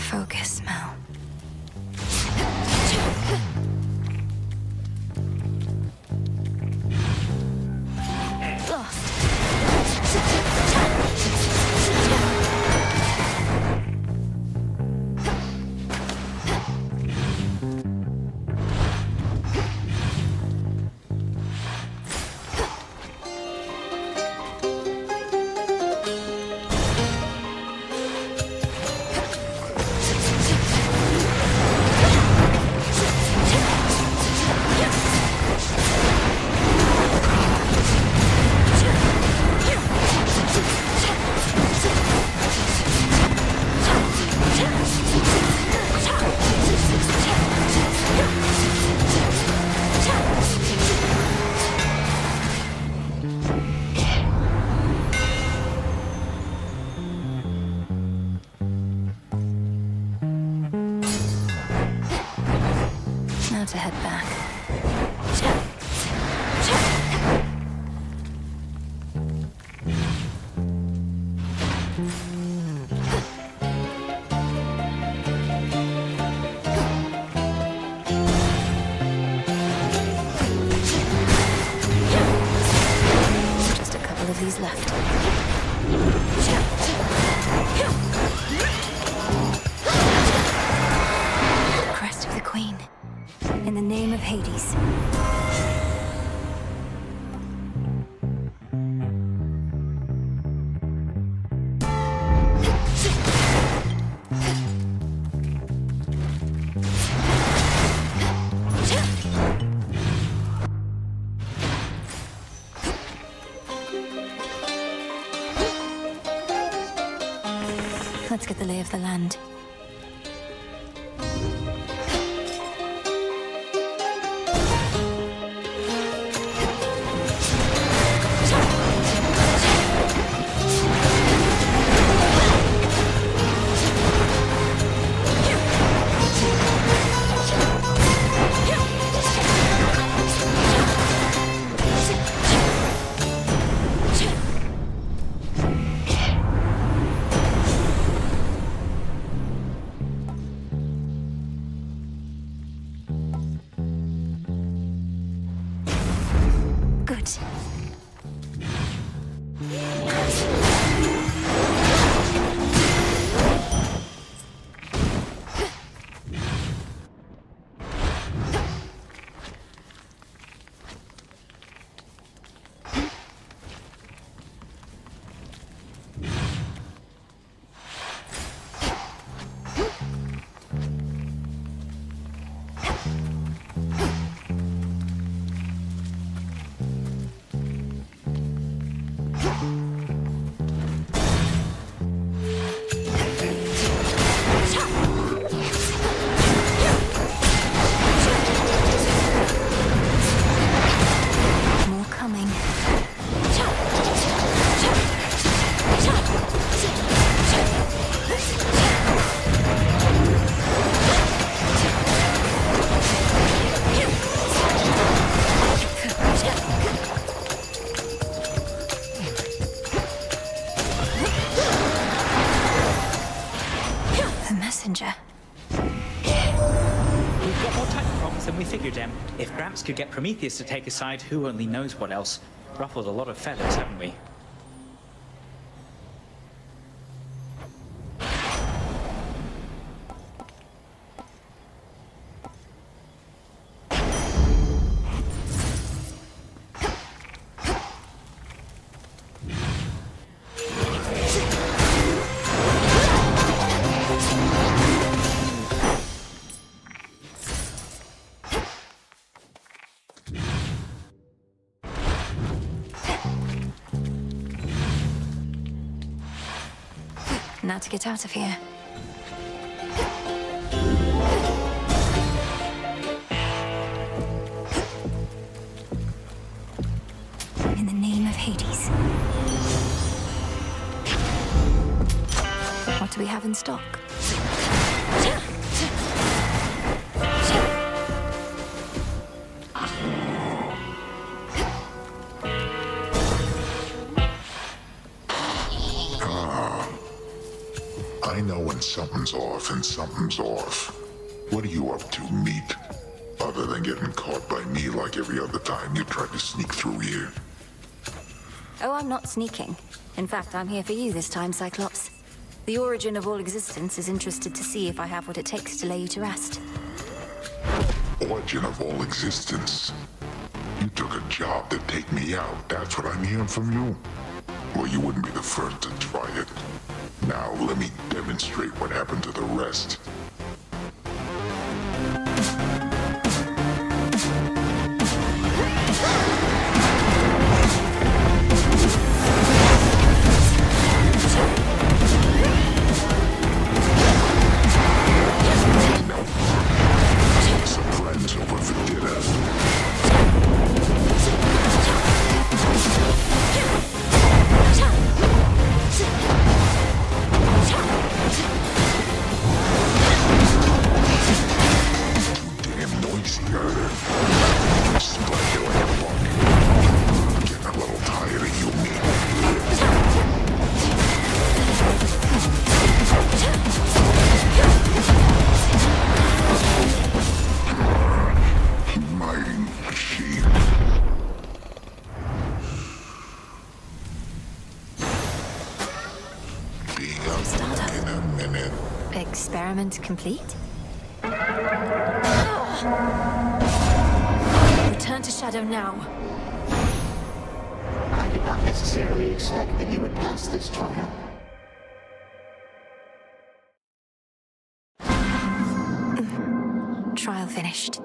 Focus, Mel. Now to head back. Just a couple of these left. Crest of the Queen. In the name of Hades. Let's get the lay of the land. could get Prometheus to take his side, who only knows what else. Ruffled a lot of feathers, haven't we? Now to get out of here. In the name of Hades. What do we have in stock? I know when something's off and something's off. What are you up to, meat? Other than getting caught by me like every other time you tried to sneak through here. Oh, I'm not sneaking. In fact, I'm here for you this time, Cyclops. The origin of all existence is interested to see if I have what it takes to lay you to rest. Origin of all existence? You took a job to take me out, that's what I'm hearing from you? Well, you wouldn't be the first to try it. Now, let me demonstrate what happened to the rest. Some friends over for dinner. Experiment complete? Return to Shadow now. I did not necessarily expect that you would pass this trial. Trial finished.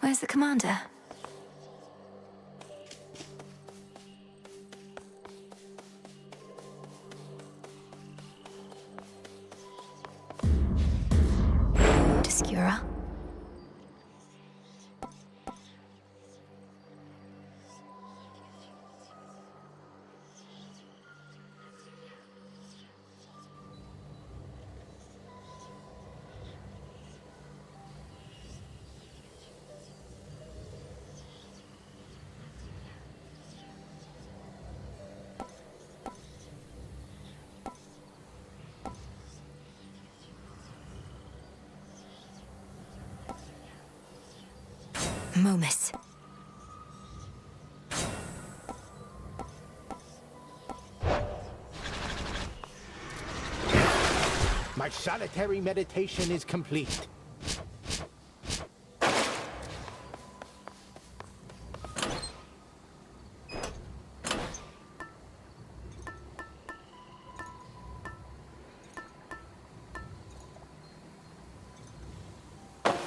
Where's the commander? Skura. Momus. My solitary meditation is complete.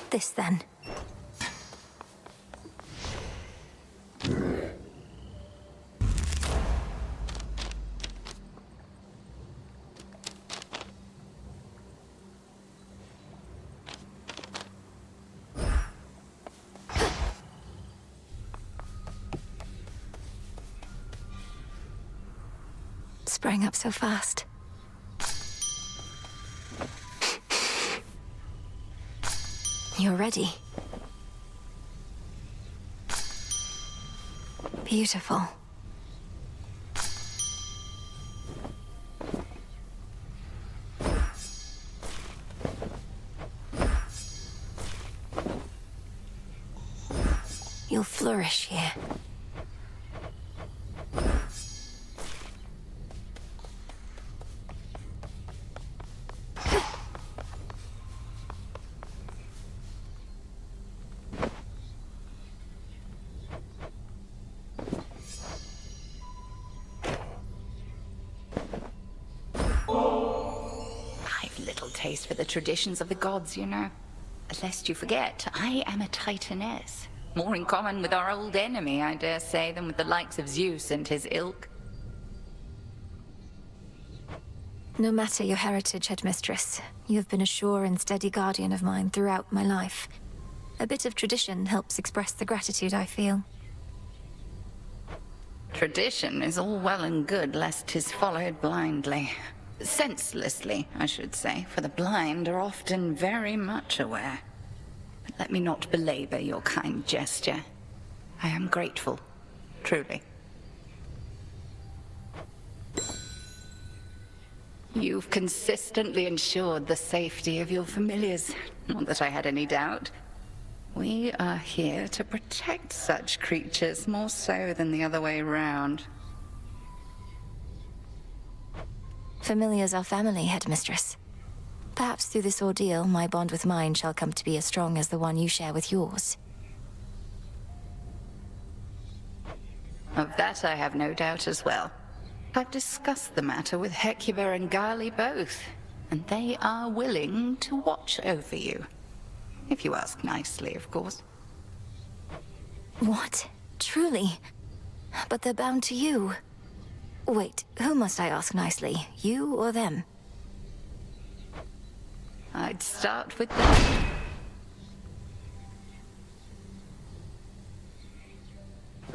This then. Sprang up so fast. You're ready. Beautiful. You'll flourish here. Taste for the traditions of the gods, you know. Lest you forget, I am a Titaness. More in common with our old enemy, I dare say, than with the likes of Zeus and his ilk. No matter your heritage, Headmistress, you have been a sure and steady guardian of mine throughout my life. A bit of tradition helps express the gratitude I feel. Tradition is all well and good, lest 'tis followed blindly. Senselessly, I should say, for the blind are often very much aware. But let me not belabor your kind gesture. I am grateful, truly. You've consistently ensured the safety of your familiars, not that I had any doubt. We are here to protect such creatures more so than the other way round. Familiars are family, Headmistress. Perhaps through this ordeal, my bond with mine shall come to be as strong as the one you share with yours. Of that I have no doubt as well. I've discussed the matter with Hecuba and Gali both, and they are willing to watch over you. If you ask nicely, of course. What? Truly? But they're bound to you. Wait, who must I ask nicely? You or them? I'd start with them.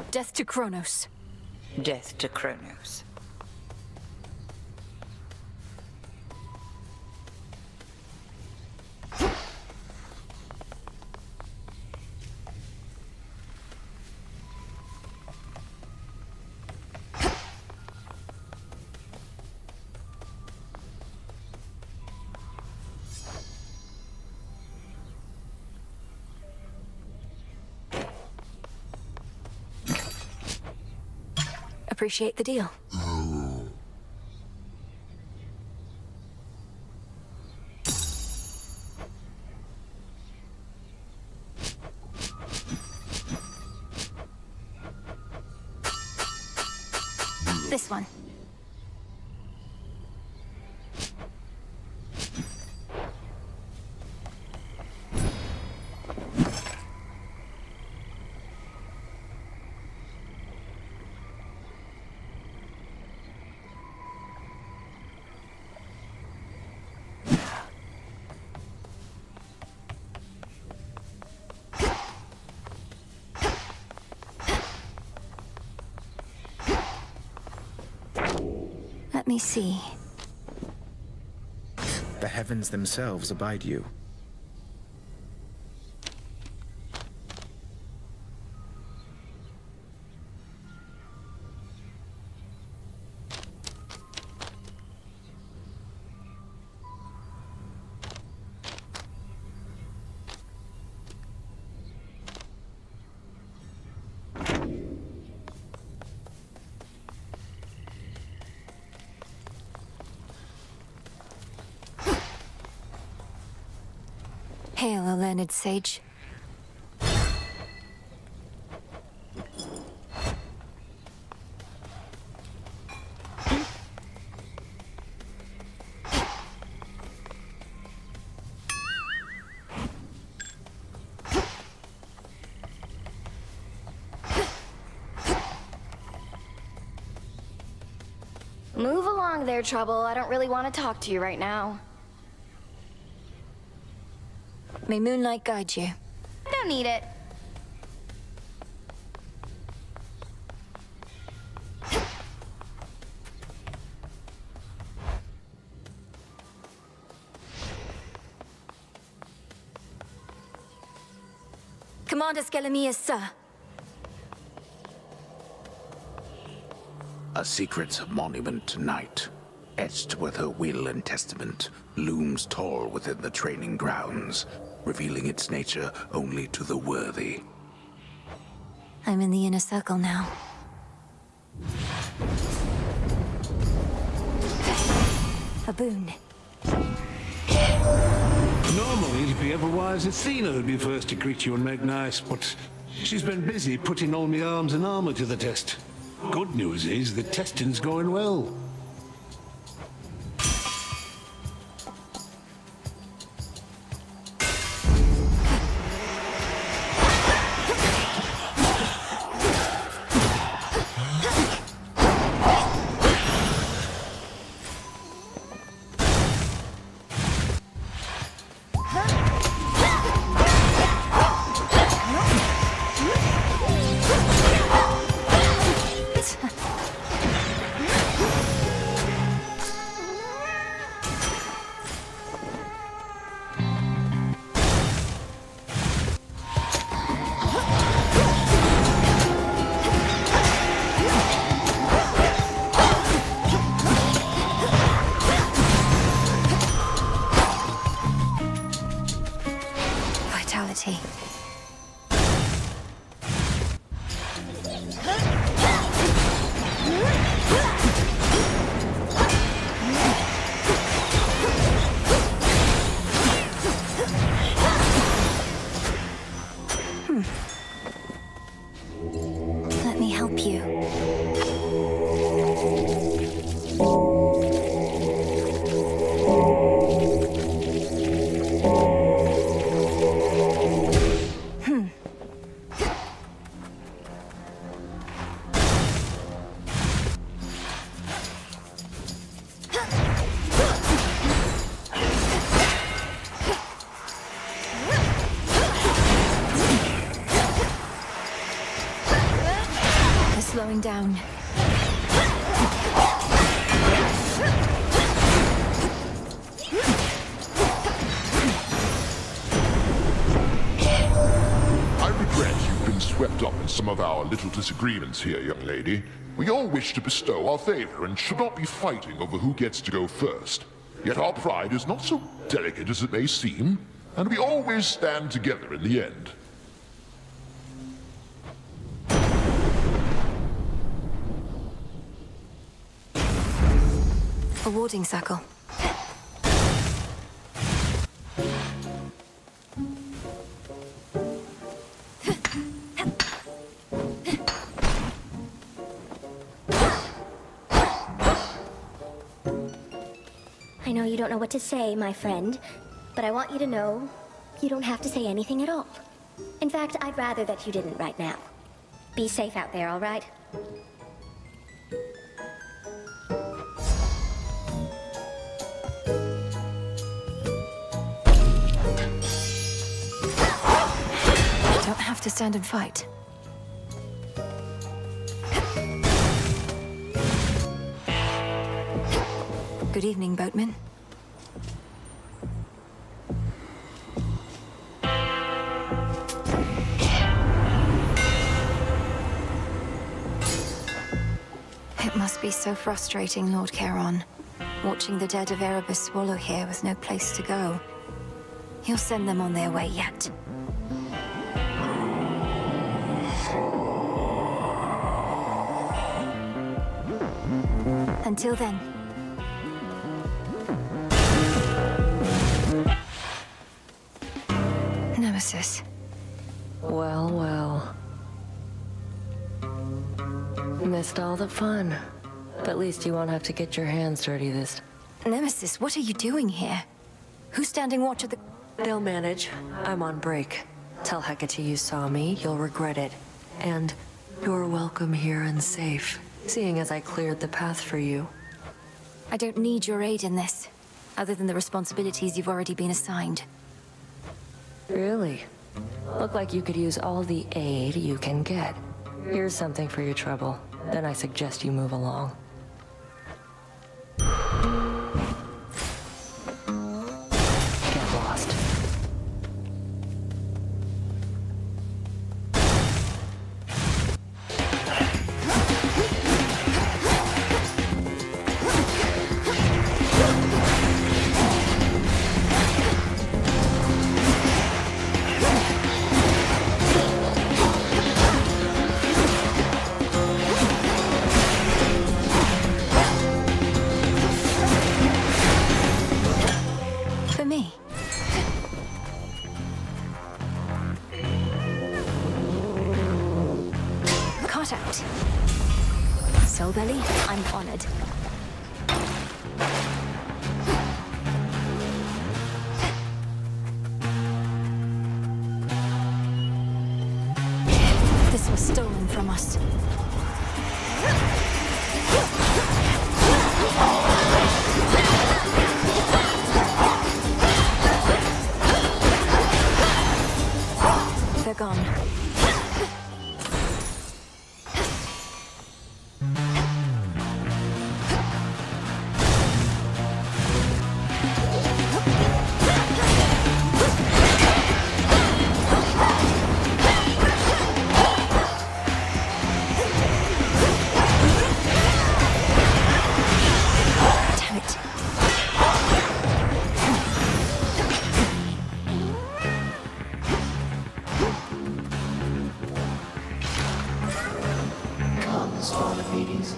Death to Kronos. Death to Kronos. Appreciate the deal. This one. Let me see. The heavens themselves abide you. Hail, O learned sage. Move along there, Trouble. I don't really want to talk to you right now. May moonlight guide you. Don't need it. Commander Skelemius, sir. A secret monument to night, etched with her will and testament, looms tall within the training grounds, revealing its nature only to the worthy. I'm in the inner circle now. A boon. Normally, it'd be otherwise Athena who'd be first to greet you and make nice, but she's been busy putting all my arms and armor to the test. Good news is the testing's going well. Vitality. Let me help you. They're slowing down. I regret you've been swept up in some of our little disagreements here, young lady. We all wish to bestow our favor and should not be fighting over who gets to go first. Yet our pride is not so delicate as it may seem, and we always stand together in the end. A warding circle. I know you don't know what to say, my friend, but I want you to know you don't have to say anything at all. In fact, I'd rather that you didn't right now. Be safe out there, all right? You don't have to stand and fight. Good evening, boatman. It must be so frustrating, Lord Charon, watching the dead of Erebus swallow here with no place to go. He'll send them on their way yet. Until then. Nemesis. Well, well. Missed all the fun. But at least you won't have to get your hands dirty this. Nemesis, what are you doing here? Who's standing watch at the... They'll manage. I'm on break. Tell Hecate you saw me, you'll regret it. And you're welcome here and safe, seeing as I cleared the path for you. I don't need your aid in this, other than the responsibilities you've already been assigned. Really? Look like you could use all the aid you can get. Here's something for your trouble. Then I suggest you move along. Get lost. cut out. Soul Belly, I'm honored. This was stolen from us. They're gone. Damn it. Come, spawn of Hades.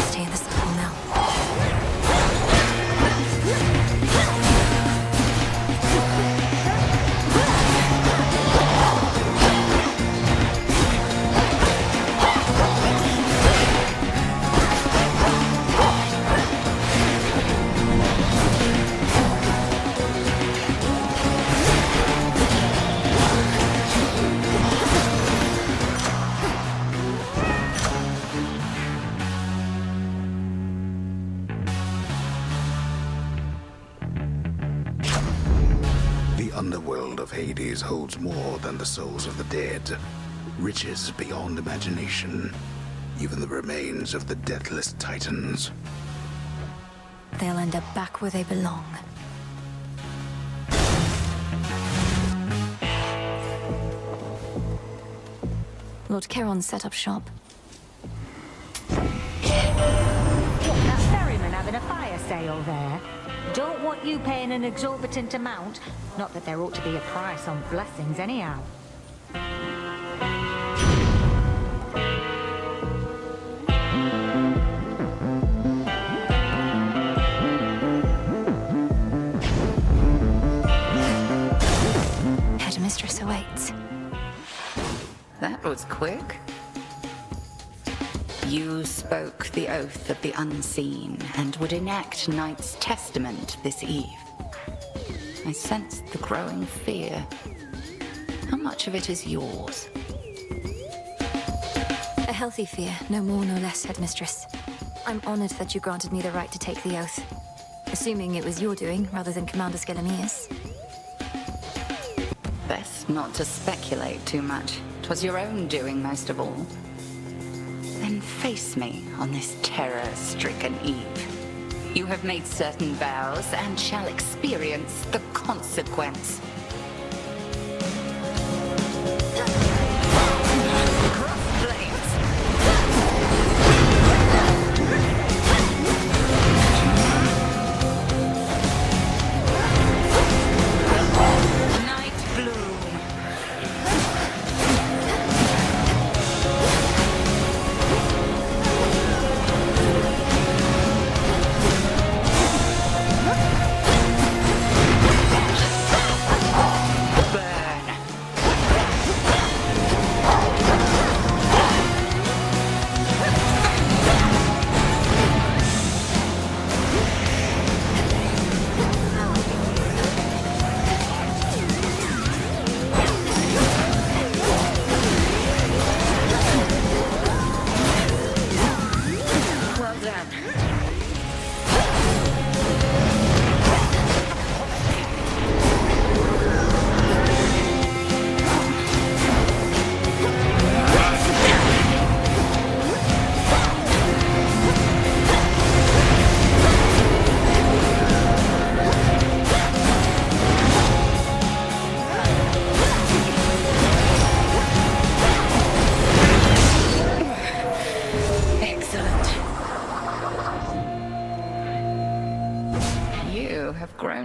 Stay in the circle now. The underworld of Hades holds more than the souls of the dead. Riches beyond imagination. Even the remains of the deathless titans. They'll end up back where they belong. Lord Charon set up shop. That ferryman having a fire sale there. Don't want you paying an exorbitant amount. Not that there ought to be a price on blessings anyhow. Headmistress awaits. That was quick. You spoke the oath of the unseen and would enact Knight's testament this eve. I sensed the growing fear. How much of it is yours? A healthy fear, no more, no less, Headmistress. I'm honored that you granted me the right to take the oath. Assuming it was your doing, rather than Commander Skelemia's. Best not to speculate too much. 'Twas your own doing most of all. Then face me on this terror-stricken eve. You have made certain vows and shall experience the consequence.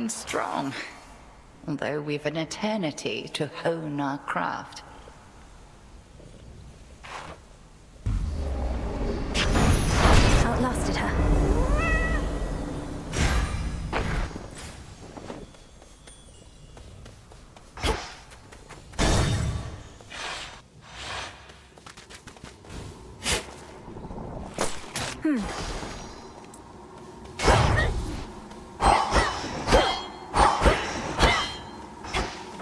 Strong, although we've an eternity to hone our craft. outlasted her.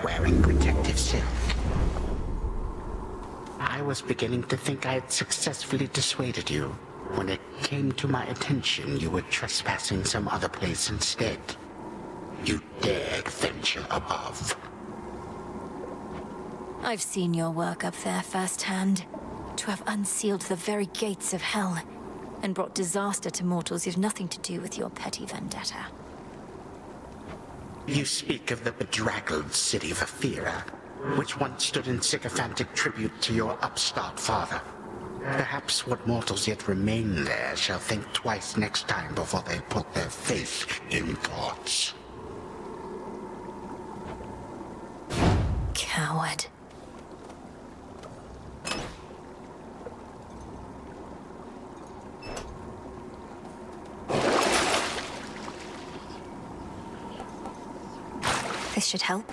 Wearing protective silk. I was beginning to think I had successfully dissuaded you. When it came to my attention, you were trespassing some other place instead. You dared venture above. I've seen your work up there firsthand. To have unsealed the very gates of hell, and brought disaster to mortals who've nothing to do with your petty vendetta. You speak of the bedraggled city of Aphira, which once stood in sycophantic tribute to your upstart father. Perhaps what mortals yet remain there shall think twice next time before they put their faith in gods. Coward. This should help.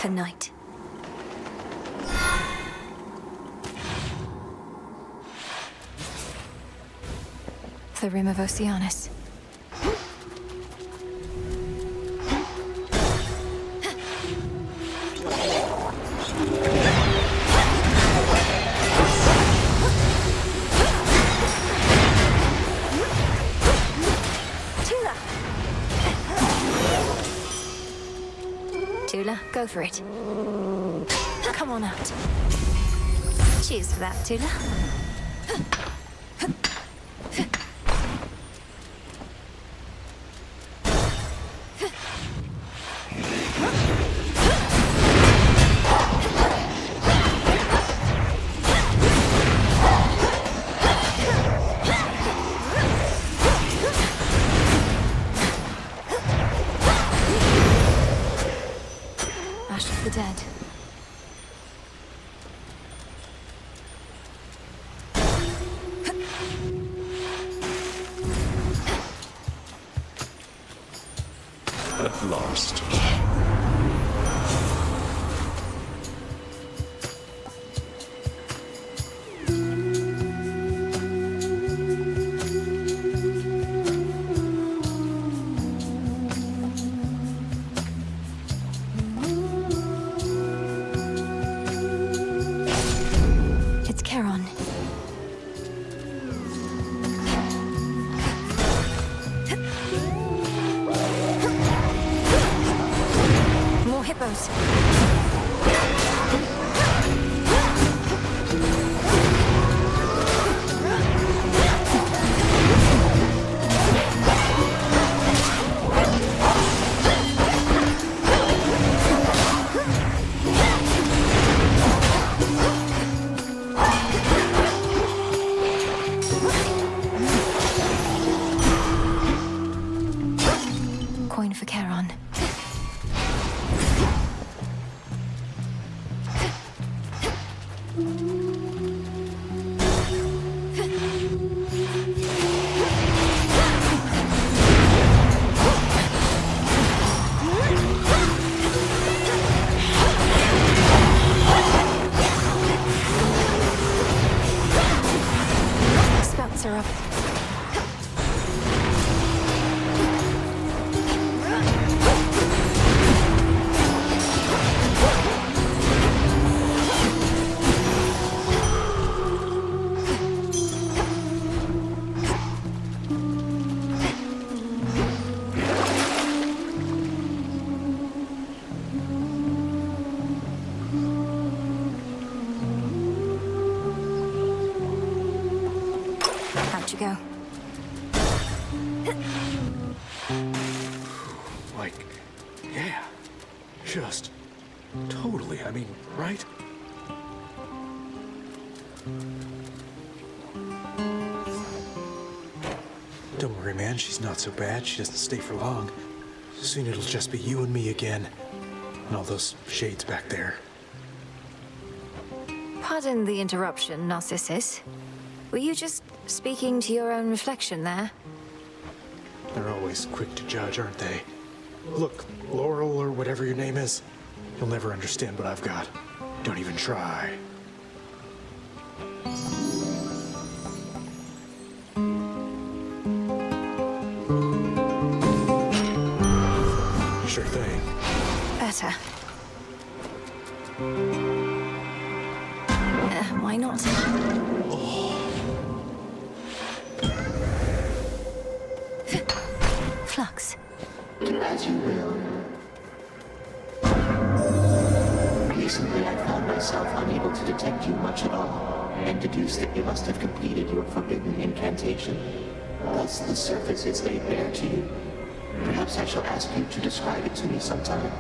For night. The Rim of Oceanus. Tula, go for it. Come on out. Cheers for that, Tula. Ash of the Dead. At last. crossbows. Coin for Charon. Spouts are up. How'd you go? Like, yeah. Just totally, I mean, right? Don't worry, man. She's not so bad. She doesn't stay for long. Soon it'll just be you and me again. And all those shades back there. Pardon the interruption, Narcissus. Were you just speaking to your own reflection there? They're always quick to judge, aren't they? Look, Laurel, or whatever your name is, you'll never understand what I've got. Don't even try. Sure thing. Better. Why not? Flux. Do as you will. Recently, I found myself unable to detect you much at all, and deduced that you must have completed your forbidden incantation. Thus, the surface is laid bare to you. Perhaps I shall ask you to describe it to me sometime.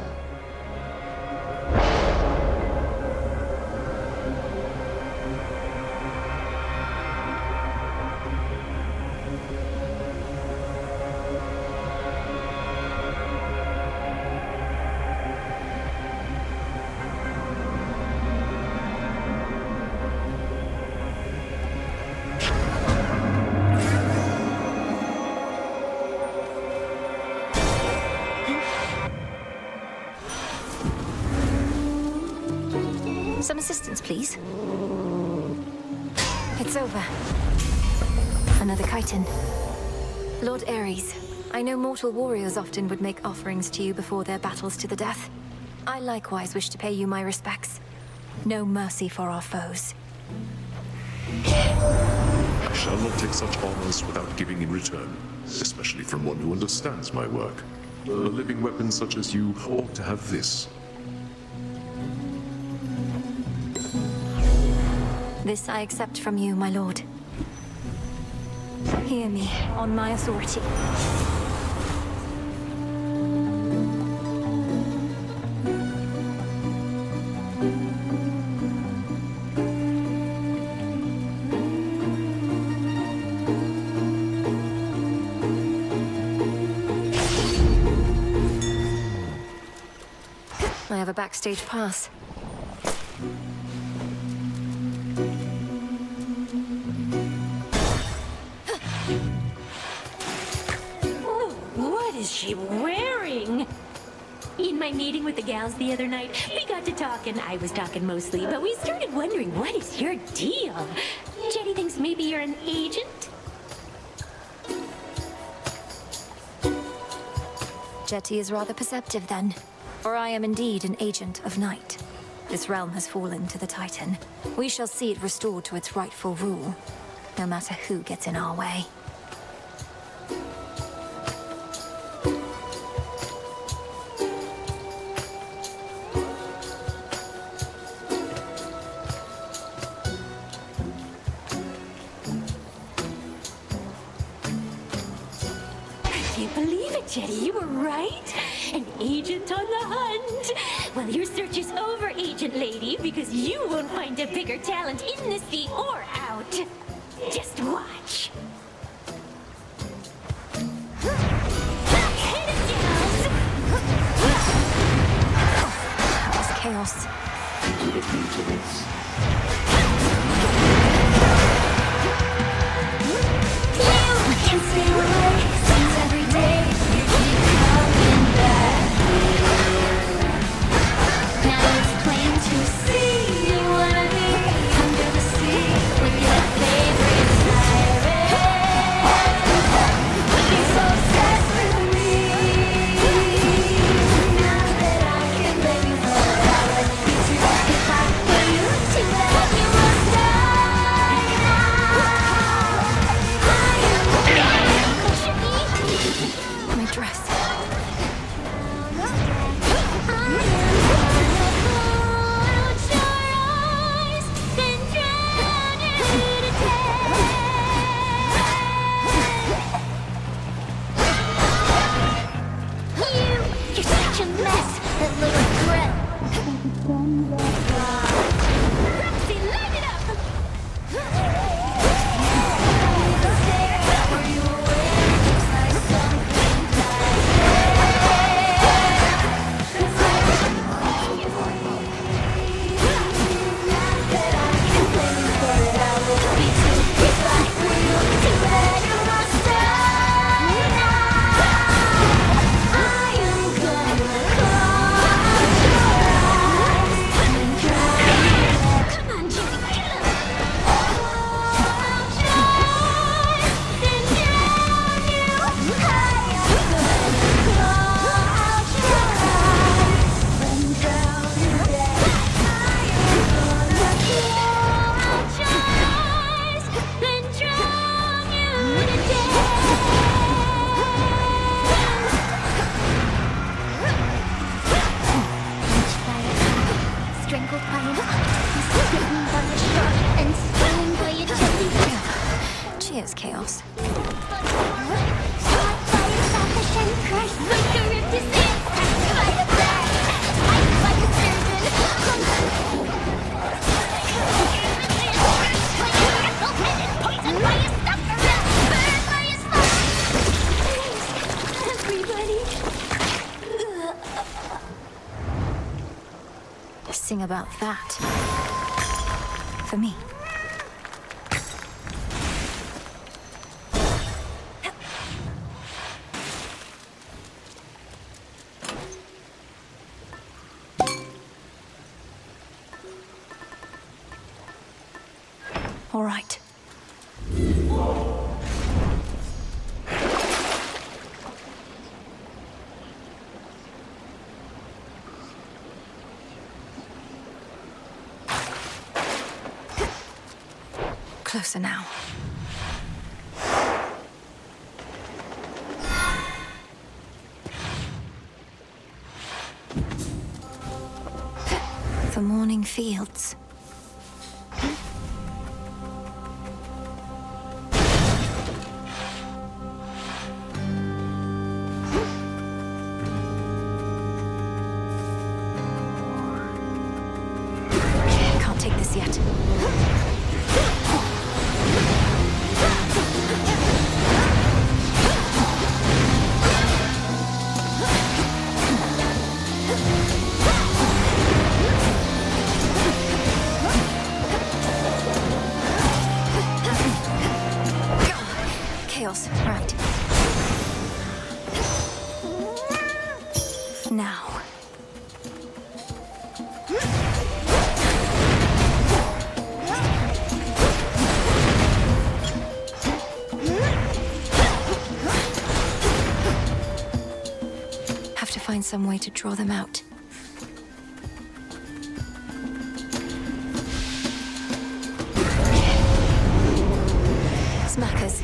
Some assistance, please. It's over. Another chitin. Lord Ares, I know mortal warriors often would make offerings to you before their battles to the death. I likewise wish to pay you my respects. No mercy for our foes. I shall not take such honors without giving in return, especially from one who understands my work. A living weapon such as you ought to have this. This I accept from you, my lord. Hear me, on my authority. I have a backstage pass. What is she wearing? In my meeting with the gals the other night, we got to talking. I was talking mostly, but we started wondering, what is your deal? Jetty thinks maybe you're an agent? Jetty is rather perceptive then. For I am indeed an agent of night. This realm has fallen to the Titan. We shall see it restored to its rightful rule, no matter who gets in our way. can't believe it, Jetty. You were right. An agent on the hunt. Well, your search is over, Agent Lady, because you won't find a bigger talent in the sea or out. Just watch. Hit it, gals! That was chaos. Lead me to this. You can stay away, since every day you keep coming back. Now it's plain to see you wanna be under the sea with your favorite siren. Looking so obsessed with me. Now that I can blame you for it, I would be too if I were you to let you must die now. My dress. You're such a mess, that little threat. Roxy, light it up! Strangled by an octopus, bitten by a shark, and slain by a jellyfish. Cheers, chaos. Shot by a selfish and crushed like a ripped sand, cracked by a bat, tied by a surgeon. Poisoned by a sucker rat, burned by a smoke. Everybody. Sing about that. For me. All right. Closer now. The morning fields. Can't take this yet. Chaos, right. Now. Have to find some way to draw them out. Smackers.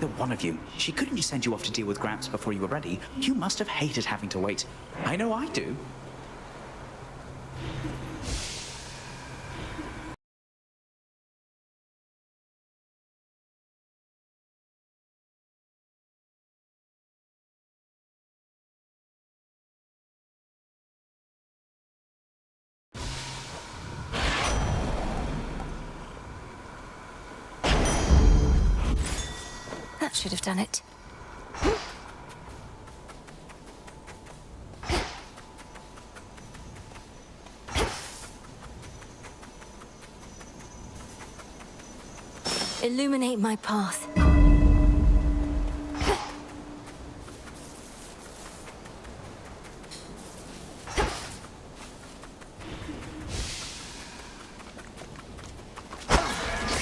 either one of you. She couldn't just send you off to deal with Gramps before you were ready. You must have hated having to wait. I know I do. That should have done it. Illuminate my path.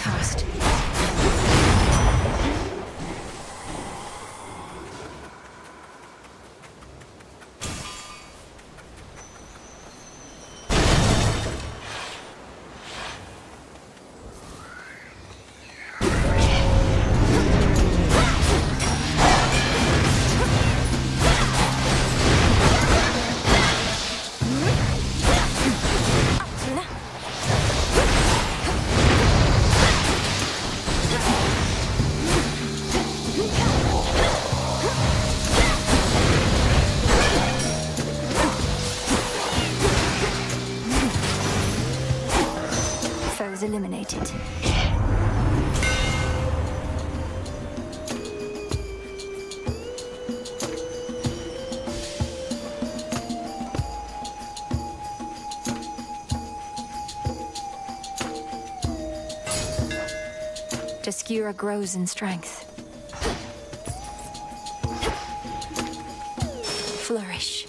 Cast. Foes eliminated. Jaskura grows in strength. Flourish.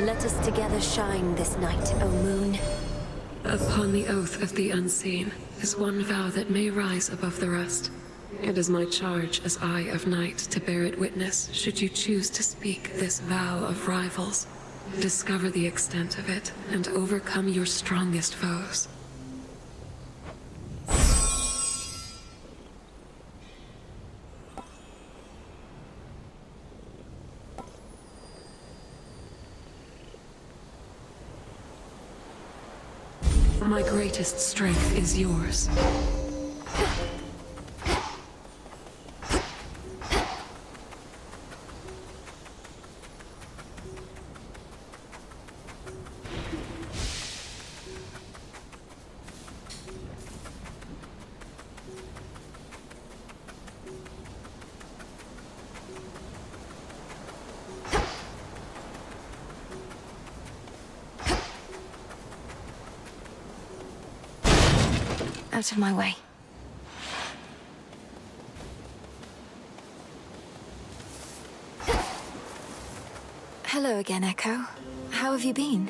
Let us together shine this night, O moon. Upon the oath of the unseen is one vow that may rise above the rest. It is my charge as Eye of Night to bear it witness should you choose to speak this vow of rivals. Discover the extent of it and overcome your strongest foes. My greatest strength is yours. Out of my way. Hello again, Echo. How have you been?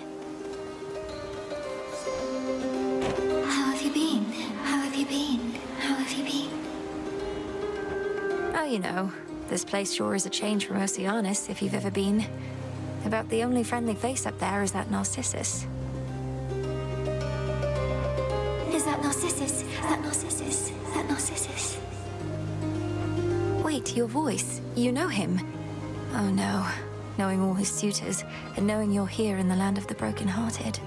How have you been? How have you been? How have you been? Oh, you know, this place sure is a change from Oceanus, if you've ever been. About the only friendly face up there is that Narcissus. Is that Narcissus? Is that Narcissus? Is that Narcissus? Wait, right, your voice. You know him. Oh no. Knowing all his suitors, and knowing you're here in the land of the broken-hearted.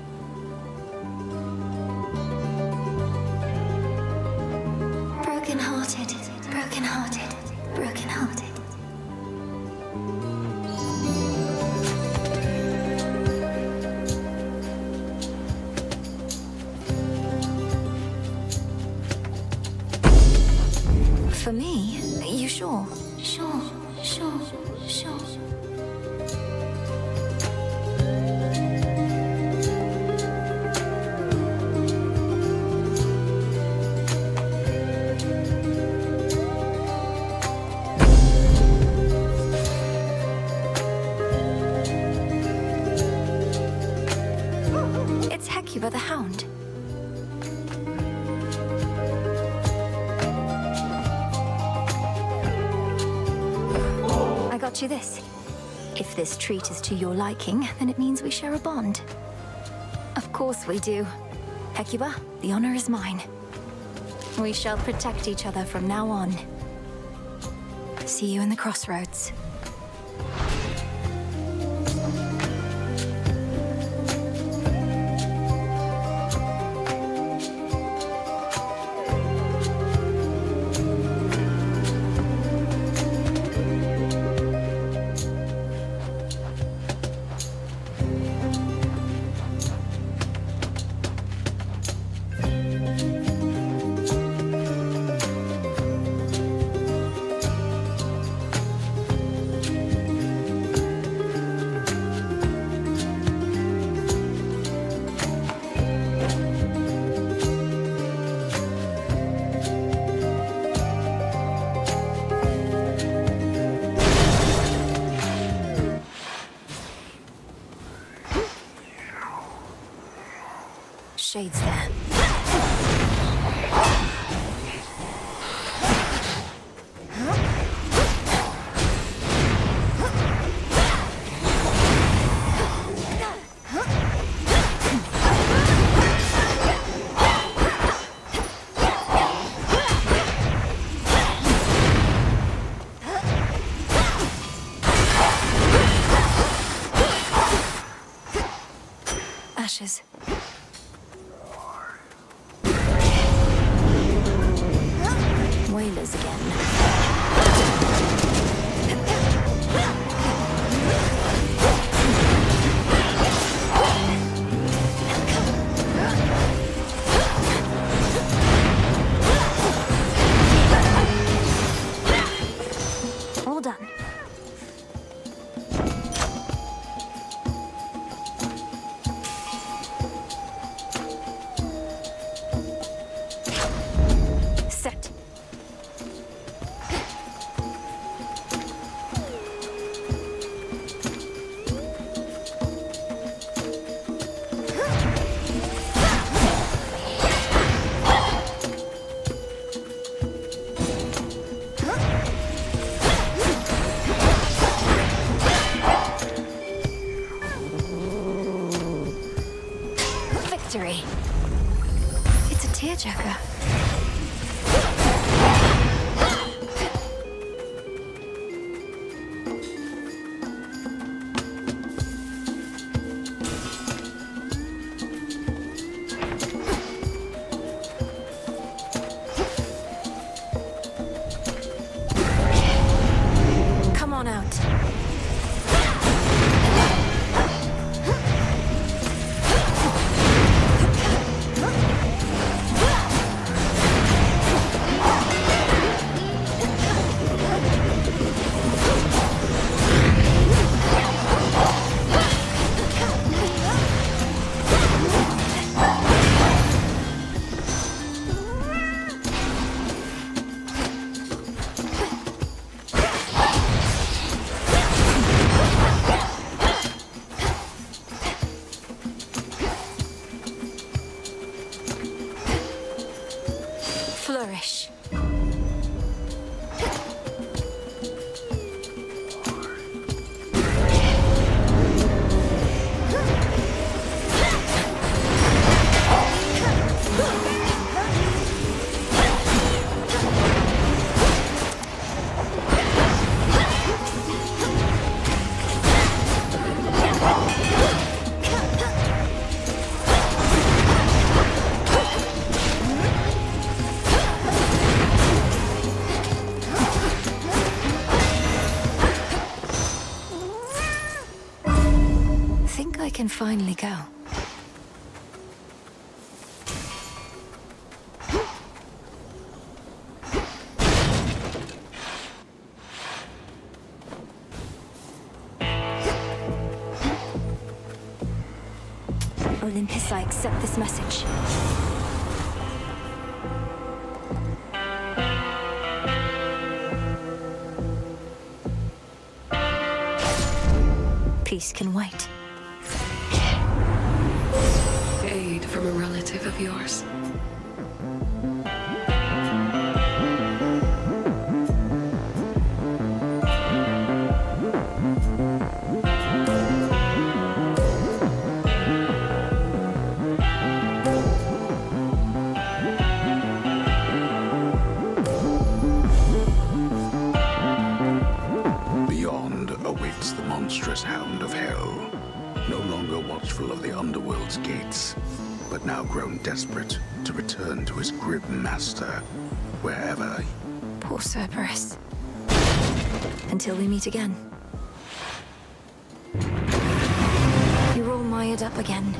Broken-hearted, broken-hearted, broken-hearted. For me? You sure? Sure, sure, sure. It's Hecuba the Hound. I got you this. If this treat is to your liking, then it means we share a bond. Of course we do. Hecuba, the honor is mine. We shall protect each other from now on. See you in the crossroads. Shades there. Ashes. Whalers again. All done. can finally go. Olympus, I accept this message. Peace can wait. Aid from a relative of yours. Beyond awaits the monstrous hound of hell, no longer watchful of the underworld's gates, but now grown desperate to return to his grim master, wherever. Poor Cerberus. Until we meet again. You're all mired up again.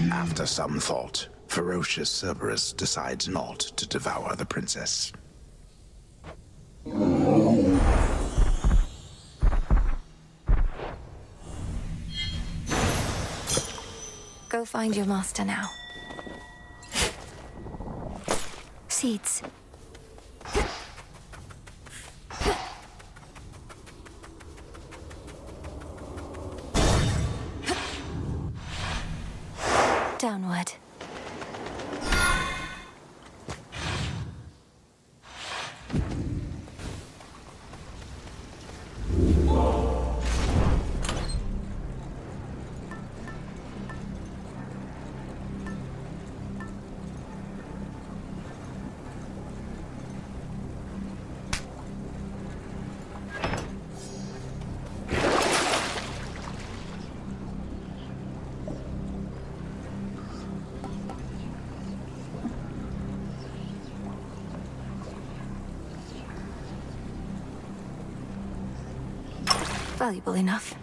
After some thought, ferocious Cerberus decides not to devour the princess. Go find your master now. Seeds. Downward. Valuable enough.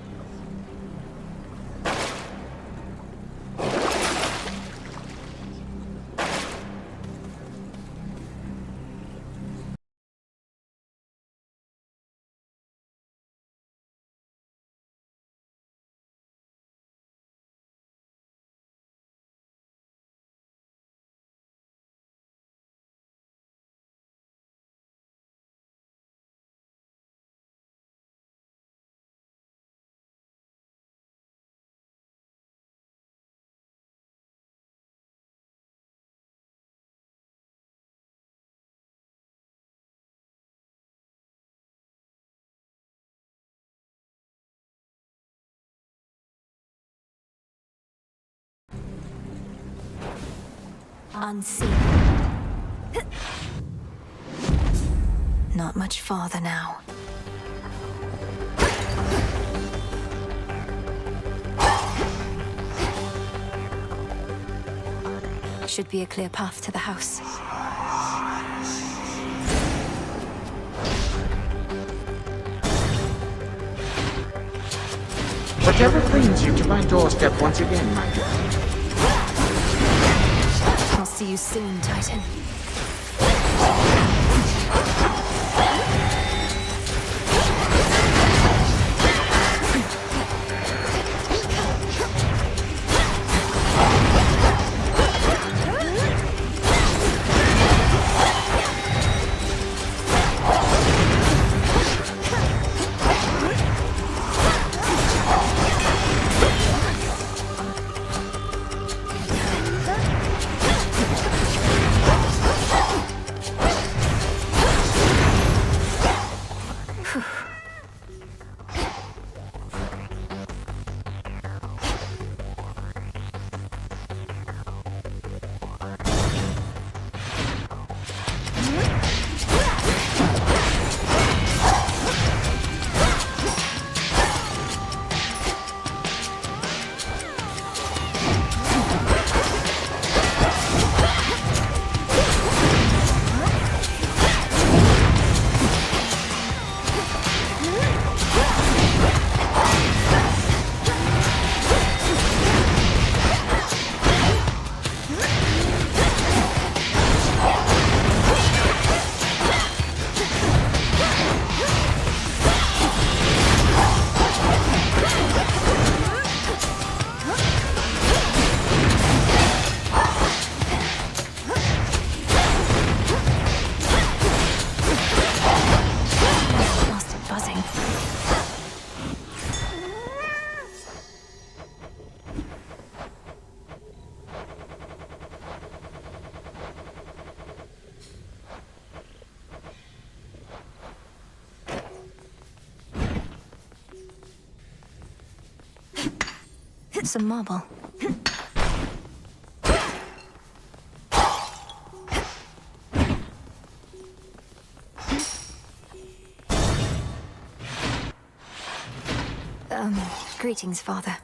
unseen. Not much farther now. Should be a clear path to the house. Whatever brings you to my doorstep once again, my girl. I'll see you soon, Titan. Some marble. Greetings, Father.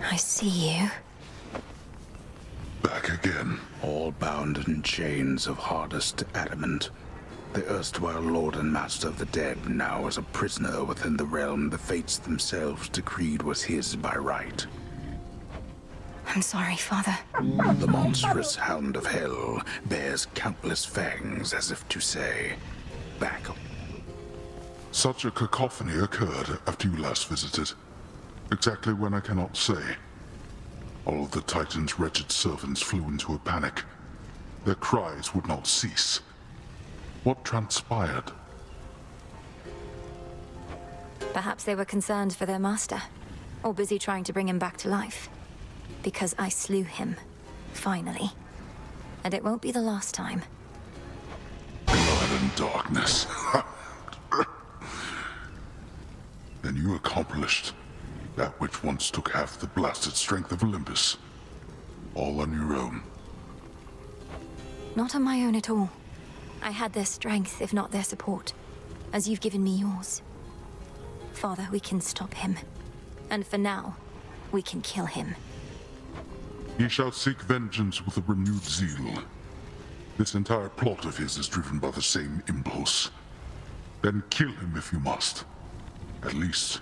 I see you. Back again. All bound in chains of hardest adamant. The erstwhile Lord and Master of the Dead now is a prisoner within the realm the fates themselves decreed was his by right. I'm sorry, Father. The monstrous Hound of Hell bears countless fangs as if to say, back up. Such a cacophony occurred after you last visited. Exactly when I cannot say. All of the Titan's wretched servants flew into a panic. Their cries would not cease. What transpired? Perhaps they were concerned for their master, or busy trying to bring him back to life. Because I slew him, finally. And it won't be the last time. Blood and darkness. Then you accomplished that which once took half the blasted strength of Olympus. All on your own. Not on my own at all. I had their strength, if not their support, as you've given me yours. Father, we can stop him. And for now, we can kill him. He shall seek vengeance with a renewed zeal. This entire plot of his is driven by the same impulse. Then kill him if you must. At least,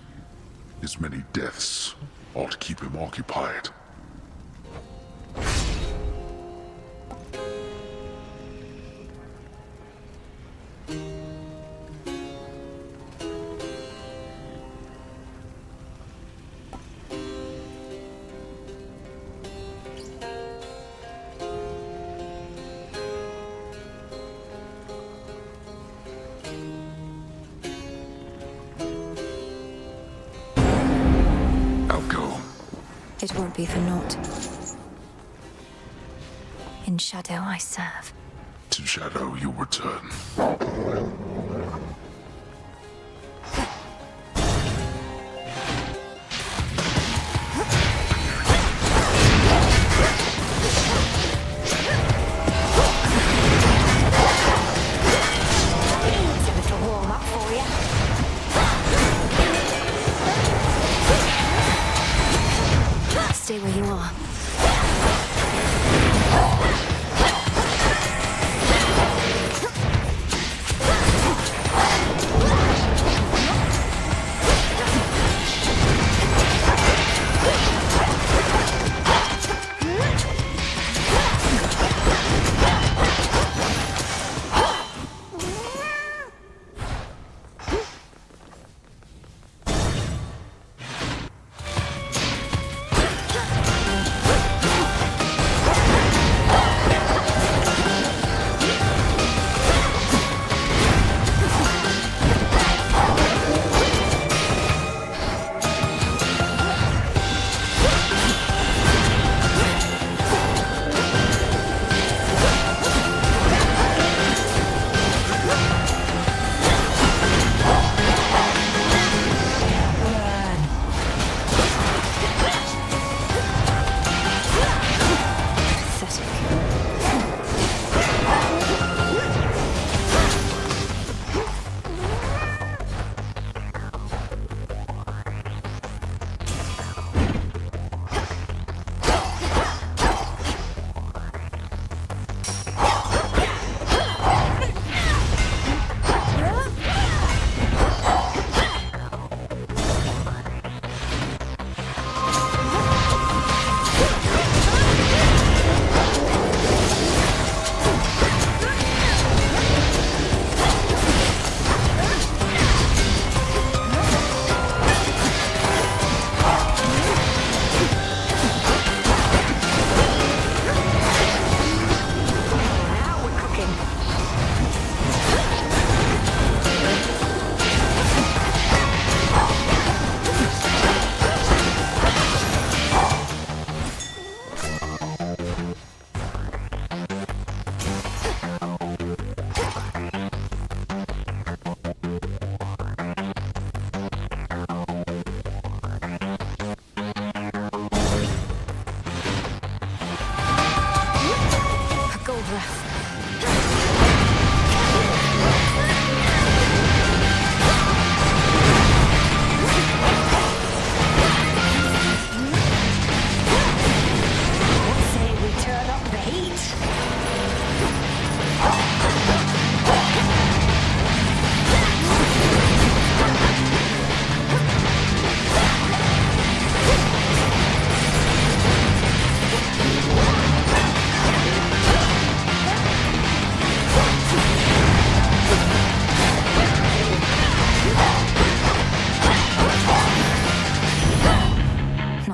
his many deaths ought to keep him occupied. It won't be for naught. In shadow I serve. To shadow you return. Stay where you are.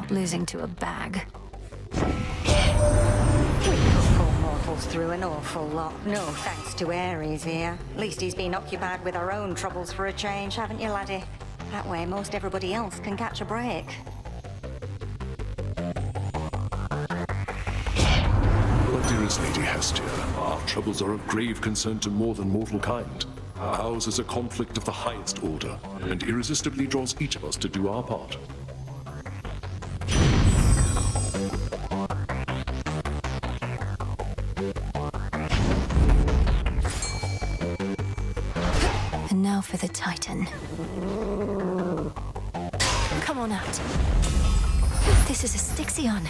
Losing to a bag. We put poor mortals through an awful lot. No thanks to Ares here. At least he's been occupied with our own troubles for a change, haven't you, laddie? That way most everybody else can catch a break. But dearest Lady Hestia, our troubles are of grave concern to more than mortal kind. Ours is a conflict of the highest order, and irresistibly draws each of us to do our part. And now for the Titan. Come on out. This is a Styxion.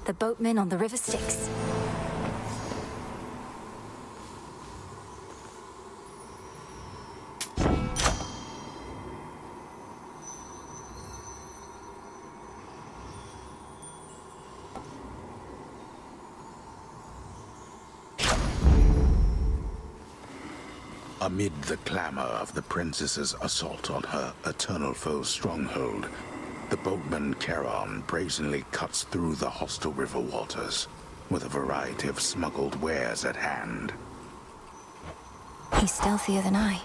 The boatmen on the river Styx. Amid the clamor of the princess's assault on her eternal foe's stronghold, the boatman Charon brazenly cuts through the hostile river waters with a variety of smuggled wares at hand. He's stealthier than I.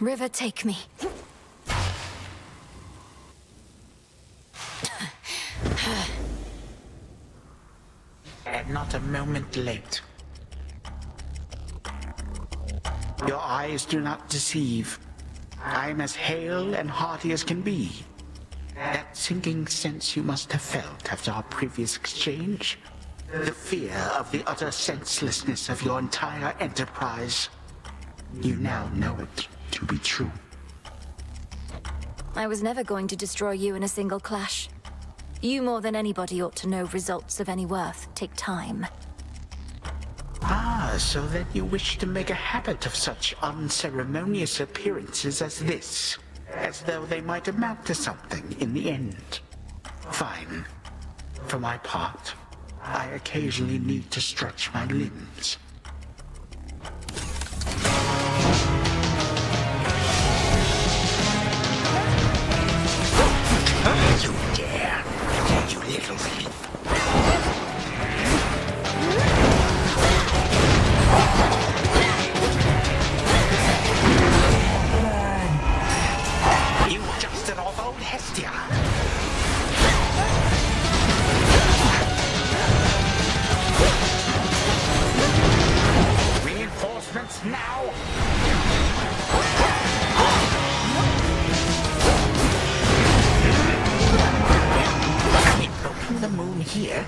River, take me. And not a moment late. Your eyes do not deceive. I'm as hale and hearty as can be. That sinking sense you must have felt after our previous exchange. The fear of the utter senselessness of your entire enterprise. You now know it to be true. I was never going to destroy you in a single clash. You more than anybody ought to know results of any worth take time. Ah, so that you wish to make a habit of such unceremonious appearances as this, as though they might amount to something in the end. Fine. For my part, I occasionally need to stretch my limbs. You dare, you little thief. You dusted off old Hestia. Reinforcements now. Invoking the moon here.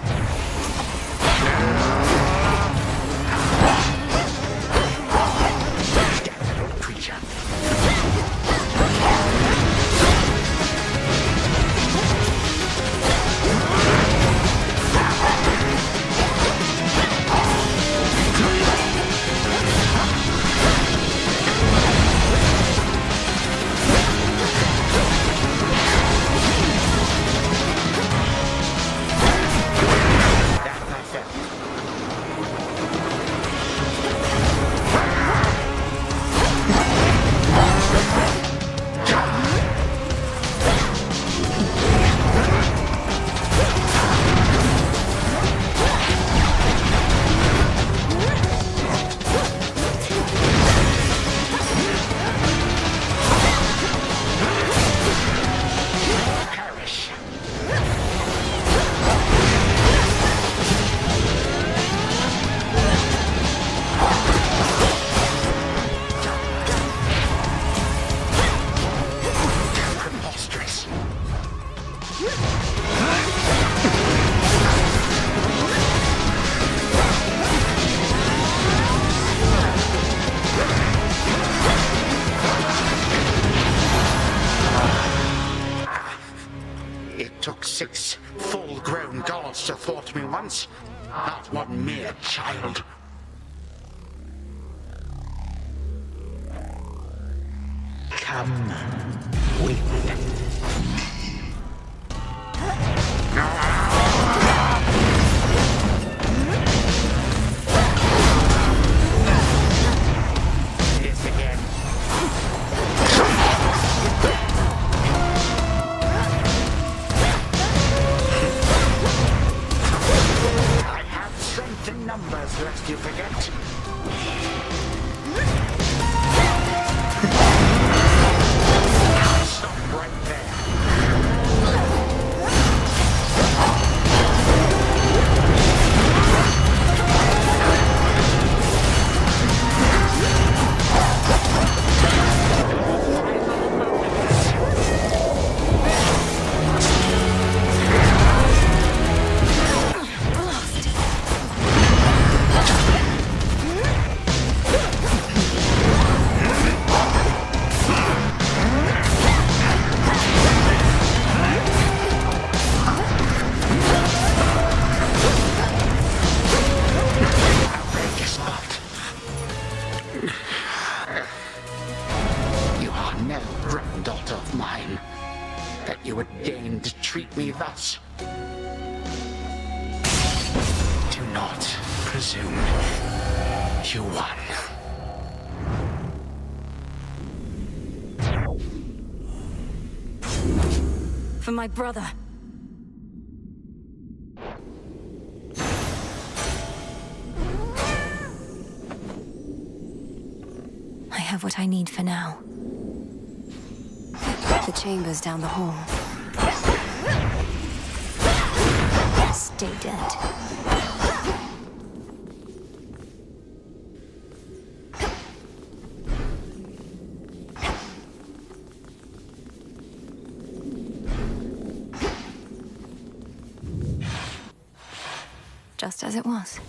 Damn little creature. It took 6 full-grown gods to thwart me once, not one mere child. Come with this again. I have strength in numbers, lest you forget. Stop right there. gods. Do not presume. You won. For my brother. I have what I need for now. The chamber's down the hall. Stay dead. Just as it was.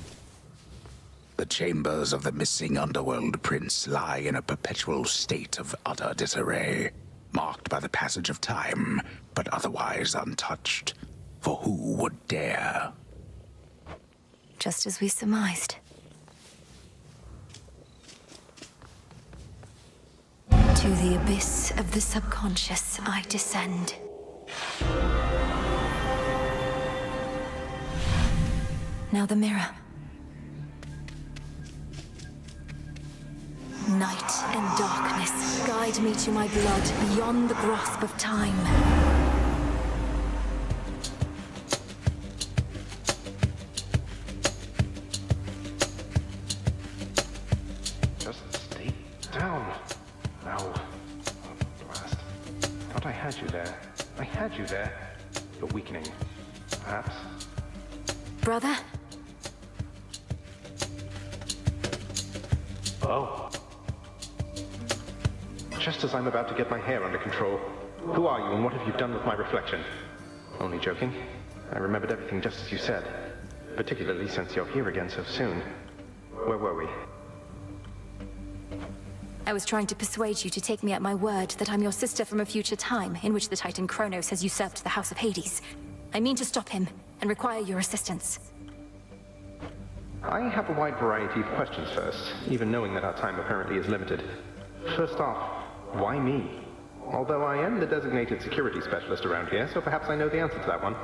The chambers of the missing underworld prince lie in a perpetual state of utter disarray, marked by the passage of time, but otherwise untouched. For who would dare? Just as we surmised. To the abyss of the subconscious I descend. Now the mirror. Night and darkness guide me to my blood beyond the grasp of time. Just stay down. No. Blast. Thought I had you there. I had you there. But weakening. Perhaps. Brother? Oh. Just as I'm about to get my hair under control. Who are you and what have you done with my reflection? Only joking. I remembered everything just as you said. Particularly since you're here again so soon. Where were we? I was trying to persuade you to take me at my word that I'm your sister from a future time in which the Titan Kronos has usurped the House of Hades. I mean to stop him and require your assistance. I have a wide variety of questions first, even knowing that our time apparently is limited. First off, why me? Although I am the designated security specialist around here, so perhaps I know the answer to that one.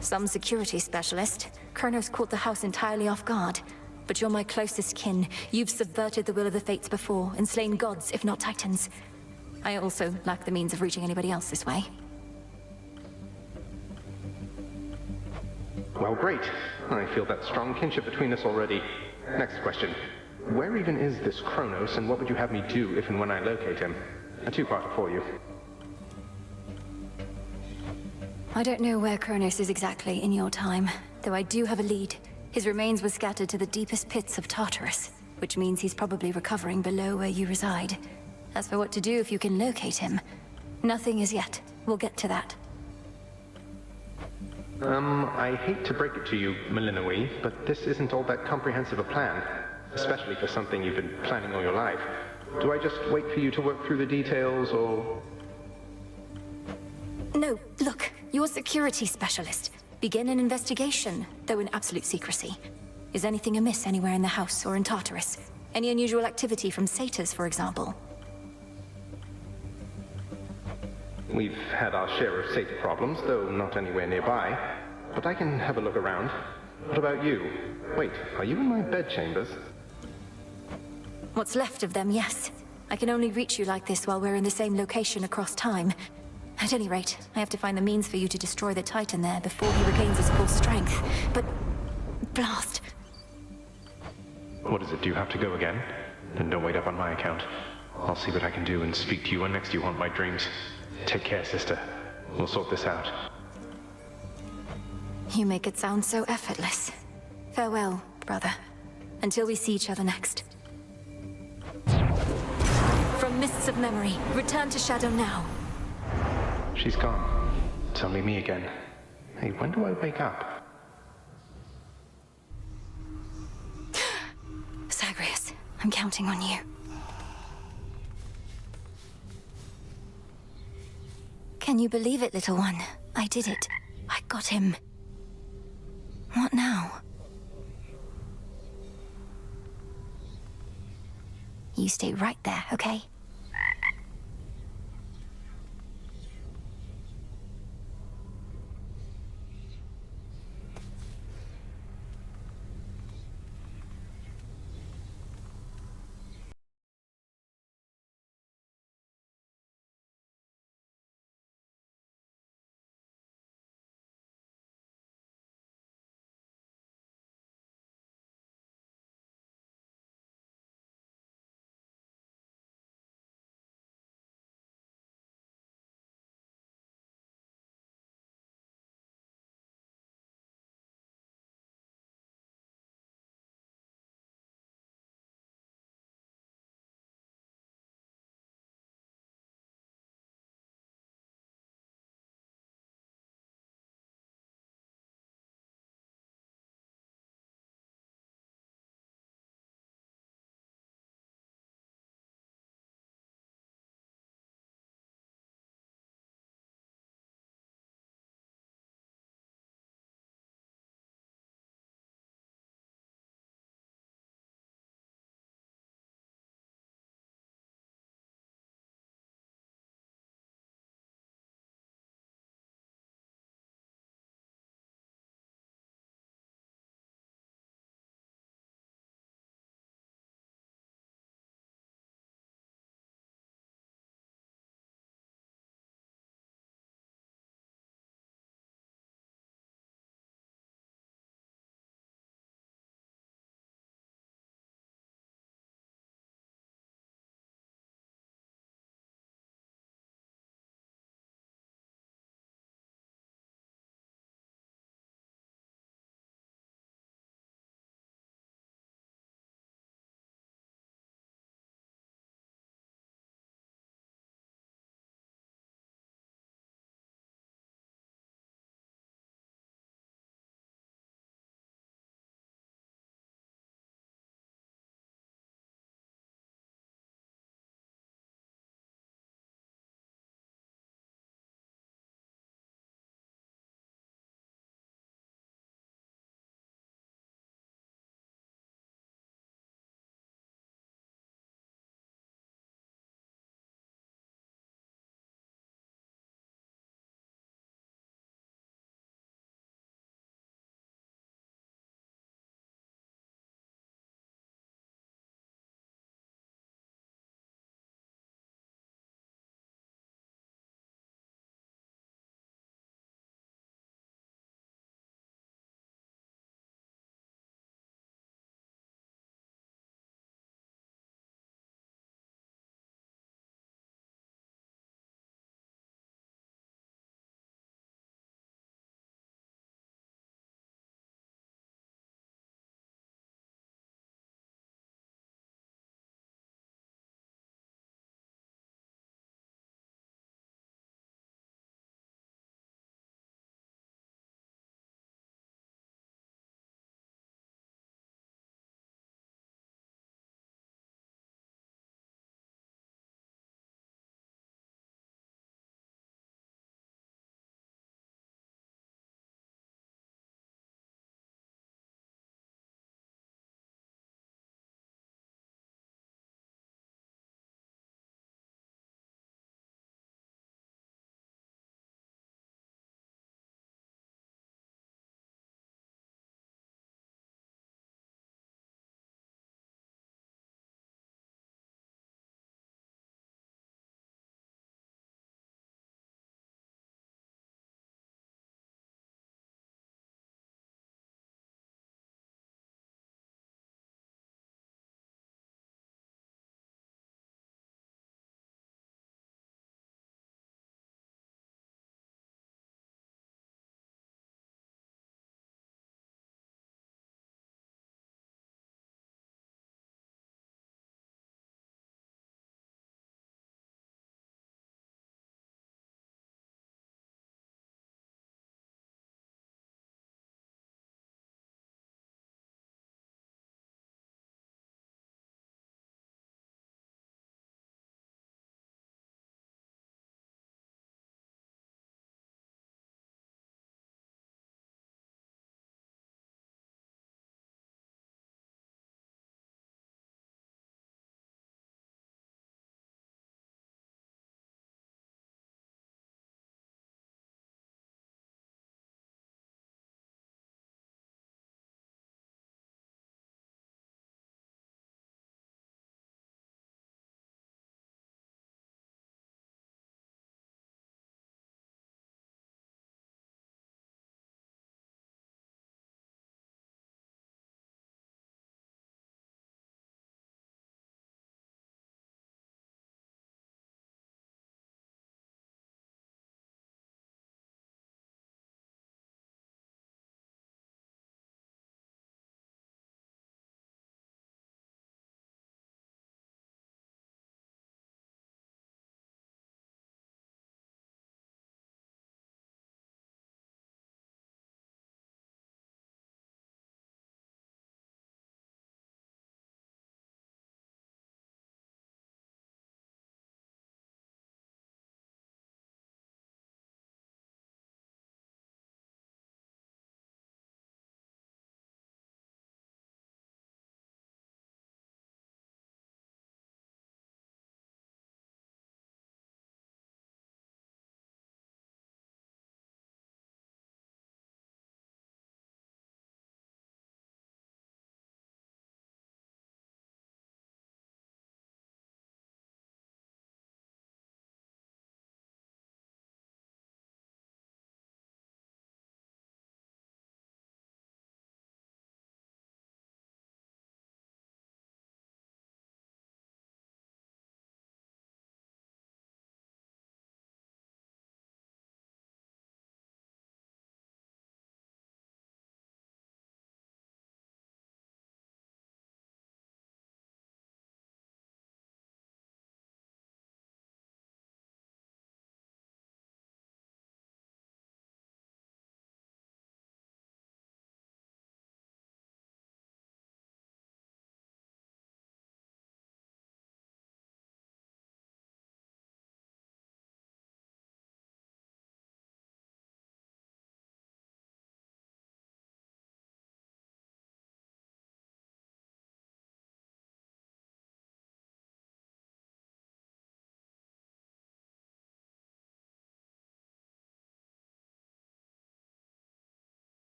Some security specialist. Kronos caught the house entirely off guard. But you're my closest kin. You've subverted the will of the fates before and slain gods, if not titans. I also lack the means of reaching anybody else this way. Well, great. I feel that strong kinship between us already. Next question. Where even is this Kronos, and what would you have me do if and when I locate him? A two-parter for you. I don't know where Kronos is exactly in your time, though I do have a lead. His remains were scattered to the deepest pits of Tartarus, which means he's probably recovering below where you reside. As for what to do if you can locate him, nothing as yet. We'll get to that. I hate to break it to you, Malinois, but this isn't all that comprehensive a plan. Especially for something you've been planning all your life. Do I just wait for you to work through the details, or...? No, look, you're a security specialist. Begin an investigation, though in absolute secrecy. Is anything amiss anywhere in the house or in Tartarus? Any unusual activity from satyrs, for example? We've had our share of satyr problems, though not anywhere nearby. But I can have a look around. What about you? Wait, are you in my bedchambers? What's left of them, yes. I can only reach you like this while we're in the same location across time. At any rate, I have to find the means for you to destroy the Titan there before he regains his full strength. But... blast. What is it? Do you have to go again? Then don't wait up on my account. I'll see what I can do and speak to you when next you haunt my dreams. Take care, sister. We'll sort this out. You make it sound so effortless. Farewell, brother. Until we see each other next. From mists of memory, return to Shadow now. She's gone. It's only me again. Hey, when do I wake up? Zagreus, I'm counting on you. Can you believe it, little one? I did it. I got him. What now? You stay right there, okay?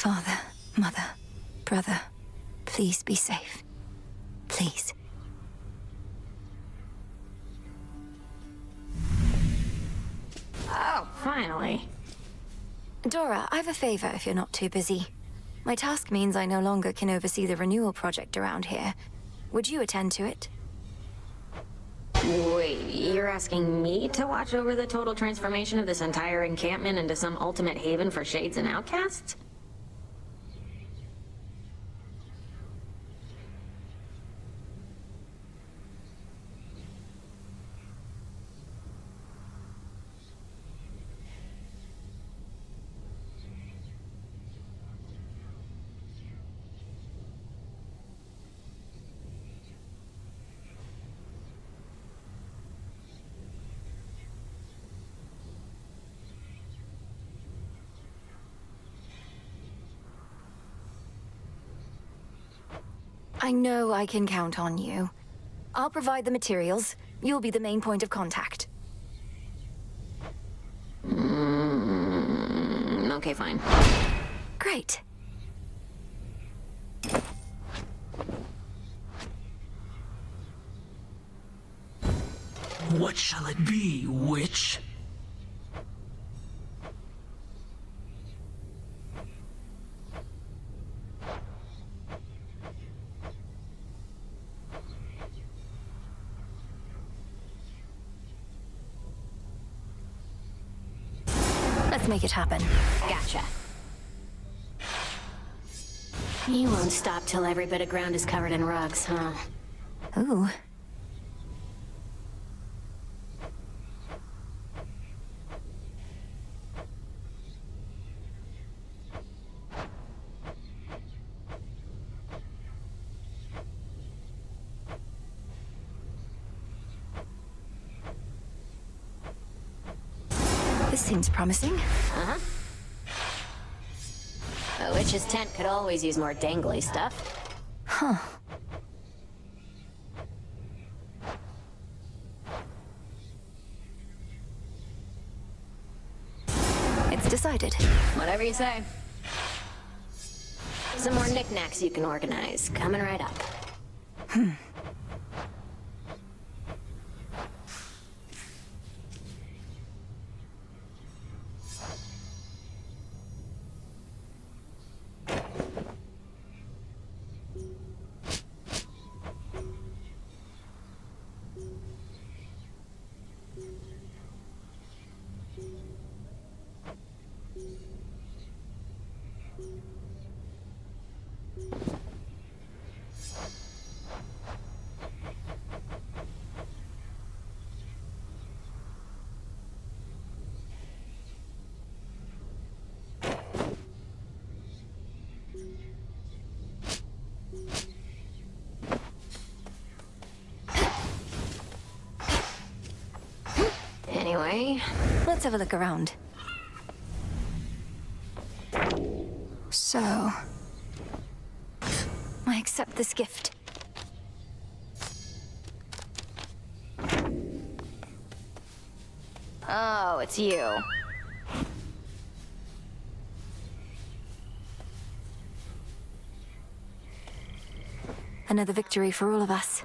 Father, Mother, Brother, please be safe. Please. Oh, finally. Dora, I've a favor if you're not too busy. My task means I no longer can oversee the renewal project around here. Would you attend to it? Wait, you're asking me to watch over the total transformation of this entire encampment into some ultimate haven for shades and outcasts? I know I can count on you. I'll provide the materials. You'll be the main point of contact. Okay, fine. Great. What shall it be, witch? Let's make it happen. Gotcha. You won't stop till every bit of ground is covered in rugs, huh? Ooh. This seems promising. Uh-huh. A witch's tent could always use more dangly stuff. Huh. It's decided. Whatever you say. Some more knickknacks you can organize. Coming right up. Anyway, let's have a look around. So, I accept this gift. oh, it's you. Another victory for all of us.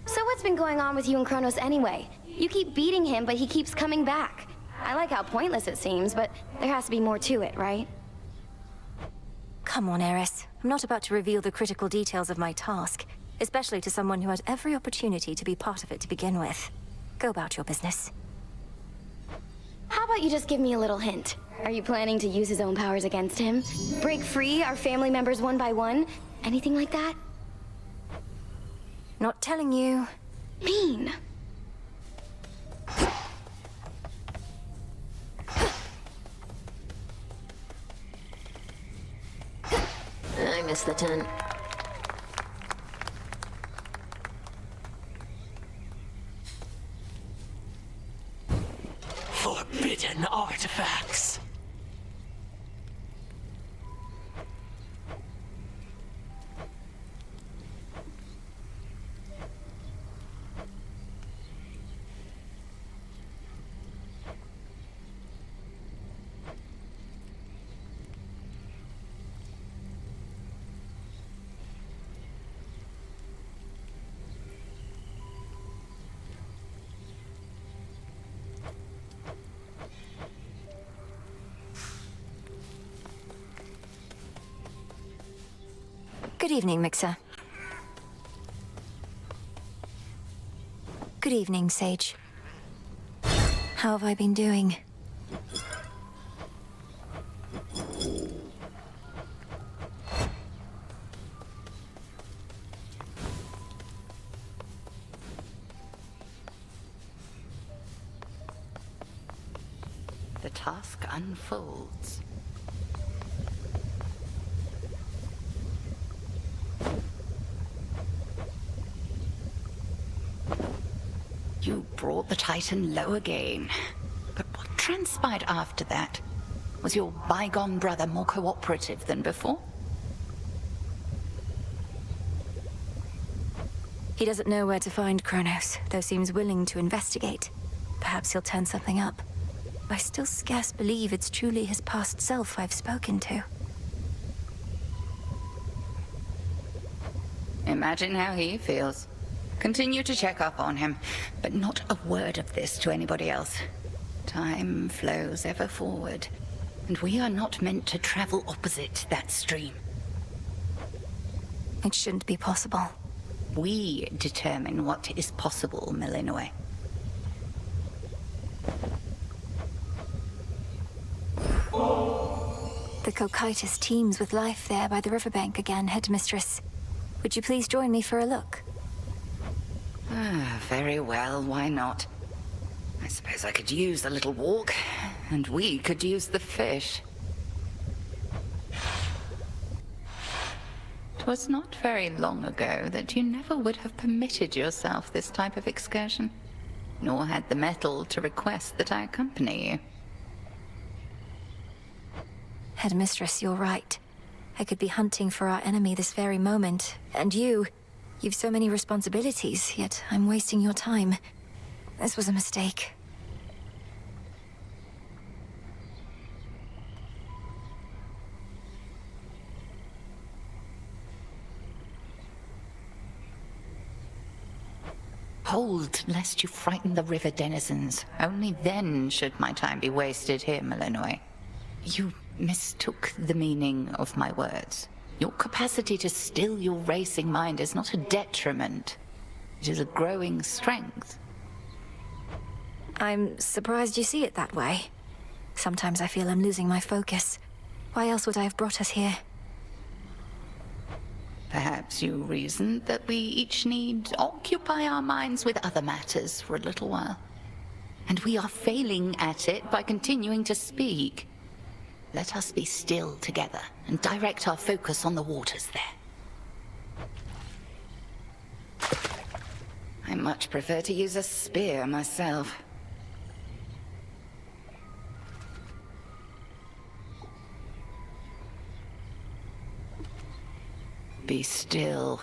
So what's been going on with you and Kronos anyway? You keep beating him, but he keeps coming back. I like how pointless it seems, but there has to be more to it, right? Come on, Eris. I'm not about to reveal the critical details of my task, especially to someone who had every opportunity to be part of it to begin with. Go about your business. How about you just give me a little hint? Are you planning to use his own powers against him? Break free our family members one by one? Anything like that? Not telling you. Mean. I missed the tent. Forbidden artifacts. Good evening, Mixer. Good evening, Sage. How have I been doing? The task unfolds. You brought the Titan low again. But what transpired after that? Was your bygone brother more cooperative than before? He doesn't know where to find Kronos, though seems willing to investigate. Perhaps he'll turn something up. I still scarce believe it's truly his past self I've spoken to. Imagine how he feels. Continue to check up on him, but not a word of this to anybody else. Time flows ever forward, and we are not meant to travel opposite that stream. It shouldn't be possible. We determine what is possible, Millenoi. The Cocytus teems with life there by the riverbank again, Headmistress. Would you please join me for a look? Very well, why not? I suppose I could use a little walk, and we could use the fish. 'Twas not very long ago that you never would have permitted yourself this type of excursion, nor had the mettle to request that I accompany you. Headmistress, you're right. I could be hunting for our enemy this very moment, and you've so many responsibilities, yet I'm wasting your time. This was a mistake. Hold, lest you frighten the river denizens. Only then should my time be wasted here, Millenoi. You mistook the meaning of my words. Your capacity to still your racing mind is not a detriment. It is a growing strength. I'm surprised you see it that way. Sometimes I feel I'm losing my focus. Why else would I have brought us here? Perhaps you reasoned that we each need occupy our minds with other matters for a little while. And we are failing at it by continuing to speak. Let us be still together and direct our focus on the waters there. I much prefer to use a spear myself. Be still.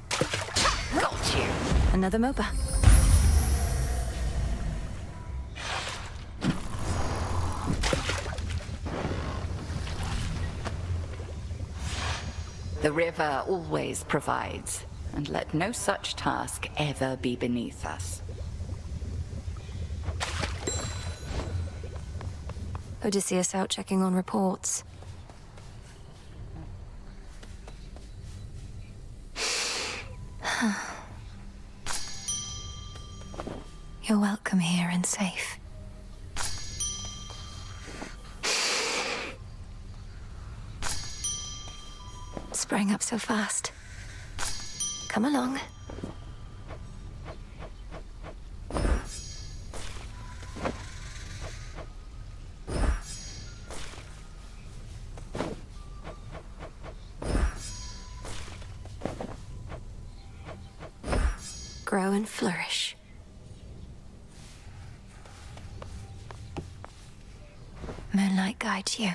Got you. Another MOBA. The river always provides, and let no such task ever be beneath us. Odysseus out checking on reports. You're welcome here and safe. Sprang up so fast. Come along. Grow and flourish. Moonlight guides you.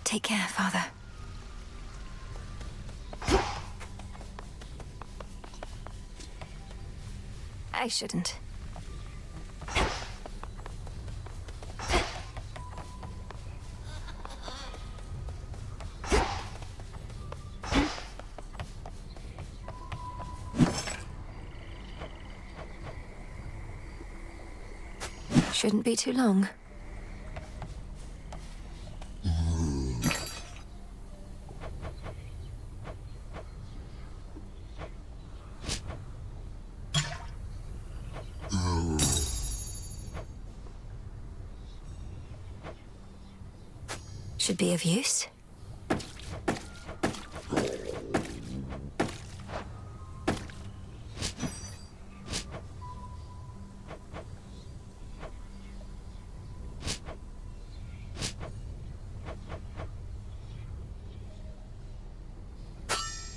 Take care, Father. I shouldn't. Shouldn't be too long. Should be of use.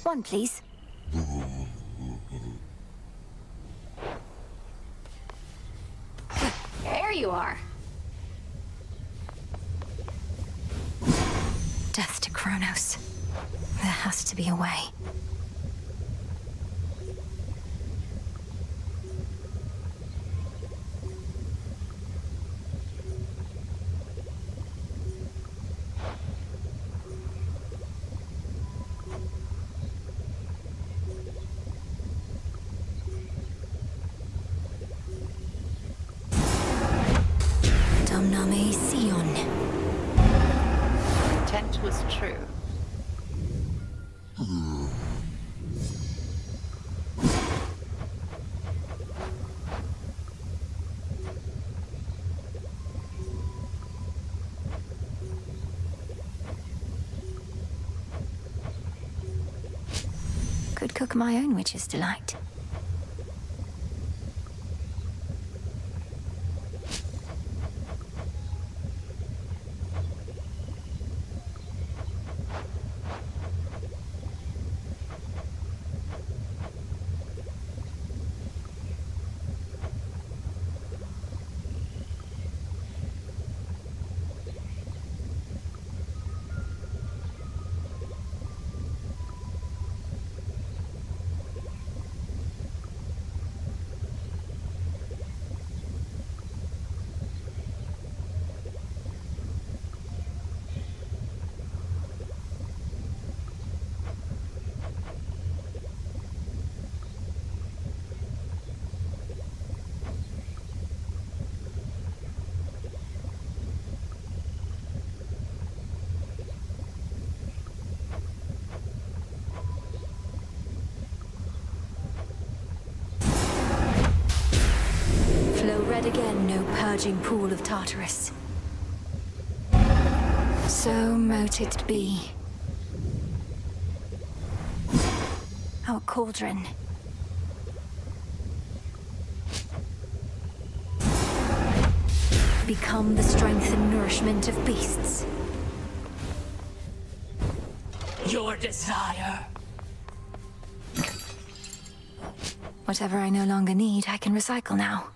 One, please. There you are. Death to Kronos. There has to be a way. Domname Sion. Intent was true. Could cook my own witch's delight. Flow red again, no purging pool of Tartarus. So mote it be. Our cauldron. Become the strength and nourishment of beasts. Your desire. Whatever I no longer need, I can recycle now.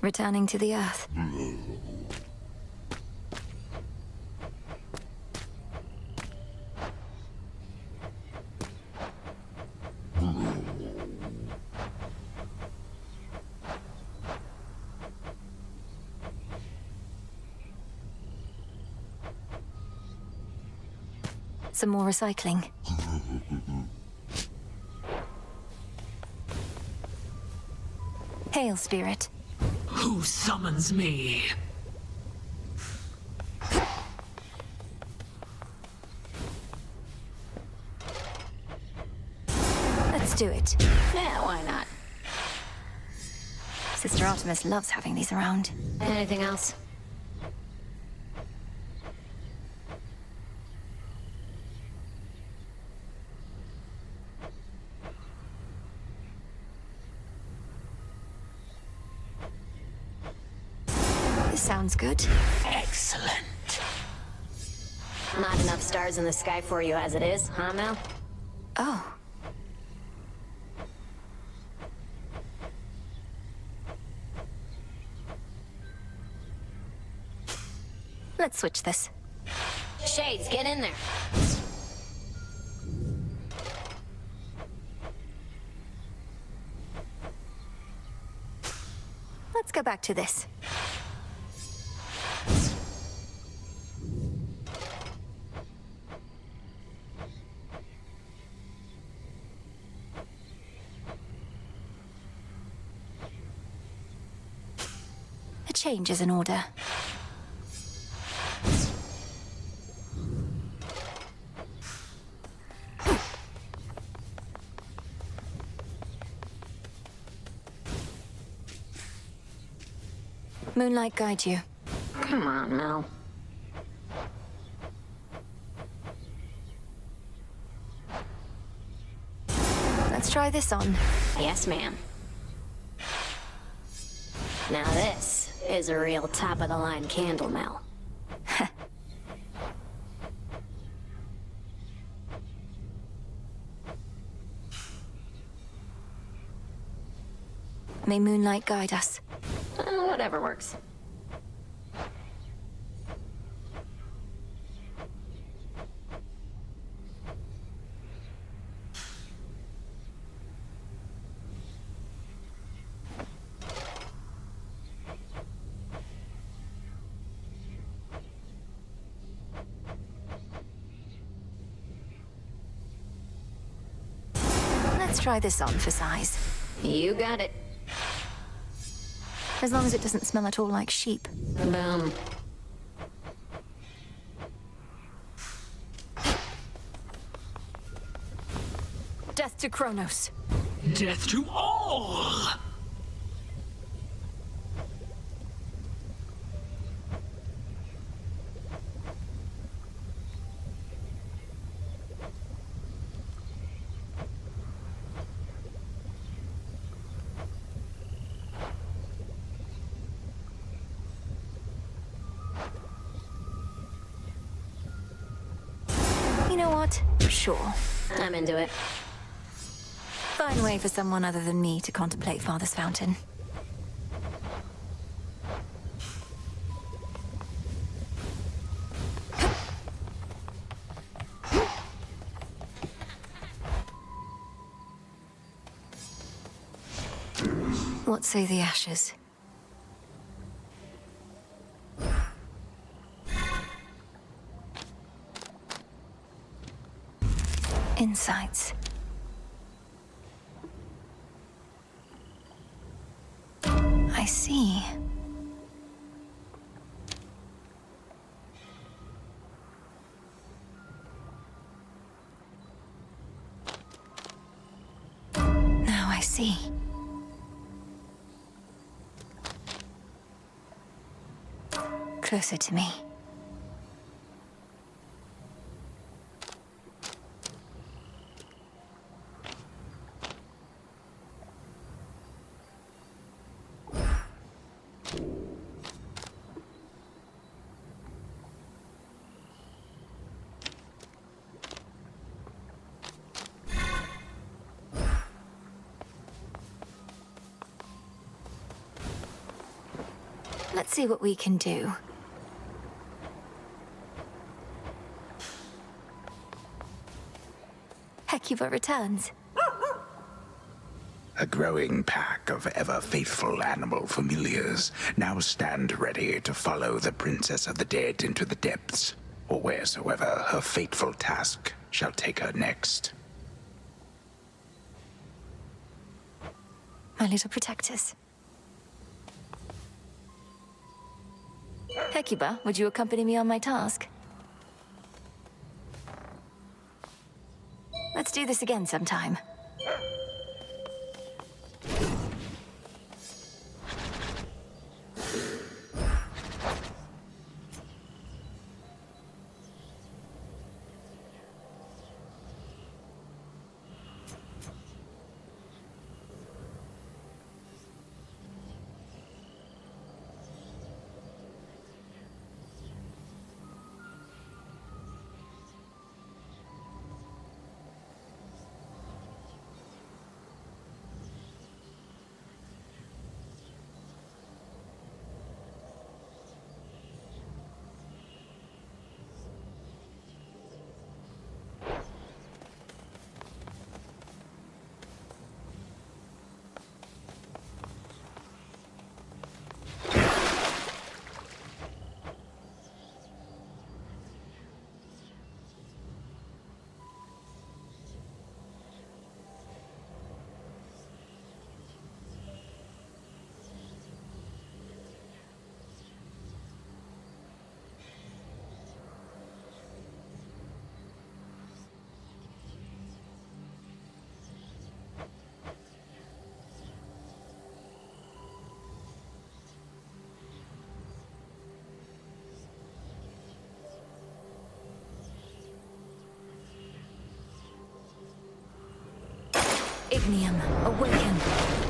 Returning to the Earth. Some more recycling. Hail, Spirit. Who summons me? Let's do it. Yeah, why not? Sister Artemis loves having these around. Anything else? This sounds good. Excellent. Not enough stars in the sky for you as it is, huh, Mel? Oh. Let's switch this. Shades, get in there. Let's go back to this. A change is in order. Moonlight guide you. Come on, Mel. Let's try this on. Yes, ma'am. Now this is a real top-of-the-line candle, Mel. May moonlight guide us. Whatever works. Let's try this on for size. You got it. As long as it doesn't smell at all like sheep. Boom. Death to Kronos. Death to all! You know what? Sure. I'm into it. Fine way for someone other than me to contemplate Father's Fountain. What say the ashes? Insights. I see. Now I see. Closer to me. Let's see what we can do. Hecuba returns. A growing pack of ever-faithful animal familiars now stand ready to follow the Princess of the Dead into the depths, or wheresoever her fateful task shall take her next. My little protectors. Hecuba, would you accompany me on my task? Let's do this again sometime. Ignium, awaken.